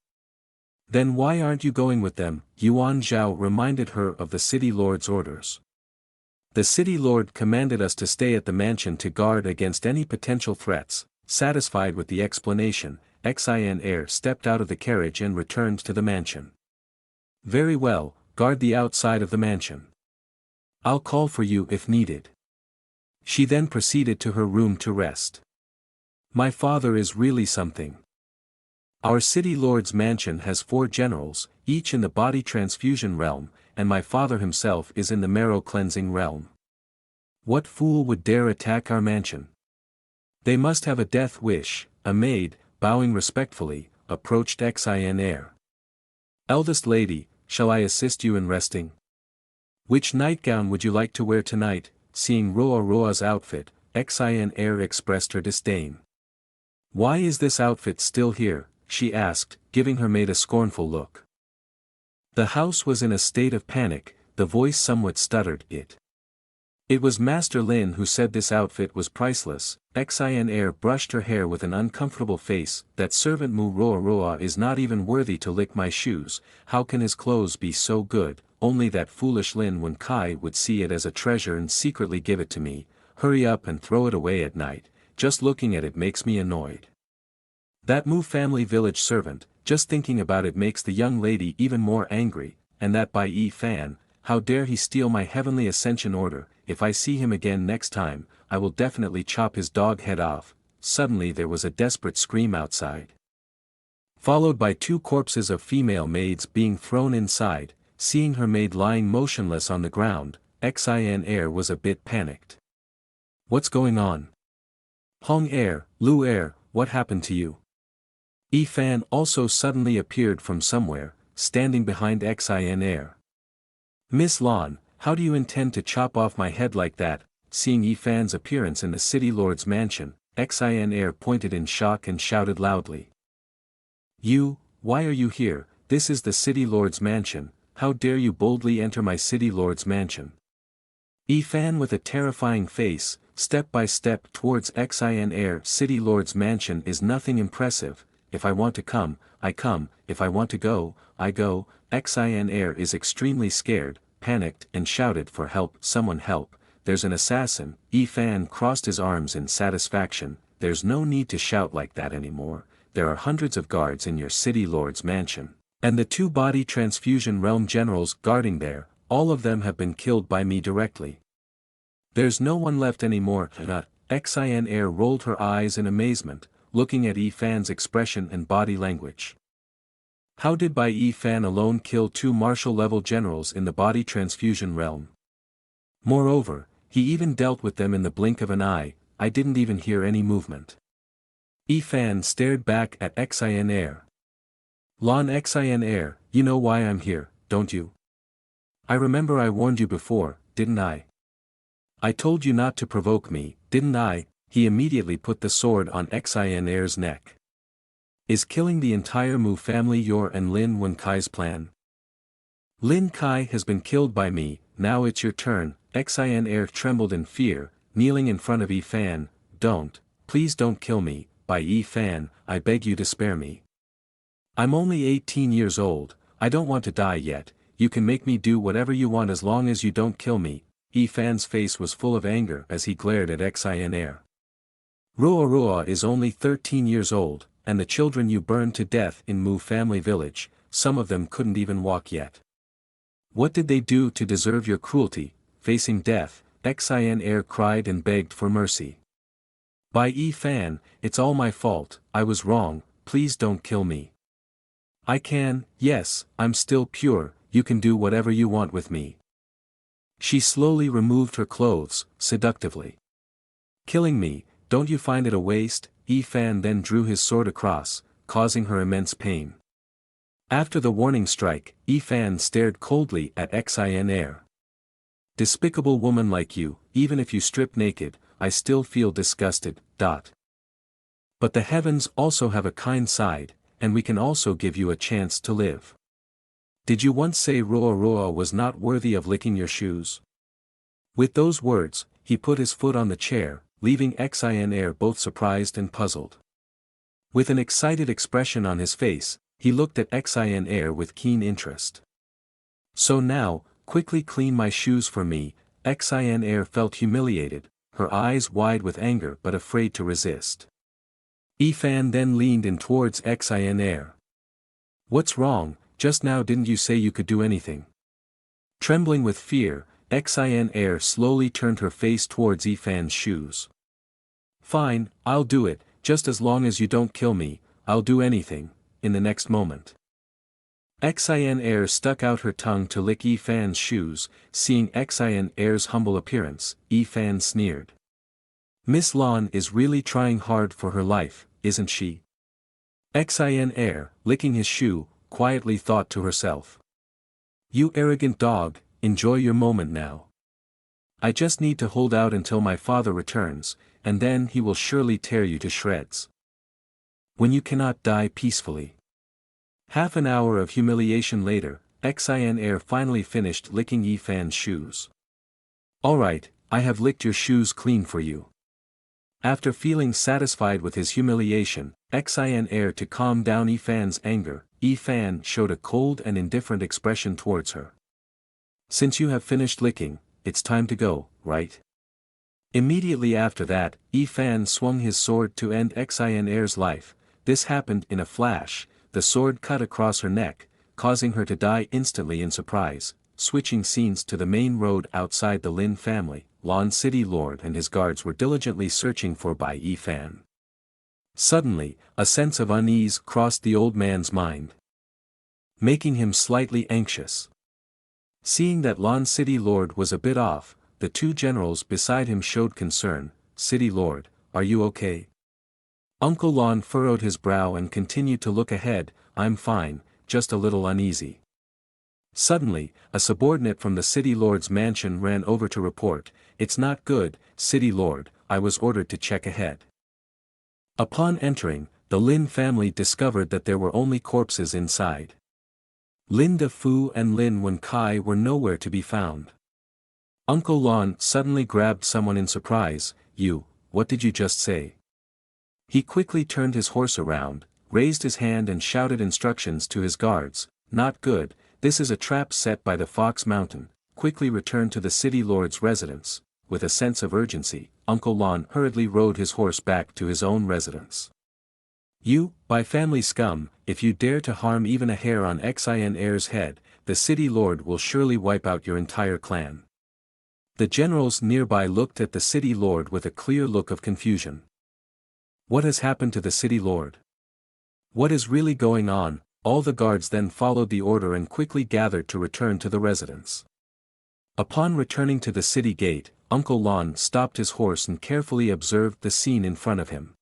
Then why aren't you going with them? Yuan Zhao reminded her of the city lord's orders. The city lord commanded us to stay at the mansion to guard against any potential threats. Satisfied with the explanation, Xin Air stepped out of the carriage and returned to the mansion. Very well, guard the outside of the mansion. I'll call for you if needed. She then proceeded to her room to rest. My father is really something. Our city lord's mansion has 4 generals, each in the body transfusion realm, and my father himself is in the marrow cleansing realm. What fool would dare attack our mansion? They must have a death wish. A maid, bowing respectfully, approached Xin Air. Eldest lady, shall I assist you in resting? Which nightgown would you like to wear tonight? Seeing Roa's outfit, Xin Air expressed her disdain. Why is this outfit still here? She asked, giving her maid a scornful look. The house was in a state of panic, the voice somewhat stuttered. It was Master Lin who said this outfit was priceless. Xin Air brushed her hair with an uncomfortable face. That servant Mu Roa is not even worthy to lick my shoes. How can his clothes be so good? Only that foolish Lin Wen Kai would see it as a treasure and secretly give it to me. Hurry up and throw it away at night. Just looking at it makes me annoyed. That Mu family village servant, just thinking about it makes the young lady even more angry. And that by Yi Fan, how dare he steal my Heavenly Ascension order? If I see him again next time, I will definitely chop his dog head off. Suddenly there was a desperate scream outside, followed by 2 corpses of female maids being thrown inside. Seeing her maid lying motionless on the ground, Xin Air was a bit panicked. What's going on? Hong Air, Lu Air, what happened to you? Yi Fan also suddenly appeared from somewhere, standing behind Xin Air. Miss Lon, how do you intend to chop off my head like that? Seeing Yi Fan's appearance in the city lord's mansion, Xin Air pointed in shock and shouted loudly. You, why are you here? This is the city lord's mansion. How dare you boldly enter my city lord's mansion? Yi Fan with a terrifying face, step by step towards Xin Air. City lord's mansion is nothing impressive. If I want to come, I come. If I want to go, I go. Xin Air is extremely scared, panicked and shouted for help. Someone help, there's an assassin. Yi Fan crossed his arms in satisfaction. There's no need to shout like that anymore. There are hundreds of guards in your city lord's mansion. And the 2 body transfusion realm generals guarding there, all of them have been killed by me directly. There's no one left anymore. Xin Air rolled her eyes in amazement, looking at Yi Fan's expression and body language. How did Yi Fan alone kill 2 martial-level generals in the body transfusion realm? Moreover, he even dealt with them in the blink of an eye. I didn't even hear any movement. Yi Fan stared back at Xin Air. Lon Xin Air, you know why I'm here, don't you? I remember I warned you before, didn't I? I told you not to provoke me, didn't I? He immediately put the sword on Xin Air's neck. Is killing the entire Mu family your and Lin Wen Kai's plan? Lin Kai has been killed by me, now it's your turn. Xin Air trembled in fear, kneeling in front of Yi Fan. Don't, please don't kill me. by Yi Fan, I beg you to spare me. I'm only 18 years old, I don't want to die yet, you can make me do whatever you want as long as you don't kill me. Yi Fan's face was full of anger as he glared at Xin Er. Ruo is only 13 years old, and the children you burned to death in Mu family village, some of them couldn't even walk yet. What did they do to deserve your cruelty? Facing death, Xin Er cried and begged for mercy. By Yi Fan, it's all my fault, I was wrong, please don't kill me. I can, yes, I'm still pure, you can do whatever you want with me. She slowly removed her clothes, seductively. Killing me, don't you find it a waste? Yi Fan then drew his sword across, causing her immense pain. After the warning strike, Yi Fan stared coldly at Xin Er. Despicable woman like you, even if you strip naked, I still feel disgusted. But the heavens also have a kind side, and we can also give you a chance to live. Did you once say Ruo was not worthy of licking your shoes? With those words, he put his foot on the chair, leaving Xin Er both surprised and puzzled. With an excited expression on his face, he looked at Xin Er with keen interest. So now, quickly clean my shoes for me. Xin Er felt humiliated, her eyes wide with anger but afraid to resist. Yi Fan then leaned in towards Xin Er. What's wrong, just now didn't you say you could do anything? Trembling with fear, Xin Er slowly turned her face towards Yi Fan's shoes. Fine, I'll do it, just as long as you don't kill me, I'll do anything. In the next moment, Xin Er stuck out her tongue to lick Yi Fan's shoes. Seeing Xin Er's humble appearance, Yi Fan sneered. Miss Lan is really trying hard for her life, isn't she? Xin Er, licking his shoe, quietly thought to herself. You arrogant dog, enjoy your moment now. I just need to hold out until my father returns, and then he will surely tear you to shreds. When you cannot die peacefully. Half an hour of humiliation later, Xin Er finally finished licking Yi Fan's shoes. Alright, I have licked your shoes clean for you. After feeling satisfied with his humiliation, Xin Er to calm down Yi Fan's anger, Yi Fan showed a cold and indifferent expression towards her. Since you have finished licking, it's time to go, right? Immediately after that, Yi Fan swung his sword to end Xin Er's life. This happened in a flash, the sword cut across her neck, causing her to die instantly in surprise. Switching scenes to the main road outside the Lynn family, Luan City Lord and his guards were diligently searching for Bai Yi Fan. Suddenly, a sense of unease crossed the old man's mind, making him slightly anxious. Seeing that Luan City Lord was a bit off, the two generals beside him showed concern. City Lord, are you okay? Uncle Luan furrowed his brow and continued to look ahead. I'm fine, just a little uneasy. Suddenly, a subordinate from the City Lord's mansion ran over to report, it's not good, City Lord, I was ordered to check ahead. Upon entering, the Lin family discovered that there were only corpses inside. Lin De Fu and Lin Wen Kai were nowhere to be found. Uncle Luan suddenly grabbed someone in surprise. You, what did you just say? He quickly turned his horse around, raised his hand and shouted instructions to his guards. Not good, this is a trap set by the Fox Mountain. Quickly return to the City Lord's residence. With a sense of urgency, Uncle Luan hurriedly rode his horse back to his own residence. You, by family scum, if you dare to harm even a hair on Xin Er's head, the City Lord will surely wipe out your entire clan. The generals nearby looked at the City Lord with a clear look of confusion. What has happened to the City Lord? What is really going on? All the guards then followed the order and quickly gathered to return to the residence. Upon returning to the city gate, Uncle Luan stopped his horse and carefully observed the scene in front of him.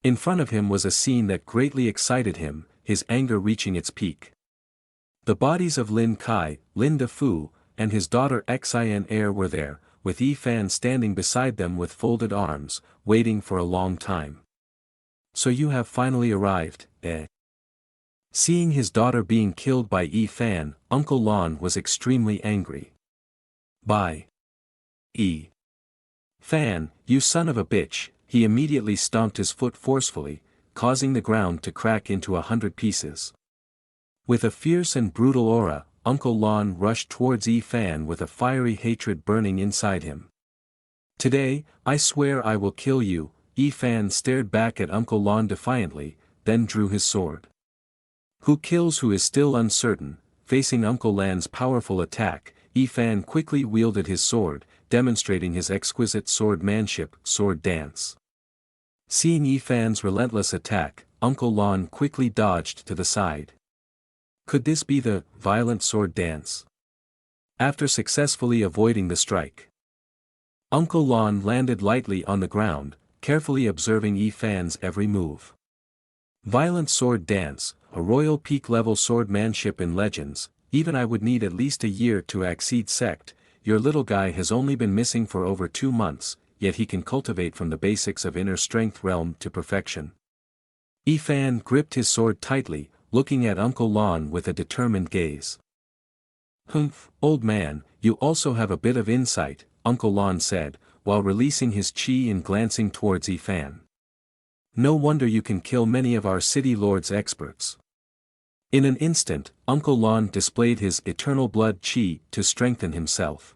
In front of him was a scene that greatly excited him, his anger reaching its peak. The bodies of Lin Kai, Lin De Fu, and his daughter Xin Er were there, with Yi Fan standing beside them with folded arms, waiting for a long time. So you have finally arrived, eh? Seeing his daughter being killed by Yi Fan, Uncle Luan was extremely angry. By Yi Fan, you son of a bitch, he immediately stomped his foot forcefully, causing the ground to crack into 100 pieces. With a fierce and brutal aura, Uncle Lon rushed towards Fan with a fiery hatred burning inside him. "Today, I swear I will kill you." Fan stared back at Uncle Lon defiantly, then drew his sword. Who kills who is still uncertain. Facing Uncle Lan's powerful attack, Fan quickly wielded his sword, demonstrating his exquisite swordmanship, sword dance. Seeing Fan's relentless attack, Uncle Lon quickly dodged to the side. Could this be the violent sword dance? After successfully avoiding the strike, Uncle Lon landed lightly on the ground, carefully observing Fan's every move. Violent sword dance, a royal peak-level swordmanship in Legends. Even I would need at least a year to exceed sect. Your little guy has only been missing for over 2 months, yet he can cultivate from the basics of inner strength realm to perfection. Fan gripped his sword tightly, looking at Uncle Lon with a determined gaze. "Humph, old man, you also have a bit of insight," Uncle Lon said, while releasing his chi and glancing towards Fan. "No wonder you can kill many of our city lord's experts." In an instant, Uncle Lon displayed his eternal blood chi to strengthen himself.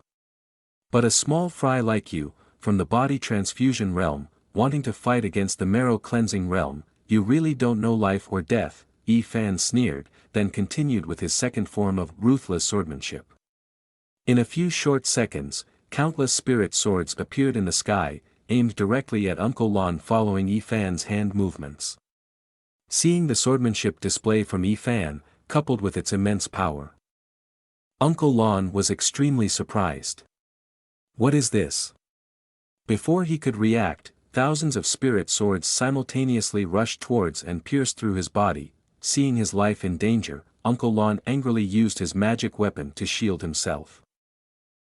"But a small fry like you, from the body transfusion realm, wanting to fight against the marrow cleansing realm, you really don't know life or death," Fan sneered, then continued with his second form of ruthless swordmanship. In a few short seconds, countless spirit swords appeared in the sky, aimed directly at Uncle Lon following Fan's hand movements. Seeing the swordmanship display from Fan, coupled with its immense power, Uncle Lon was extremely surprised. "What is this?" Before he could react, thousands of spirit swords simultaneously rushed towards and pierced through his body. Seeing his life in danger, Uncle Lon angrily used his magic weapon to shield himself.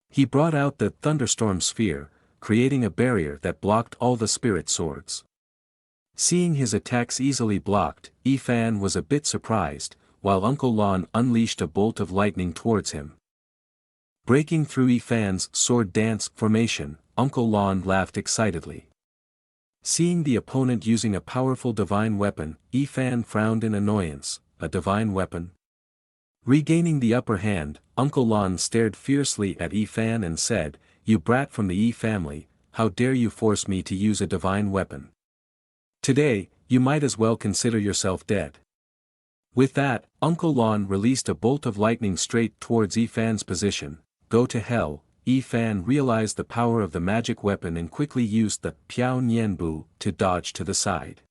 He brought out the thunderstorm sphere, creating a barrier that blocked all the spirit swords. Seeing his attacks easily blocked, Fan was a bit surprised, while Uncle Lon unleashed a bolt of lightning towards him. Breaking through Fan's sword dance formation, Uncle Lon laughed excitedly. Seeing the opponent using a powerful divine weapon, Fan frowned in annoyance. A divine weapon? Regaining the upper hand, Uncle Lon stared fiercely at Fan and said, "You brat from the family, how dare you force me to use a divine weapon? Today, you might as well consider yourself dead." With that, Uncle Lon released a bolt of lightning straight towards Fan's position. "Go to hell." Fan realized the power of the magic weapon and quickly used the Piao Nianbu to dodge to the side.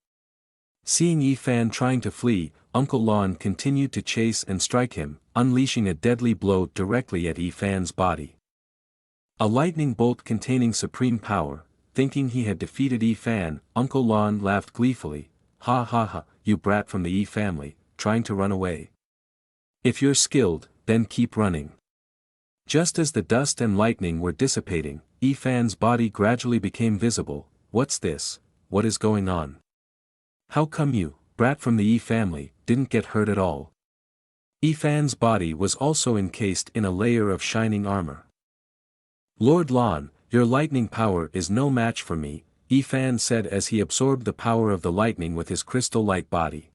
Seeing Fan trying to flee, Uncle Lon continued to chase and strike him, unleashing a deadly blow directly at Fan's body. A lightning bolt containing supreme power. Thinking he had defeated Fan, Uncle Lon laughed gleefully. "Ha ha ha, you brat from the family, trying to run away. If you're skilled, then keep running." Just as the dust and lightning were dissipating, Fan's body gradually became visible. "What's this? What is going on? How come you, brat from the family, didn't get hurt at all?" Fan's body was also encased in a layer of shining armor. "Lord Lon, your lightning power is no match for me," Fan said as he absorbed the power of the lightning with his crystal-like body.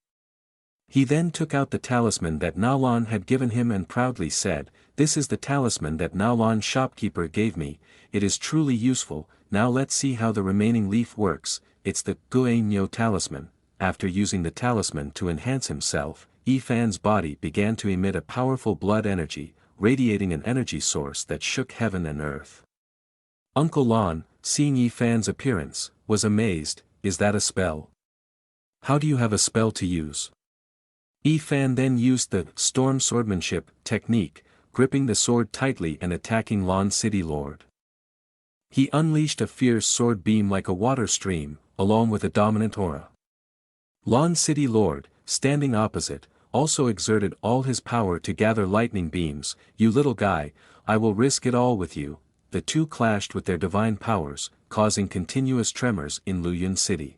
He then took out the talisman that Nalon had given him and proudly said, "This is the talisman that Nalon shopkeeper gave me. It is truly useful. Now let's see how the remaining leaf works." It's the Guanyo talisman. After using the talisman to enhance himself, Fan's body began to emit a powerful blood energy, radiating an energy source that shook heaven and earth. Uncle Lon, seeing Fan's appearance, was amazed. "Is that a spell? How do you have a spell to use?" Fan then used the storm swordmanship technique, gripping the sword tightly and attacking Luan City Lord. He unleashed a fierce sword beam like a water stream, along with a dominant aura. Luan City Lord, standing opposite, also exerted all his power to gather lightning beams. "You little guy, I will risk it all with you." The two clashed with their divine powers, causing continuous tremors in Luan City.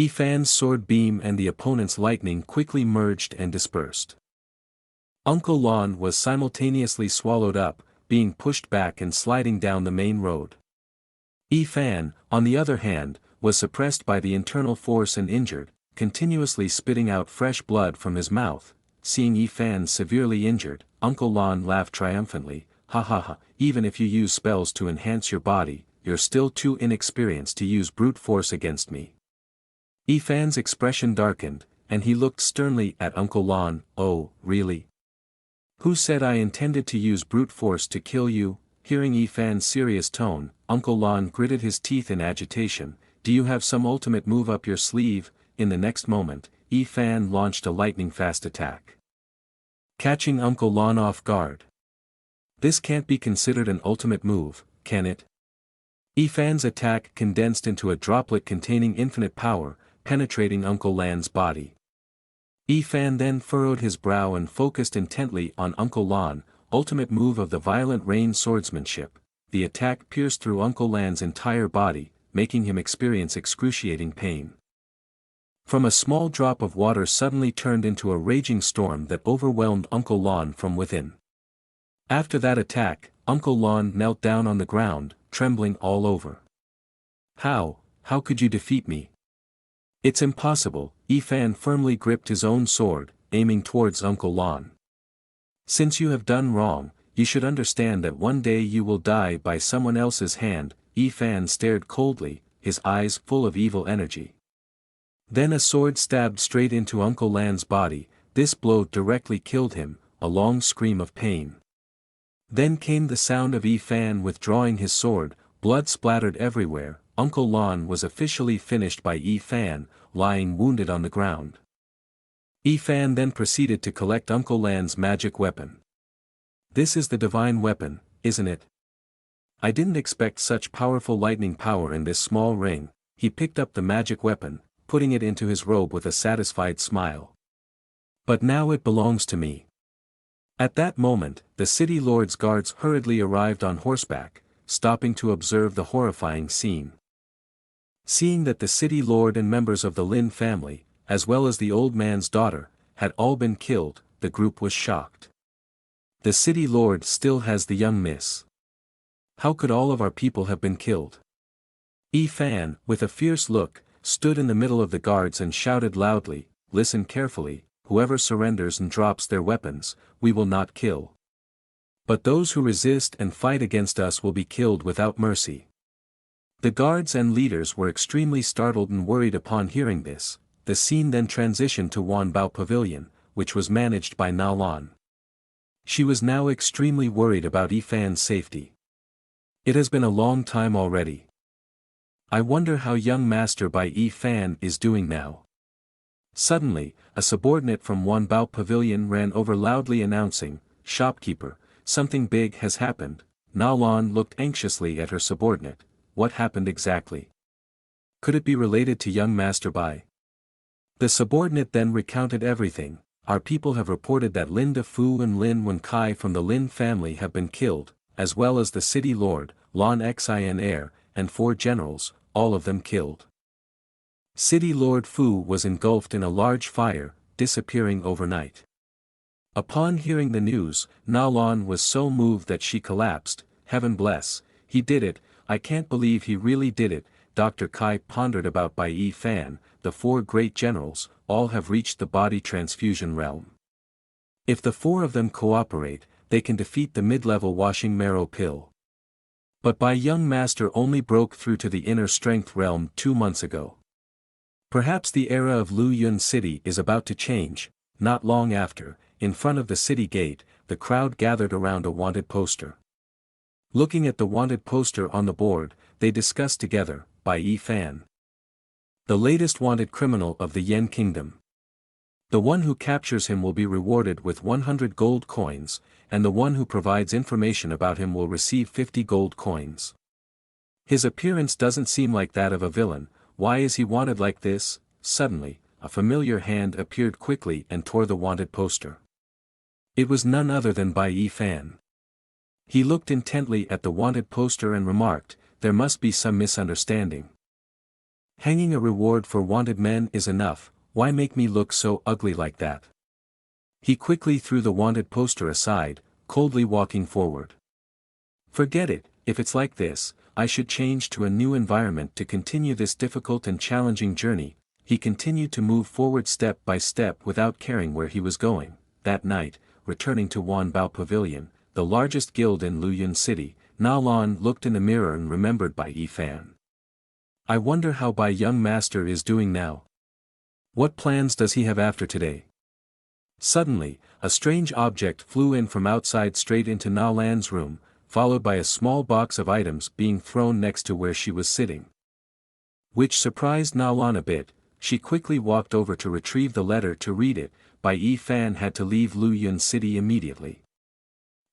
Fan's sword beam and the opponent's lightning quickly merged and dispersed. Uncle Lon was simultaneously swallowed up, being pushed back and sliding down the main road. Fan, on the other hand, was suppressed by the internal force and injured, continuously spitting out fresh blood from his mouth. Seeing Yi Fan severely injured, Uncle Lon laughed triumphantly, "Ha ha ha, even if you use spells to enhance your body, you're still too inexperienced to use brute force against me." Yi Fan's expression darkened, and he looked sternly at Uncle Lon. "Oh, really? Who said I intended to use brute force to kill you?" Hearing Yi Fan's serious tone, Uncle Lon gritted his teeth in agitation. "Do you have some ultimate move up your sleeve?" In the next moment, Yi Fan launched a lightning-fast attack, catching Uncle Lon off guard. This can't be considered an ultimate move, can it? Yi Fan's attack condensed into a droplet containing infinite power, penetrating Uncle Lan's body. Yi Fan then furrowed his brow and focused intently on Uncle Lon. Ultimate move of the violent rain swordsmanship. The attack pierced through Uncle Lan's entire body, making him experience excruciating pain. From a small drop of water suddenly turned into a raging storm that overwhelmed Uncle Lon from within. After that attack, Uncle Lon knelt down on the ground, trembling all over. How could you defeat me?" "It's impossible." Yi Fan firmly gripped his own sword, aiming towards Uncle Lon. "Since you have done wrong, you should understand that one day you will die by someone else's hand." Yi Fan stared coldly, his eyes full of evil energy. Then a sword stabbed straight into Uncle Lan's body. This blow directly killed him, a long scream of pain. Then came the sound of Yi Fan withdrawing his sword. Blood splattered everywhere. Uncle Lon was officially finished by Yi Fan, lying wounded on the ground. Yi Fan then proceeded to collect Uncle Lan's magic weapon. "This is the divine weapon, isn't it? I didn't expect such powerful lightning power in this small ring." He picked up the magic weapon, putting it into his robe with a satisfied smile. "But now it belongs to me." At that moment, the city lord's guards hurriedly arrived on horseback, stopping to observe the horrifying scene. Seeing that the city lord and members of the Lynn family, as well as the old man's daughter, had all been killed, the group was shocked. "The city lord still has the young miss. How could all of our people have been killed?" Yi Fan, with a fierce look, stood in the middle of the guards and shouted loudly, "Listen carefully, whoever surrenders and drops their weapons, we will not kill. But those who resist and fight against us will be killed without mercy." The guards and leaders were extremely startled and worried upon hearing this. The scene then transitioned to Wanbao Pavilion, which was managed by Na Lan. She was now extremely worried about Yi Fan's safety. "It has been a long time already. I wonder how young master by Yi Fan is doing now." Suddenly, a subordinate from Wanbao Pavilion ran over loudly announcing, "Shopkeeper, something big has happened." Na Lan looked anxiously at her subordinate. What happened exactly? Could it be related to young Master Bai? The subordinate then recounted everything. "Our people have reported that Lin De Fu and Lin Wen Kai from the Lin family have been killed, as well as the city lord, Lon Xin heir, and 4 generals, all of them killed." City Lord Fu was engulfed in a large fire, disappearing overnight. Upon hearing the news, Na Lan was so moved that she collapsed. "Heaven bless, he did it, I can't believe he really did it." Dr. Kai pondered about Bai Yi Fan. "The 4 great generals, all have reached the body transfusion realm. If the 4 of them cooperate, they can defeat the mid-level washing marrow pill. But Bai young master only broke through to the inner strength realm 2 months ago. Perhaps the era of Luan City is about to change." Not long after, in front of the city gate, the crowd gathered around a wanted poster. Looking at the wanted poster on the board, they discussed together, "Bai Yi Fan, the latest wanted criminal of the Yen Kingdom. The one who captures him will be rewarded with 100 gold coins, and the one who provides information about him will receive 50 gold coins. His appearance doesn't seem like that of a villain. Why is he wanted like this?" Suddenly, a familiar hand appeared quickly and tore the wanted poster. It was none other than Bai Yi Fan. He looked intently at the wanted poster and remarked, "There must be some misunderstanding. Hanging a reward for wanted men is enough, why make me look so ugly like that?" He quickly threw the wanted poster aside, coldly walking forward. "Forget it, if it's like this, I should change to a new environment to continue this difficult and challenging journey. He continued to move forward step by step without caring where he was going. That night, returning to Wanbao Pavilion, the largest guild in Luan City, Luan looked in the mirror and remembered Bai Yifan. I wonder how Bai young master is doing now. What plans does he have after today? Suddenly, a strange object flew in from outside straight into Luan's room, followed by a small box of items being thrown next to where she was sitting. Which surprised Luan a bit. She quickly walked over to retrieve the letter to read it. Bai Yifan had to leave Luan City immediately.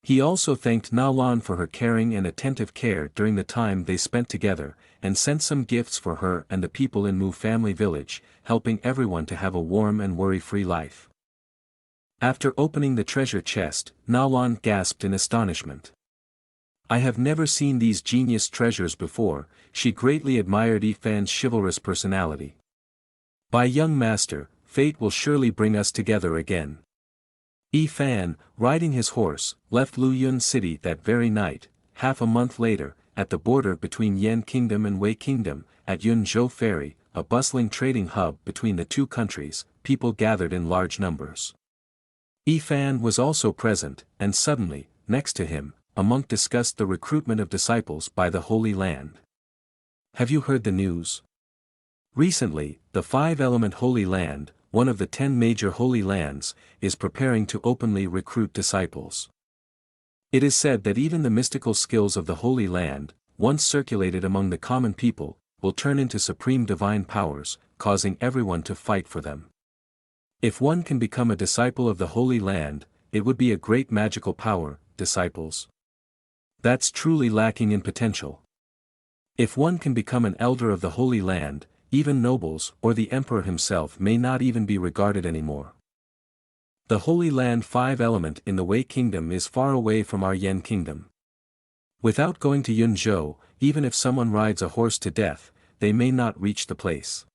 He also thanked Luan for her caring and attentive care during the time they spent together, and sent some gifts for her and the people in Mu family village, helping everyone to have a warm and worry-free life. After opening the treasure chest, Luan gasped in astonishment. I have never seen these genius treasures before. She greatly admired Yifan's chivalrous personality. By young master, fate will surely bring us together again. Yifan, riding his horse, left Luan City that very night. Half a month later, at the border between Yan Kingdom and Wei Kingdom, at Yunzhou Ferry, a bustling trading hub between the two countries, people gathered in large numbers. Yifan was also present, and suddenly, next to him, a monk discussed the recruitment of disciples by the Holy Land. Have you heard the news? Recently, the five-element Holy Land, one of the 10 major Holy Lands, is preparing to openly recruit disciples. It is said that even the mystical skills of the Holy Land, once circulated among the common people, will turn into supreme divine powers, causing everyone to fight for them. If one can become a disciple of the Holy Land, it would be a great magical power. Disciples. That's truly lacking in potential. If one can become an elder of the Holy Land, even nobles or the emperor himself may not even be regarded anymore. The Holy Land 5-element in the Wei Kingdom is far away from our Yan Kingdom. Without going to Yunzhou, even if someone rides a horse to death, they may not reach the place.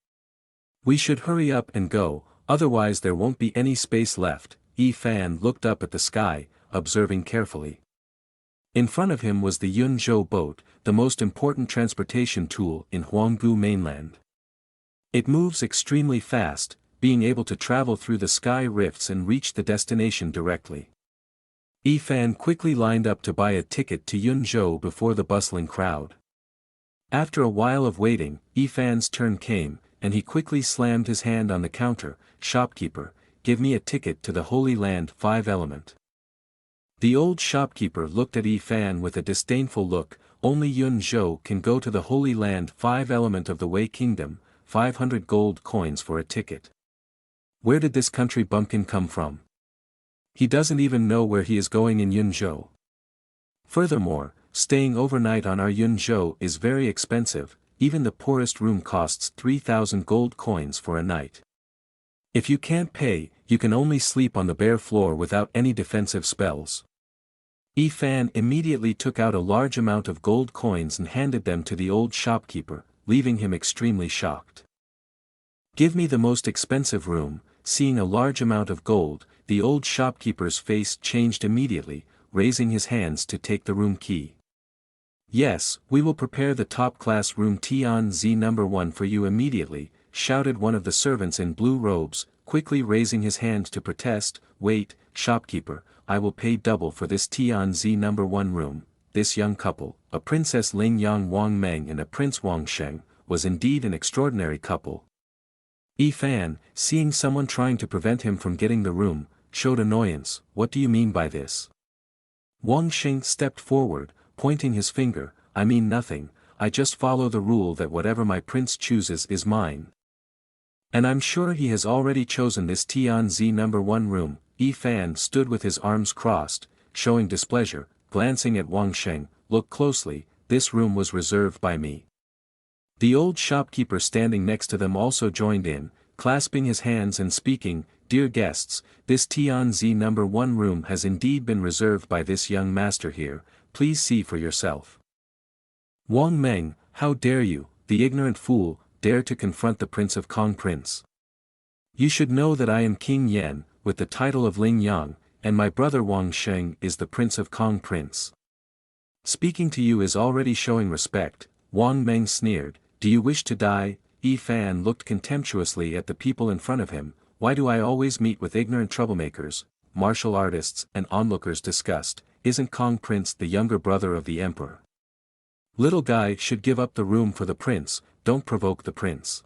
We should hurry up and go, otherwise there won't be any space left. Yifan looked up at the sky, observing carefully. In front of him was the Yunzhou boat, the most important transportation tool in Huanggu mainland. It moves extremely fast, being able to travel through the sky rifts and reach the destination directly. Yifan quickly lined up to buy a ticket to Yunzhou before the bustling crowd. After a while of waiting, Yifan's turn came, and he quickly slammed his hand on the counter. Shopkeeper, give me a ticket to the Holy Land 5-element. The old shopkeeper looked at Yifan with a disdainful look. Only Yunzhou can go to the Holy Land 5-element of the Wei Kingdom, 500 gold coins for a ticket. Where did this country bumpkin come from? He doesn't even know where he is going in Yunzhou. Furthermore, staying overnight on our Yunzhou is very expensive. Even the poorest room costs 3,000 gold coins for a night. If you can't pay, you can only sleep on the bare floor without any defensive spells. Yifan immediately took out a large amount of gold coins and handed them to the old shopkeeper, leaving him extremely shocked. Give me the most expensive room. Seeing a large amount of gold, the old shopkeeper's face changed immediately, raising his hands to take the room key. Yes, we will prepare the top-class room Tianzi number 1 for you immediately, shouted one of the servants in blue robes, quickly raising his hand to protest. Wait, shopkeeper, I will pay double for this Tianzi number 1 room. This young couple, a Princess Ling Yang Wang Meng and a Prince Wang Sheng, was indeed an extraordinary couple. Yifan, seeing someone trying to prevent him from getting the room, showed annoyance. What do you mean by this? Wang Sheng stepped forward, pointing his finger. I mean nothing, I just follow the rule that whatever my prince chooses is mine. And I'm sure he has already chosen this Tianzi number 1 room. Yifan stood with his arms crossed, showing displeasure, glancing at Wang Sheng. Look closely, this room was reserved by me. The old shopkeeper standing next to them also joined in, clasping his hands and speaking. Dear guests, this Tianzi number 1 room has indeed been reserved by this young master here, please see for yourself. Wang Meng, how dare you, the ignorant fool, dare to confront the Prince of Kong Prince? You should know that I am King Yan, with the title of Ling Yang, and my brother Wang Sheng is the Prince of Kong Prince. Speaking to you is already showing respect, Wang Meng sneered. Do you wish to die? Yi Fan looked contemptuously at the people in front of him. Why do I always meet with ignorant troublemakers, martial artists and onlookers? Disgust. Isn't Kong Prince the younger brother of the emperor? Little guy should give up the room for the prince, don't provoke the prince.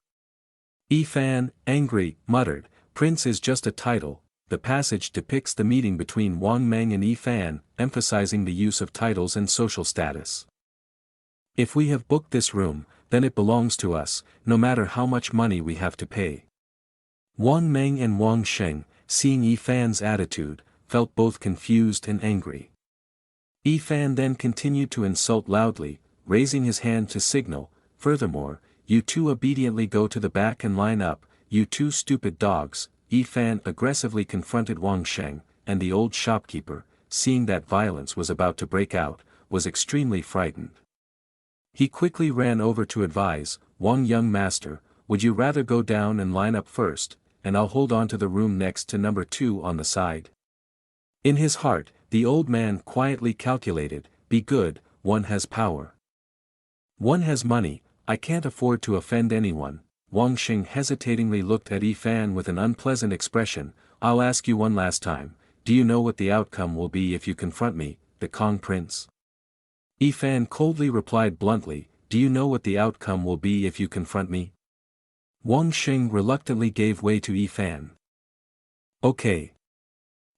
Yi Fan, angry, muttered, Prince is just a title. The passage depicts the meeting between Wang Meng and Yi Fan, emphasizing the use of titles and social status. If we have booked this room, then it belongs to us, no matter how much money we have to pay. Wang Meng and Wang Sheng, seeing Yi Fan's attitude, felt both confused and angry. Yi Fan then continued to insult loudly, raising his hand to signal. Furthermore, you two obediently go to the back and line up, you two stupid dogs. Yi Fan aggressively confronted Wang Sheng, and the old shopkeeper, seeing that violence was about to break out, was extremely frightened. He quickly ran over to advise, Wang young master, would you rather go down and line up first, and I'll hold on to the room next to number 2 on the side? In his heart, the old man quietly calculated, be good, one has power. One has money, I can't afford to offend anyone. Wang Sheng hesitatingly looked at Yi Fan with an unpleasant expression. I'll ask you one last time, do you know what the outcome will be if you confront me, the Kong Prince? Yi Fan coldly replied bluntly, do you know what the outcome will be if you confront me? Wang Sheng reluctantly gave way to Yi Fan. Okay.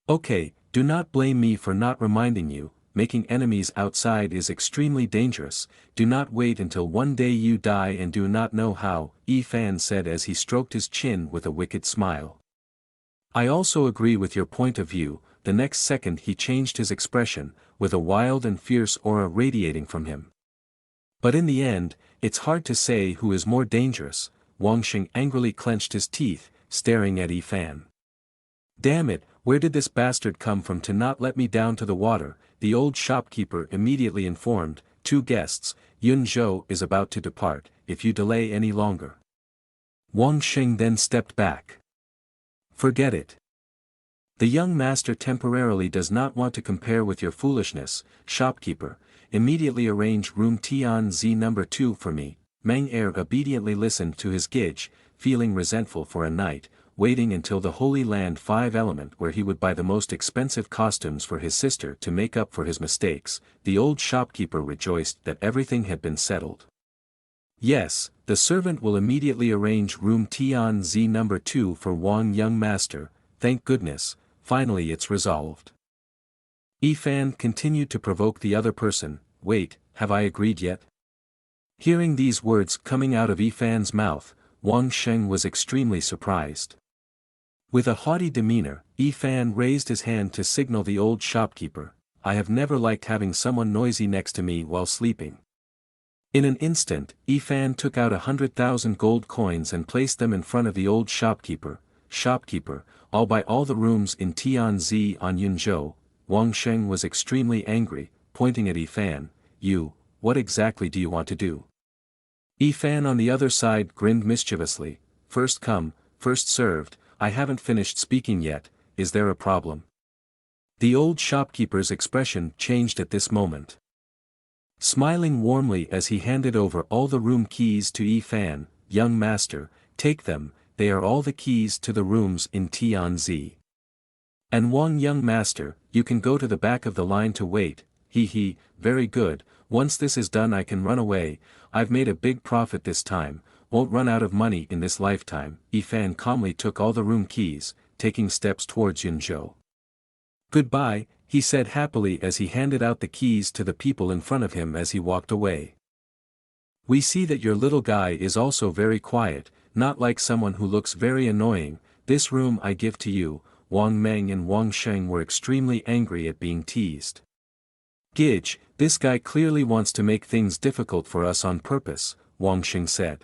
Okay, do not blame me for not reminding you, making enemies outside is extremely dangerous, do not wait until one day you die and do not know how, Yi Fan said as he stroked his chin with a wicked smile. I also agree with your point of view. The next second he changed his expression, with a wild and fierce aura radiating from him. But in the end, it's hard to say who is more dangerous. Wang Sheng angrily clenched his teeth, staring at Yi Fan. Damn it, where did this bastard come from to not let me down to the water? The old shopkeeper immediately informed, 2 guests, Yun Zhou is about to depart, if you delay any longer. Wang Sheng then stepped back. Forget it. The young master temporarily does not want to compare with your foolishness. Shopkeeper, immediately arrange room Tian Z number 2 for me. Meng Er obediently listened to his gauge, feeling resentful for a night, waiting until the Holy Land 5 element where he would buy the most expensive costumes for his sister to make up for his mistakes. The old shopkeeper rejoiced that everything had been settled. Yes, the servant will immediately arrange room Tian Z number 2 for Wang young master, thank goodness. Finally it's resolved. Yi Fan continued to provoke the other person, wait, have I agreed yet? Hearing these words coming out of Yi Fan's mouth, Wang Sheng was extremely surprised. With a haughty demeanor, Yi Fan raised his hand to signal the old shopkeeper, I have never liked having someone noisy next to me while sleeping. In an instant, Yi Fan took out 100,000 gold coins and placed them in front of the old shopkeeper. Shopkeeper, I'll buy all the rooms in Tianzi on Yunzhou. Wang Sheng was extremely angry, pointing at Yi Fan, what exactly do you want to do? Yi Fan on the other side grinned mischievously, first come, first served, I haven't finished speaking yet, is there a problem? The old shopkeeper's expression changed at this moment. Smiling warmly as he handed over all the room keys to Yi Fan, young master, take them, they are all the keys to the rooms in Tianzi. And Wang young master, you can go to the back of the line to wait, very good, once this is done I can run away, I've made a big profit this time, won't run out of money in this lifetime. Yi Fan calmly took all the room keys, taking steps towards Yunzhou. Goodbye, he said happily as he handed out the keys to the people in front of him as he walked away. We see that your little guy is also very quiet, not like someone who looks very annoying. This room I give to you. Wang Meng and Wang Sheng were extremely angry at being teased. Gidge, this guy clearly wants to make things difficult for us on purpose, Wang Sheng said.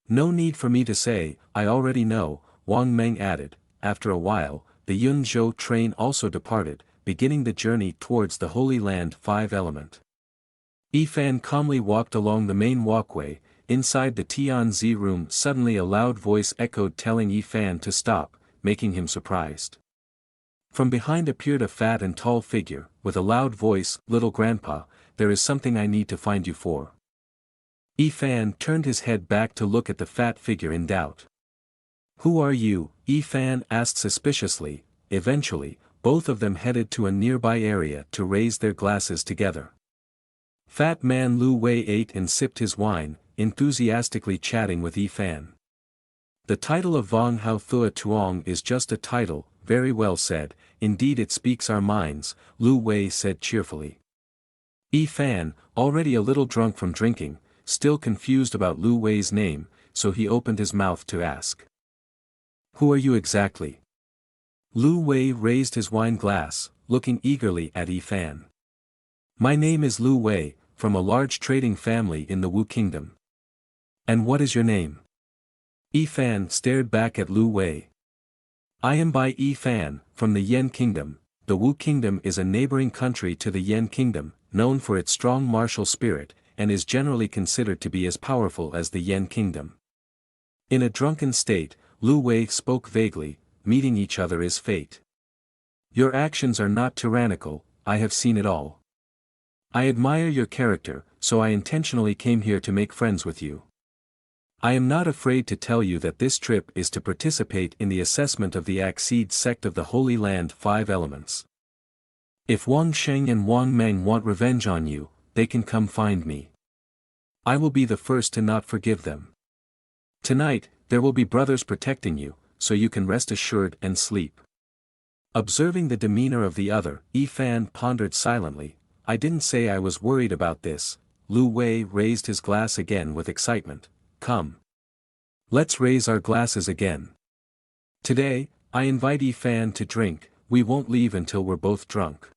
No need for me to say, I already know, Wang Meng added. After a while, the Yunzhou train also departed, beginning the journey towards the Holy Land 5 element. Yi Fan calmly walked along the main walkway. Inside the Tianzi room suddenly a loud voice echoed telling Yi Fan to stop, making him surprised. From behind appeared a fat and tall figure, with a loud voice, Little Grandpa, there is something I need to find you for. Yi Fan turned his head back to look at the fat figure in doubt. Who are you? Yi Fan asked suspiciously. Eventually, both of them headed to a nearby area to raise their glasses together. Fat man Lu Wei ate and sipped his wine, enthusiastically chatting with Yi Fan. The title of Vong Hao Thua Tuong is just a title, very well said, indeed it speaks our minds, Lu Wei said cheerfully. Yi Fan, already a little drunk from drinking, still confused about Lu Wei's name, so he opened his mouth to ask. Who are you exactly? Lu Wei raised his wine glass, looking eagerly at Yi Fan. My name is Lu Wei, from a large trading family in the Wu Kingdom. And what is your name? Yi Fan stared back at Lu Wei. I am Bai Yi Fan, from the Yan Kingdom. The Wu Kingdom is a neighboring country to the Yan Kingdom, known for its strong martial spirit, and is generally considered to be as powerful as the Yan Kingdom. In a drunken state, Lu Wei spoke vaguely, meeting each other is fate. Your actions are not tyrannical, I have seen it all. I admire your character, so I intentionally came here to make friends with you. I am not afraid to tell you that this trip is to participate in the assessment of the Akseed sect of the Holy Land 5 elements. If Wang Sheng and Wang Meng want revenge on you, they can come find me. I will be the first to not forgive them. Tonight, there will be brothers protecting you, so you can rest assured and sleep. Observing the demeanor of the other, Yi Fan pondered silently. I didn't say I was worried about this. Lu Wei raised his glass again with excitement. Come. Let's raise our glasses again. Today, I invite Yi Fan to drink, we won't leave until we're both drunk.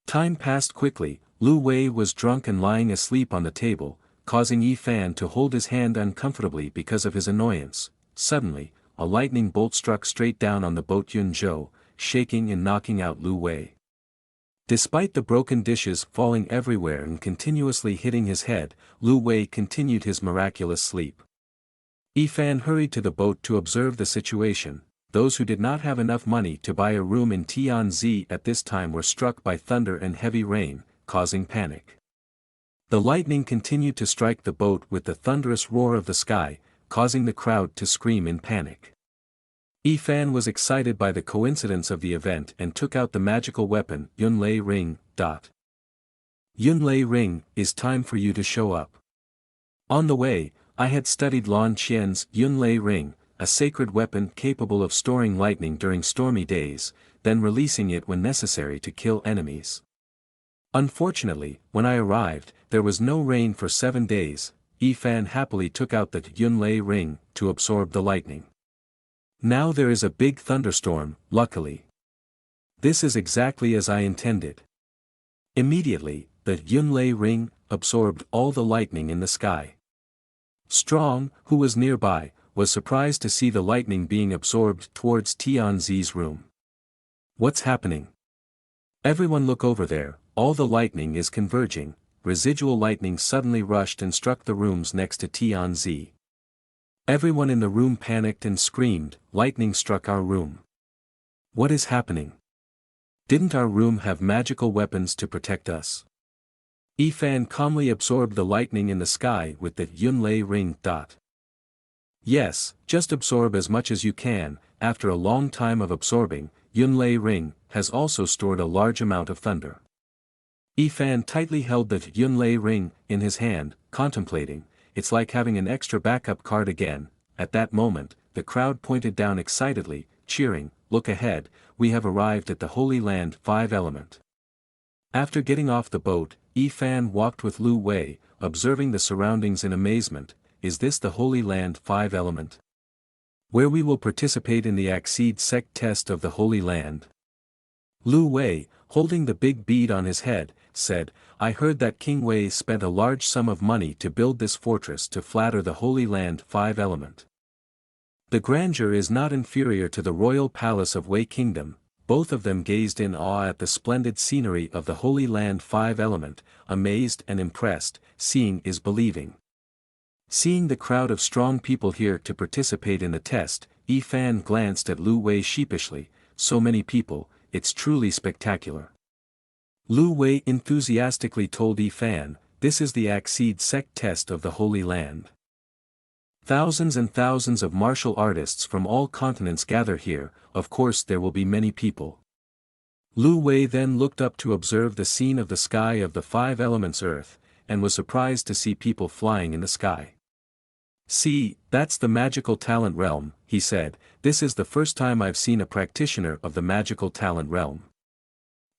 Time passed quickly, Lu Wei was drunk and lying asleep on the table, causing Yi Fan to hold his hand uncomfortably because of his annoyance. Suddenly, a lightning bolt struck straight down on the boat Yun Zhou, shaking and knocking out Lu Wei. Despite the broken dishes falling everywhere and continuously hitting his head, Lu Wei continued his miraculous sleep. Yi Fan hurried to the boat to observe the situation. Those who did not have enough money to buy a room in Tianzi at this time were struck by thunder and heavy rain, causing panic. The lightning continued to strike the boat with the thunderous roar of the sky, causing the crowd to scream in panic. Yi Fan was excited by the coincidence of the event and took out the magical weapon Yun Lei Ring. Yun Lei Ring, is time for you to show up. On the way, I had studied Lan Qian's Yun Lei Ring, a sacred weapon capable of storing lightning during stormy days, then releasing it when necessary to kill enemies. Unfortunately, when I arrived, there was no rain for 7 days. Yi Fan happily took out the Yun Lei Ring to absorb the lightning. Now there is a big thunderstorm, luckily. This is exactly as I intended. Immediately, the Yun Lei Ring absorbed all the lightning in the sky. Strong, who was nearby, was surprised to see the lightning being absorbed towards Tianzi's room. What's happening? Everyone look over there, all the lightning is converging. Residual lightning suddenly rushed and struck the rooms next to Tianzi. Everyone in the room panicked and screamed, lightning struck our room. What is happening? Didn't our room have magical weapons to protect us? Yi Fan calmly absorbed the lightning in the sky with the Yun Lei Ring. Yes, just absorb as much as you can. After a long time of absorbing, Yun Lei Ring has also stored a large amount of thunder. Yi Fan tightly held the Yun Lei Ring in his hand, contemplating. It's like having an extra backup card again. At that moment, the crowd pointed down excitedly, cheering, look ahead, we have arrived at the Holy Land 5 element. After getting off the boat, Yi Fan walked with Lu Wei, observing the surroundings in amazement. Is this the Holy Land 5 element? Where we will participate in the Akseed sect test of the Holy Land? Lu Wei, holding the big bead on his head, said, I heard that King Wei spent a large sum of money to build this fortress to flatter the Holy Land 5 element. The grandeur is not inferior to the royal palace of Wei Kingdom. Both of them gazed in awe at the splendid scenery of the Holy Land 5 element, amazed and impressed. Seeing is believing. Seeing the crowd of strong people here to participate in the test, Yi Fan glanced at Lu Wei sheepishly. So many people, it's truly spectacular. Lu Wei enthusiastically told Yi Fan, "This is the Accede sect test of the Holy Land. Thousands and thousands of martial artists from all continents gather here, of course there will be many people." Lu Wei then looked up to observe the scene of the sky of the five elements earth, and was surprised to see people flying in the sky. "See, that's the magical talent realm," he said. "This is the first time I've seen a practitioner of the magical talent realm.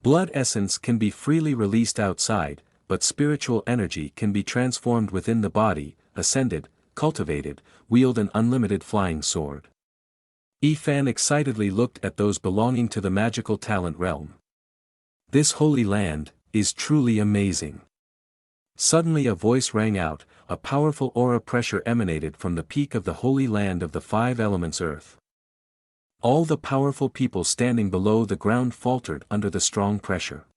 Blood essence can be freely released outside, but spiritual energy can be transformed within the body, ascended, cultivated, wield an unlimited flying sword." Yi Fan excitedly looked at those belonging to the magical talent realm. "This holy land is truly amazing." Suddenly a voice rang out, a powerful aura pressure emanated from the peak of the holy land of the five elements earth. All the powerful people standing below the ground faltered under the strong pressure.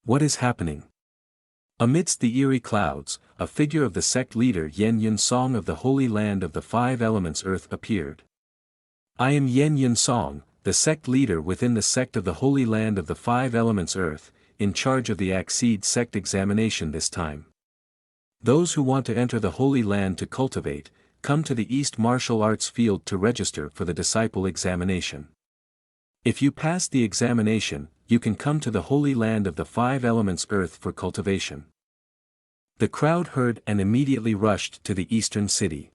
What is happening? Amidst the eerie clouds, a figure of the sect leader Yen Yun Song of the holy land of the five elements earth appeared. "I am Yen Yun Song, the sect leader within the sect of the holy land of the five elements earth, in charge of the Accede sect examination this time. Those who want to enter the holy land to cultivate, come to the East Martial Arts Field to register for the disciple examination. If you pass the examination, you can come to the holy land of the five elements earth for cultivation." The crowd heard and immediately rushed to the eastern city.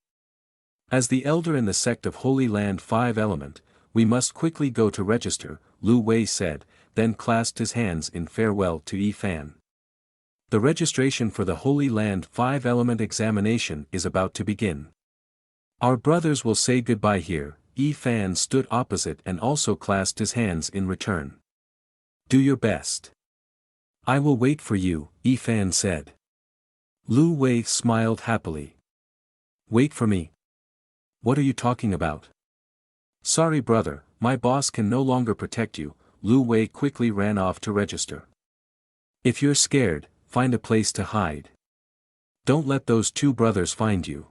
"As the elder in the sect of Holy Land 5 Element, we must quickly go to register," Lu Wei said, then clasped his hands in farewell to Yi Fan. "The registration for the Holy Land 5 Element examination is about to begin. Our brothers will say goodbye here." Yi Fan stood opposite and also clasped his hands in return. "Do your best. I will wait for you," Yi Fan said. Lu Wei smiled happily. "Wait for me? What are you talking about?" "Sorry brother, my boss can no longer protect you." Lu Wei quickly ran off to register. "If you're scared, find a place to hide. Don't let those two brothers find you.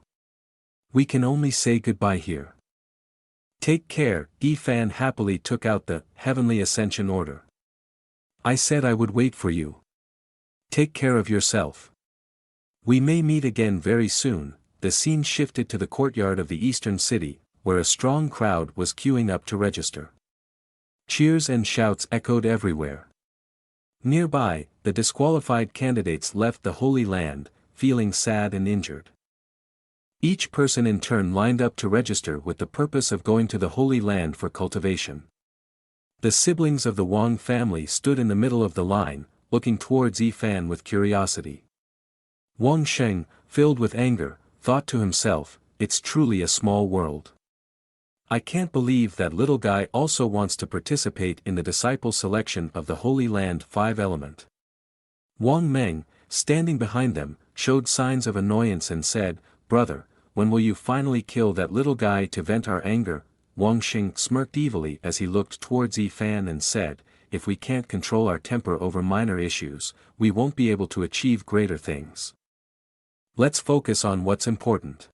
We can only say goodbye here." "Take care." Yi Fan happily took out the Heavenly Ascension order. "I said I would wait for you. Take care of yourself. We may meet again very soon." The scene shifted to the courtyard of the eastern city, where a strong crowd was queuing up to register. Cheers and shouts echoed everywhere. Nearby, the disqualified candidates left the Holy Land, feeling sad and injured. Each person in turn lined up to register with the purpose of going to the Holy Land for cultivation. The siblings of the Wang family stood in the middle of the line, looking towards Yi Fan with curiosity. Wang Sheng, filled with anger, thought to himself, "It's truly a small world. I can't believe that little guy also wants to participate in the disciple selection of the Holy Land 5 Element." Wang Meng, standing behind them, showed signs of annoyance and said, "Brother, when will you finally kill that little guy to vent our anger?" Wang Xing smirked evilly as he looked towards Yi Fan and said, "If we can't control our temper over minor issues, we won't be able to achieve greater things. Let's focus on what's important.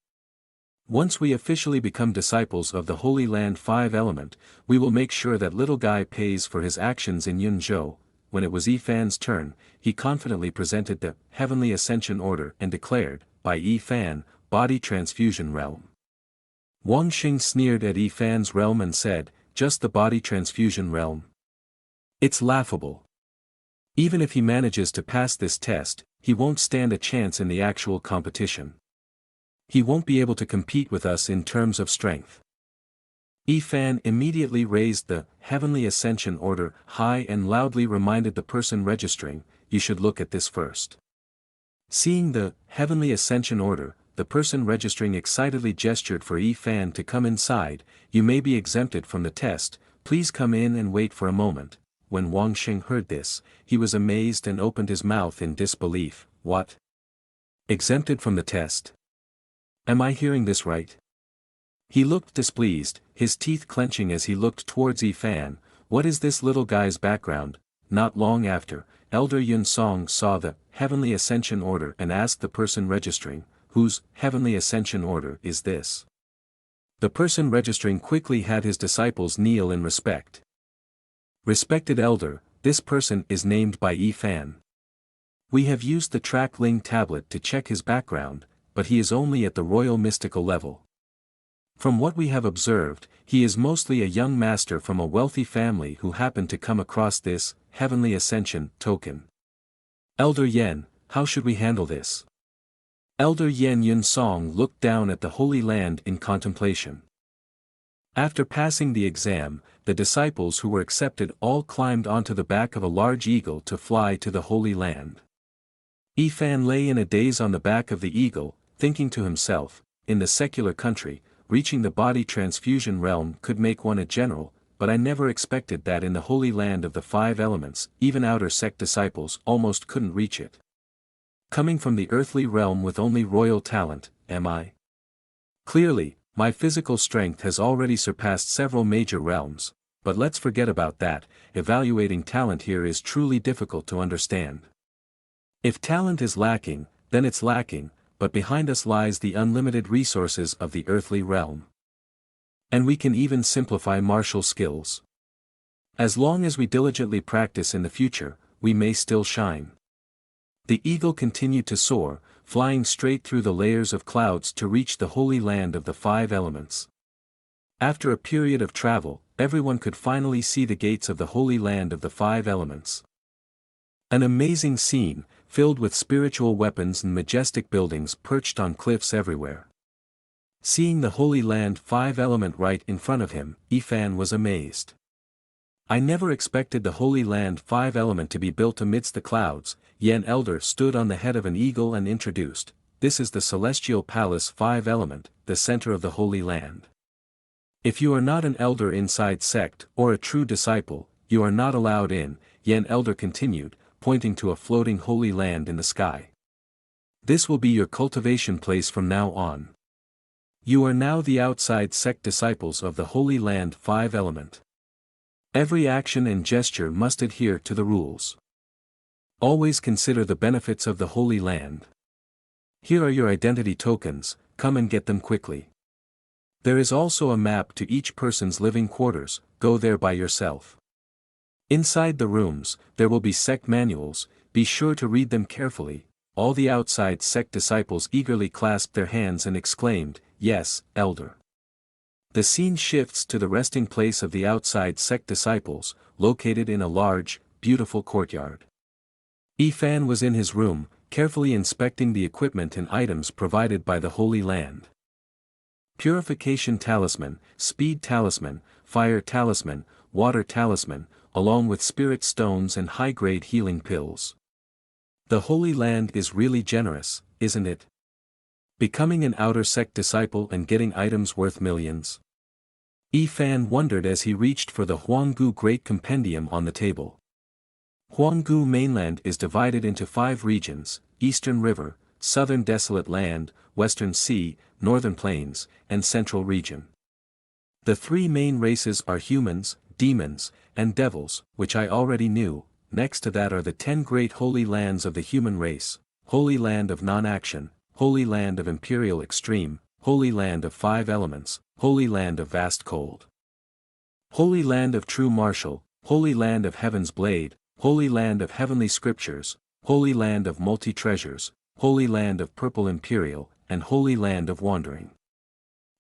Once we officially become disciples of the Holy Land 5 Element, we will make sure that little guy pays for his actions in Yunzhou." When it was Yi Fan's turn, he confidently presented the Heavenly Ascension order and declared, "By Yi Fan, body transfusion realm." Wang Xing sneered at Yi Fan's realm and said, "Just the body transfusion realm? It's laughable. Even if he manages to pass this test, he won't stand a chance in the actual competition. He won't be able to compete with us in terms of strength." Yi Fan immediately raised the Heavenly Ascension order high and loudly reminded the person registering, "You should look at this first." Seeing the Heavenly Ascension order, the person registering excitedly gestured for Yi Fan to come inside. "You may be exempted from the test, please come in and wait for a moment." When Wang Xing heard this, he was amazed and opened his mouth in disbelief. "What? Exempted from the test? Am I hearing this right?" He looked displeased, his teeth clenching as he looked towards Yi Fan. "What is this little guy's background?" Not long after, Elder Yun Song saw the Heavenly Ascension order and asked the person registering, "Whose Heavenly Ascension order is this?" The person registering quickly had his disciples kneel in respect. "Respected elder, this person is named by Fan. We have used the track Ling tablet to check his background, but he is only at the royal mystical level. From what we have observed, he is mostly a young master from a wealthy family who happened to come across this Heavenly Ascension token. Elder Yen, how should we handle this? Elder Yen Yun Song looked down at the Holy Land in contemplation. After passing the exam, the disciples who were accepted all climbed onto the back of a large eagle to fly to the Holy Land. Fan lay in a daze on the back of the eagle, thinking to himself, in the secular country, reaching the body transfusion realm could make one a general, but I never expected that in the Holy Land of the five elements, even outer sect disciples almost couldn't reach it. Coming from the earthly realm with only royal talent, am I? Clearly, my physical strength has already surpassed several major realms, but let's forget about that. Evaluating talent here is truly difficult to understand. If talent is lacking, then it's lacking, but behind us lies the unlimited resources of the earthly realm. And we can even simplify martial skills. As long as we diligently practice in the future, we may still shine. The eagle continued to soar, flying straight through the layers of clouds to reach the Holy Land of the five elements. After a period of travel, everyone could finally see the gates of the Holy Land of the five elements. An amazing scene, filled with spiritual weapons and majestic buildings perched on cliffs everywhere. Seeing the Holy Land five element right in front of him, Fan was amazed. I never expected the Holy Land five element to be built amidst the clouds. Yen Elder stood on the head of an eagle and introduced, this is the Celestial Palace five element, the center of the Holy Land. If you are not an elder inside sect or a true disciple, you are not allowed in, Yen Elder continued, pointing to a floating Holy Land in the sky. This will be your cultivation place from now on. You are now the outside sect disciples of the Holy Land five element. Every action and gesture must adhere to the rules. Always consider the benefits of the Holy Land. Here are your identity tokens, come and get them quickly. There is also a map to each person's living quarters, go there by yourself. Inside the rooms, there will be sect manuals, be sure to read them carefully. All the outside sect disciples eagerly clasped their hands and exclaimed, yes, Elder. The scene shifts to the resting place of the outside sect disciples, located in a large, beautiful courtyard. Fan was in his room, carefully inspecting the equipment and items provided by the Holy Land. Purification Talisman, Speed Talisman, Fire Talisman, Water Talisman, along with spirit stones and high-grade healing pills. The Holy Land is really generous, isn't it? Becoming an outer sect disciple and getting items worth millions. Fan wondered as he reached for the Huanggu Great Compendium on the table. Huanggu mainland is divided into 5 regions, Eastern River, Southern Desolate Land, Western Sea, Northern Plains, and Central Region. The 3 main races are humans, demons, and devils, which I already knew. Next to that are the 10 great holy lands of the human race, Holy Land of Non-Action, Holy Land of Imperial Extreme, Holy Land of Five Elements, Holy Land of Vast Cold. Holy Land of True Martial, Holy Land of Heaven's Blade, Holy Land of Heavenly Scriptures, Holy Land of Multi-Treasures, Holy Land of Purple Imperial, and Holy Land of Wandering.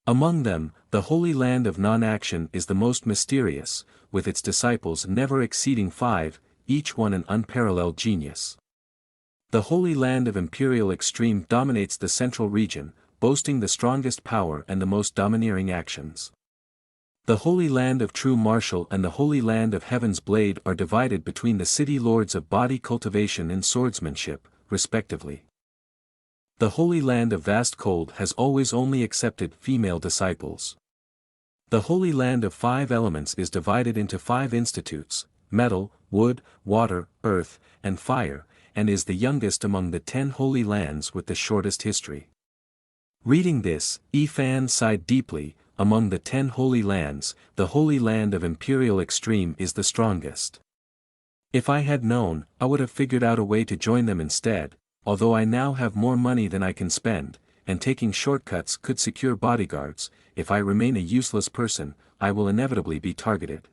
Among them, the Holy Land of Non-Action is the most mysterious, with its disciples never exceeding 5, each one an unparalleled genius. The Holy Land of Imperial Extreme dominates the central region, boasting the strongest power and the most domineering actions. The Holy Land of True Martial and the Holy Land of Heaven's Blade are divided between the city lords of body cultivation and swordsmanship, respectively. The Holy Land of Vast Cold has always only accepted female disciples. The Holy Land of Five Elements is divided into 5 institutes, metal, wood, water, earth, and fire, and is the youngest among the 10 holy lands with the shortest history. Reading this, Fan sighed deeply. Among the 10 holy lands, the Holy Land of Imperial Extreme is the strongest. If I had known, I would have figured out a way to join them instead, although I now have more money than I can spend, and taking shortcuts could secure bodyguards. If I remain a useless person, I will inevitably be targeted.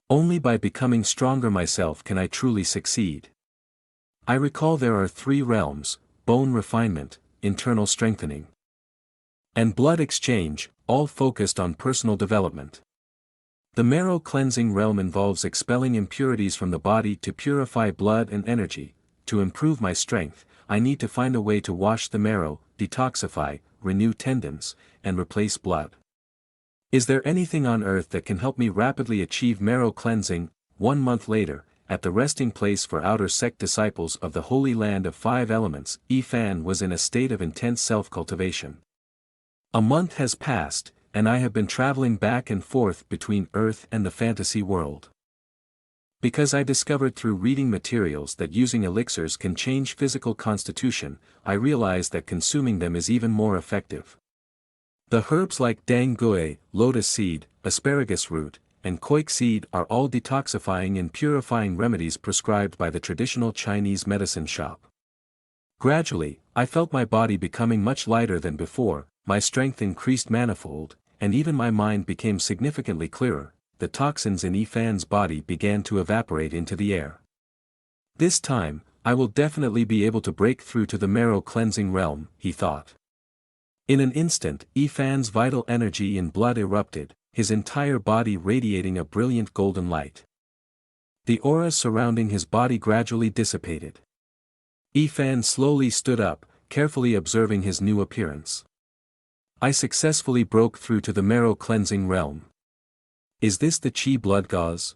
Only by becoming stronger myself can I truly succeed. I recall there are 3 realms: bone refinement, internal strengthening, and blood exchange, all focused on personal development. The marrow cleansing realm involves expelling impurities from the body to purify blood and energy. To improve my strength, I need to find a way to wash the marrow, detoxify, renew tendons, and replace blood. Is there anything on earth that can help me rapidly achieve marrow cleansing? 1 month later, at the resting place for outer sect disciples of the Holy Land of 5 Elements, Fan was in a state of intense self-cultivation. A month has passed, and I have been traveling back and forth between Earth and the fantasy world. Because I discovered through reading materials that using elixirs can change physical constitution, I realized that consuming them is even more effective. The herbs like dang gui, lotus seed, asparagus root, and koik seed are all detoxifying and purifying remedies prescribed by the traditional Chinese medicine shop. Gradually, I felt my body becoming much lighter than before, my strength increased manifold, and even my mind became significantly clearer. The toxins in Fan's body began to evaporate into the air. This time, I will definitely be able to break through to the marrow cleansing realm, he thought. In an instant, Fan's vital energy and blood erupted, his entire body radiating a brilliant golden light. The aura surrounding his body gradually dissipated. Fan slowly stood up, carefully observing his new appearance. I successfully broke through to the marrow cleansing realm. Is this the Qi blood gauze?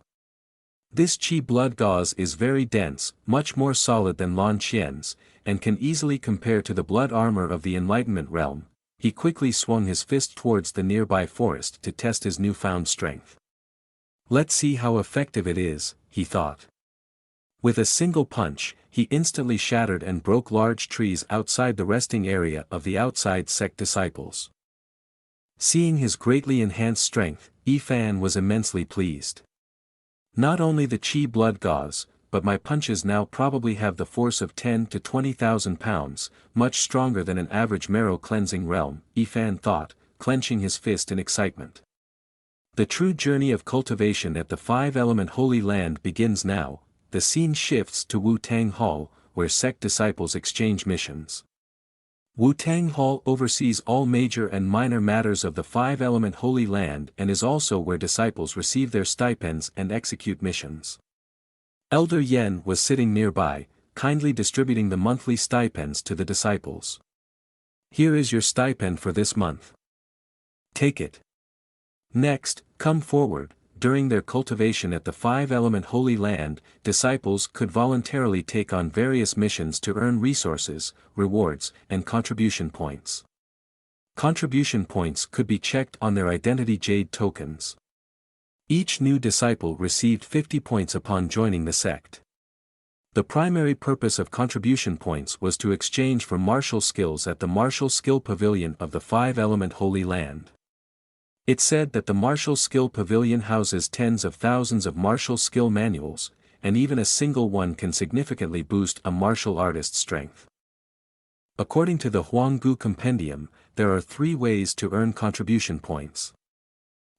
This Qi blood gauze is very dense, much more solid than Lan Qian's, and can easily compare to the blood armor of the Enlightenment realm. He quickly swung his fist towards the nearby forest to test his newfound strength. Let's see how effective it is, he thought. With a single punch, he instantly shattered and broke large trees outside the resting area of the outside sect disciples. Seeing his greatly enhanced strength, Fan was immensely pleased. Not only the Qi blood gauze, but my punches now probably have the force of 10 to 20,000 pounds, much stronger than an average marrow cleansing realm, Fan thought, clenching his fist in excitement. The true journey of cultivation at the 5-element Holy Land begins now. The scene shifts to Wu-Tang Hall, where sect disciples exchange missions. Wu-Tang Hall oversees all major and minor matters of the 5-element Holy Land and is also where disciples receive their stipends and execute missions. Elder Yen was sitting nearby, kindly distributing the monthly stipends to the disciples. Here is your stipend for this month. Take it. Next, come forward. During their cultivation at the 5-element Holy Land, disciples could voluntarily take on various missions to earn resources, rewards, and contribution points. Contribution points could be checked on their identity jade tokens. Each new disciple received 50 points upon joining the sect. The primary purpose of contribution points was to exchange for martial skills at the Martial Skill Pavilion of the 5-element Holy Land. It said that the Martial Skill Pavilion houses tens of thousands of martial skill manuals, and even a single one can significantly boost a martial artist's strength. According to the Huanggu Compendium, there are 3 ways to earn contribution points.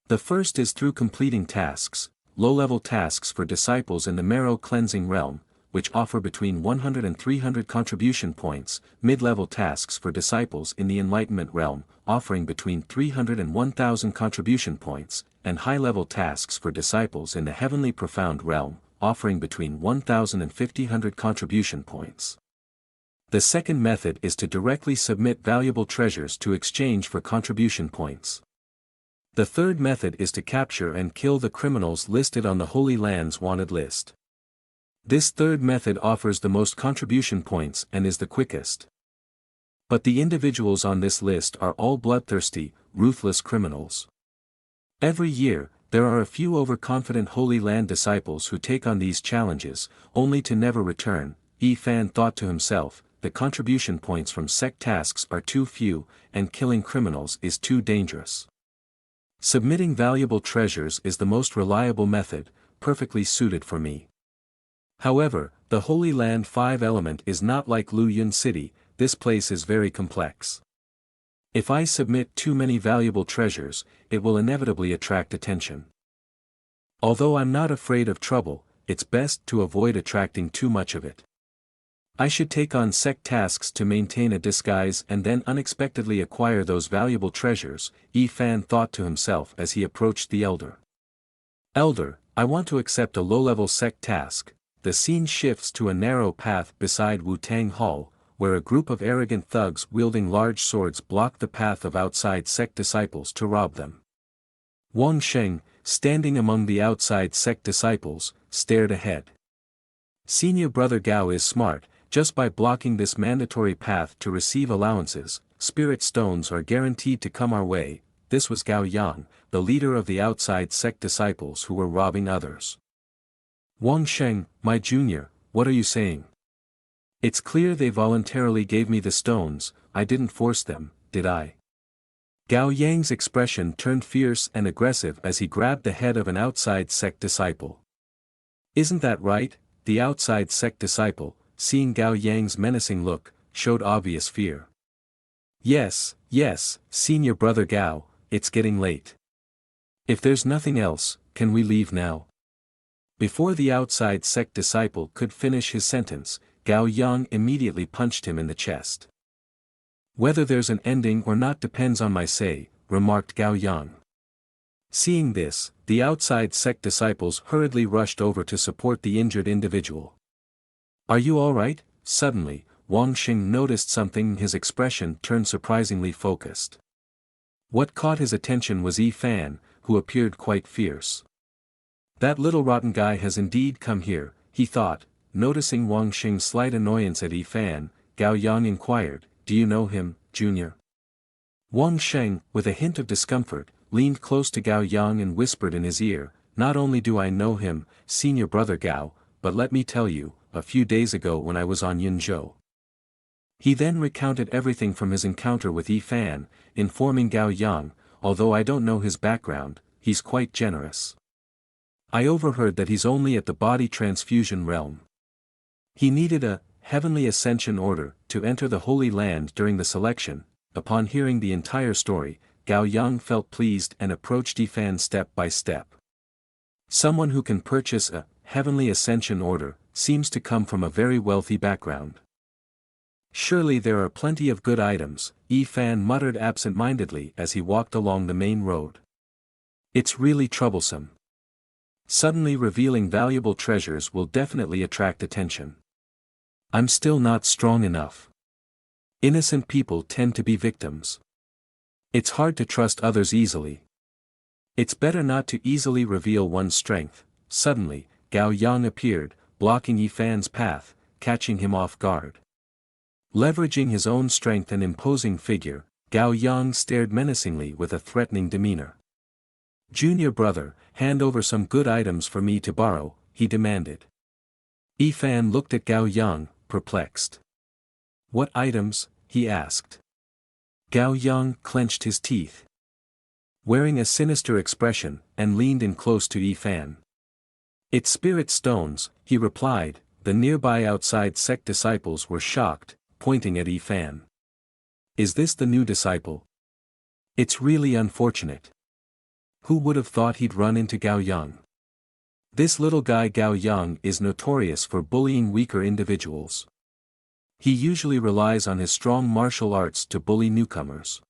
The first is through completing tasks, low-level tasks for disciples in the marrow cleansing realm, which offer between 100 and 300 contribution points, mid-level tasks for disciples in the Enlightenment realm, offering between 300 and 1,000 contribution points, and high-level tasks for disciples in the Heavenly Profound realm, offering between 1,000 and 1,500 contribution points. The second method is to directly submit valuable treasures to exchange for contribution points. The third method is to capture and kill the criminals listed on the Holy Land's wanted list. This third method offers the most contribution points and is the quickest. But the individuals on this list are all bloodthirsty, ruthless criminals. Every year, there are a few overconfident Holy Land disciples who take on these challenges, only to never return. Fan thought to himself, the contribution points from sect tasks are too few, and killing criminals is too dangerous. Submitting valuable treasures is the most reliable method, perfectly suited for me. However, the Holy Land 5-element is not like Luan City. This place is very complex. If I submit too many valuable treasures, it will inevitably attract attention. Although I'm not afraid of trouble, it's best to avoid attracting too much of it. I should take on sect tasks to maintain a disguise and then unexpectedly acquire those valuable treasures, Yi Fan thought to himself as he approached the elder. Elder, I want to accept a low-level sect task. The scene shifts to a narrow path beside Wu-Tang Hall, where a group of arrogant thugs wielding large swords block the path of outside sect disciples to rob them. Wang Sheng, standing among the outside sect disciples, stared ahead. Senior brother Gao is smart. Just by blocking this mandatory path to receive allowances, spirit stones are guaranteed to come our way. This was Gao Yang, the leader of the outside sect disciples who were robbing others. Wang Sheng, my junior, what are you saying? It's clear they voluntarily gave me the stones, I didn't force them, did I? Gao Yang's expression turned fierce and aggressive as he grabbed the head of an outside sect disciple. Isn't that right? The outside sect disciple, seeing Gao Yang's menacing look, showed obvious fear. Yes, senior brother Gao, it's getting late. If there's nothing else, can we leave now? Before the outside sect disciple could finish his sentence, Gao Yang immediately punched him in the chest. Whether there's an ending or not depends on my say, remarked Gao Yang. Seeing this, the outside sect disciples hurriedly rushed over to support the injured individual. Are you all right? Suddenly, Wang Xing noticed something. His expression turned surprisingly focused. What caught his attention was Yi Fan, who appeared quite fierce. That little rotten guy has indeed come here, he thought. Noticing Wang Xing's slight annoyance at Yi Fan, Gao Yang inquired, do you know him, junior? Wang Sheng, with a hint of discomfort, leaned close to Gao Yang and whispered in his ear, not only do I know him, senior brother Gao, but let me tell you, a few days ago when I was on Yunzhou. He then recounted everything from his encounter with Yi Fan, informing Gao Yang, although I don't know his background, he's quite generous. I overheard that he's only at the body transfusion realm. He needed a Heavenly Ascension order to enter the Holy Land during the selection. Upon hearing the entire story, Gao Yang felt pleased and approached Yi Fan step by step. Someone who can purchase a Heavenly Ascension order seems to come from a very wealthy background. Surely there are plenty of good items, Yi Fan muttered absent-mindedly as he walked along the main road. It's really troublesome. Suddenly revealing valuable treasures will definitely attract attention. I'm still not strong enough. Innocent people tend to be victims. It's hard to trust others easily. It's better not to easily reveal one's strength. Suddenly, Gao Yang appeared, blocking Yi Fan's path, catching him off guard. Leveraging his own strength and imposing figure, Gao Yang stared menacingly with a threatening demeanor. Junior brother, hand over some good items for me to borrow, he demanded. Yi Fan looked at Gao Yang, perplexed. What items? He asked. Gao Yang clenched his teeth, wearing a sinister expression, and leaned in close to Yi Fan. It's spirit stones, he replied. The nearby outside sect disciples were shocked, pointing at Yi Fan. Is this the new disciple? It's really unfortunate. Who would have thought he'd run into Gao Yang? This little guy Gao Yang is notorious for bullying weaker individuals. He usually relies on his strong martial arts to bully newcomers.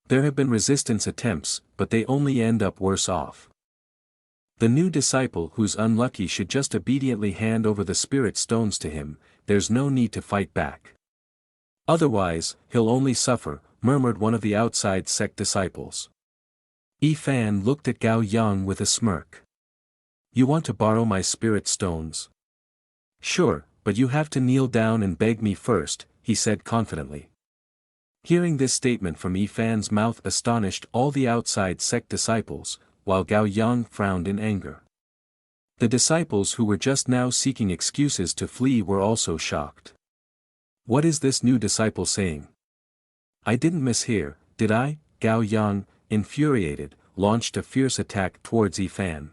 There have been resistance attempts, but they only end up worse off. The new disciple who's unlucky should just obediently hand over the spirit stones to him. There's no need to fight back. Otherwise, he'll only suffer, murmured one of the outside sect disciples. Yi Fan looked at Gao Yang with a smirk. You want to borrow my spirit stones? Sure, but you have to kneel down and beg me first, he said confidently. Hearing this statement from Yi Fan's mouth astonished all the outside sect disciples, while Gao Yang frowned in anger. The disciples who were just now seeking excuses to flee were also shocked. What is this new disciple saying? I didn't mishear, did I? Gao Yang, infuriated, launched a fierce attack towards Yi Fan.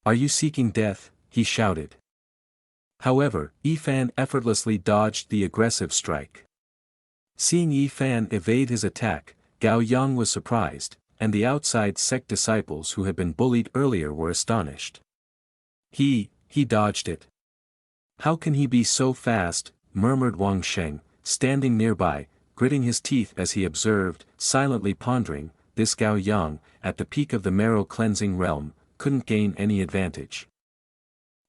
Are you seeking death? He shouted. However, Yi Fan effortlessly dodged the aggressive strike. Seeing Yi Fan evade his attack, Gao Yang was surprised. and the outside sect disciples who had been bullied earlier were astonished. He dodged it. How can he be so fast, murmured Wang Sheng, standing nearby, gritting his teeth as he observed, silently pondering, this Gao Yang, at the peak of the marrow-cleansing realm, couldn't gain any advantage.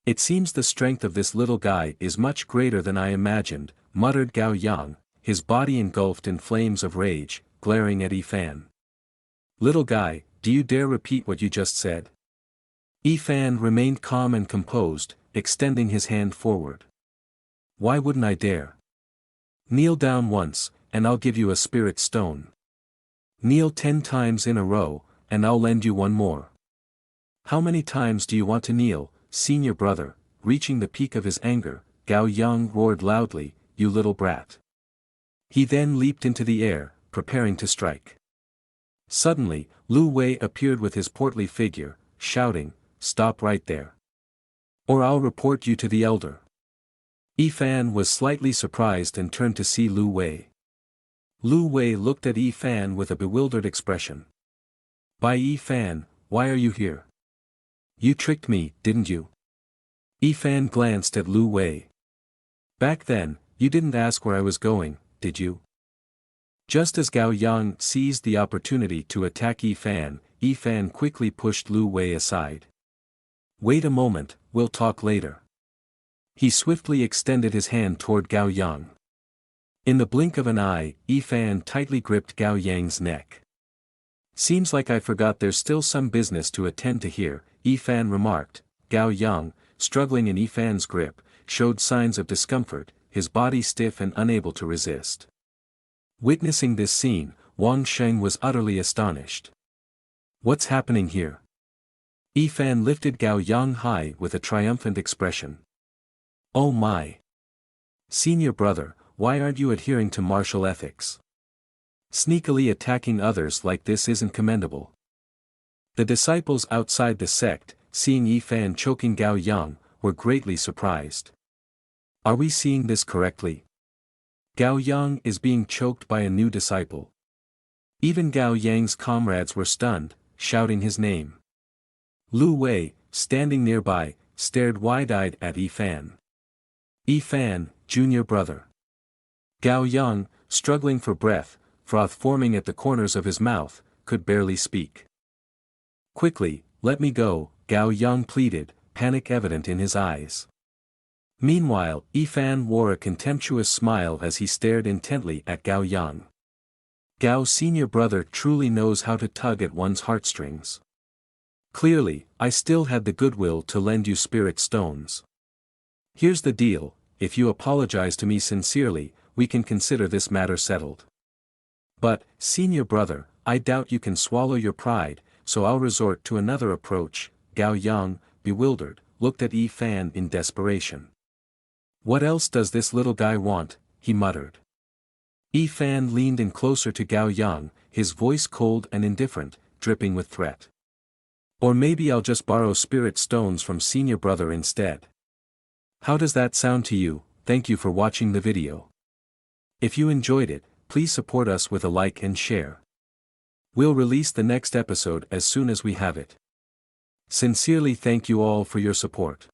It seems the strength of this little guy is much greater than I imagined, muttered Gao Yang, his body engulfed in flames of rage, glaring at Yi Fan. Little guy, do you dare repeat what you just said? Yi Fan remained calm and composed, extending his hand forward. Why wouldn't I dare? Kneel down once, and I'll give you a spirit stone. Kneel 10 times in a row, and I'll lend you one more. How many times do you want to kneel, senior brother? Reaching the peak of his anger, Gao Yang roared loudly, you little brat. He then leaped into the air, preparing to strike. Suddenly, Lu Wei appeared with his portly figure, shouting, stop right there. Or I'll report you to the elder. Yi Fan was slightly surprised and turned to see Lu Wei. Lu Wei looked at Yi Fan with a bewildered expression. By Yi Fan, why are you here? You tricked me, didn't you? Yi Fan glanced at Lu Wei. Back then, you didn't ask where I was going, did you? Just as Gao Yang seized the opportunity to attack Yi Fan quickly pushed Lu Wei aside. Wait a moment, we'll talk later. He swiftly extended his hand toward Gao Yang. In the blink of an eye, Yi Fan tightly gripped Gao Yang's neck. Seems like I forgot there's still some business to attend to here, Yi Fan remarked. Gao Yang, struggling in Yi Fan's grip, showed signs of discomfort, his body stiff and unable to resist. Witnessing this scene, Wang Sheng was utterly astonished. What's happening here? Yi Fan lifted Gao Yang high with a triumphant expression. Oh my! Senior brother, why aren't you adhering to martial ethics? Sneakily attacking others like this isn't commendable. The disciples outside the sect, seeing Yi Fan choking Gao Yang, were greatly surprised. Are we seeing this correctly? Gao Yang is being choked by a new disciple. Even Gao Yang's comrades were stunned, shouting his name. Lu Wei, standing nearby, stared wide-eyed at Yi Fan. Yi Fan, junior brother. Gao Yang, struggling for breath, froth forming at the corners of his mouth, could barely speak. Quickly, let me go, Gao Yang pleaded, panic evident in his eyes. Meanwhile, Yi Fan wore a contemptuous smile as he stared intently at Gao Yang. Gao's senior brother truly knows how to tug at one's heartstrings. Clearly, I still had the goodwill to lend you spirit stones. Here's the deal, if you apologize to me sincerely, we can consider this matter settled. But, senior brother, I doubt you can swallow your pride, so I'll resort to another approach. Gao Yang, bewildered, looked at Yi Fan in desperation. What else does this little guy want? He muttered. Yi Fan leaned in closer to Gao Yang, his voice cold and indifferent, dripping with threat. Or maybe I'll just borrow spirit stones from senior brother instead. How does that sound to you? Thank you for watching the video. If you enjoyed it, please support us with a like and share. We'll release the next episode as soon as we have it. Sincerely thank you all for your support.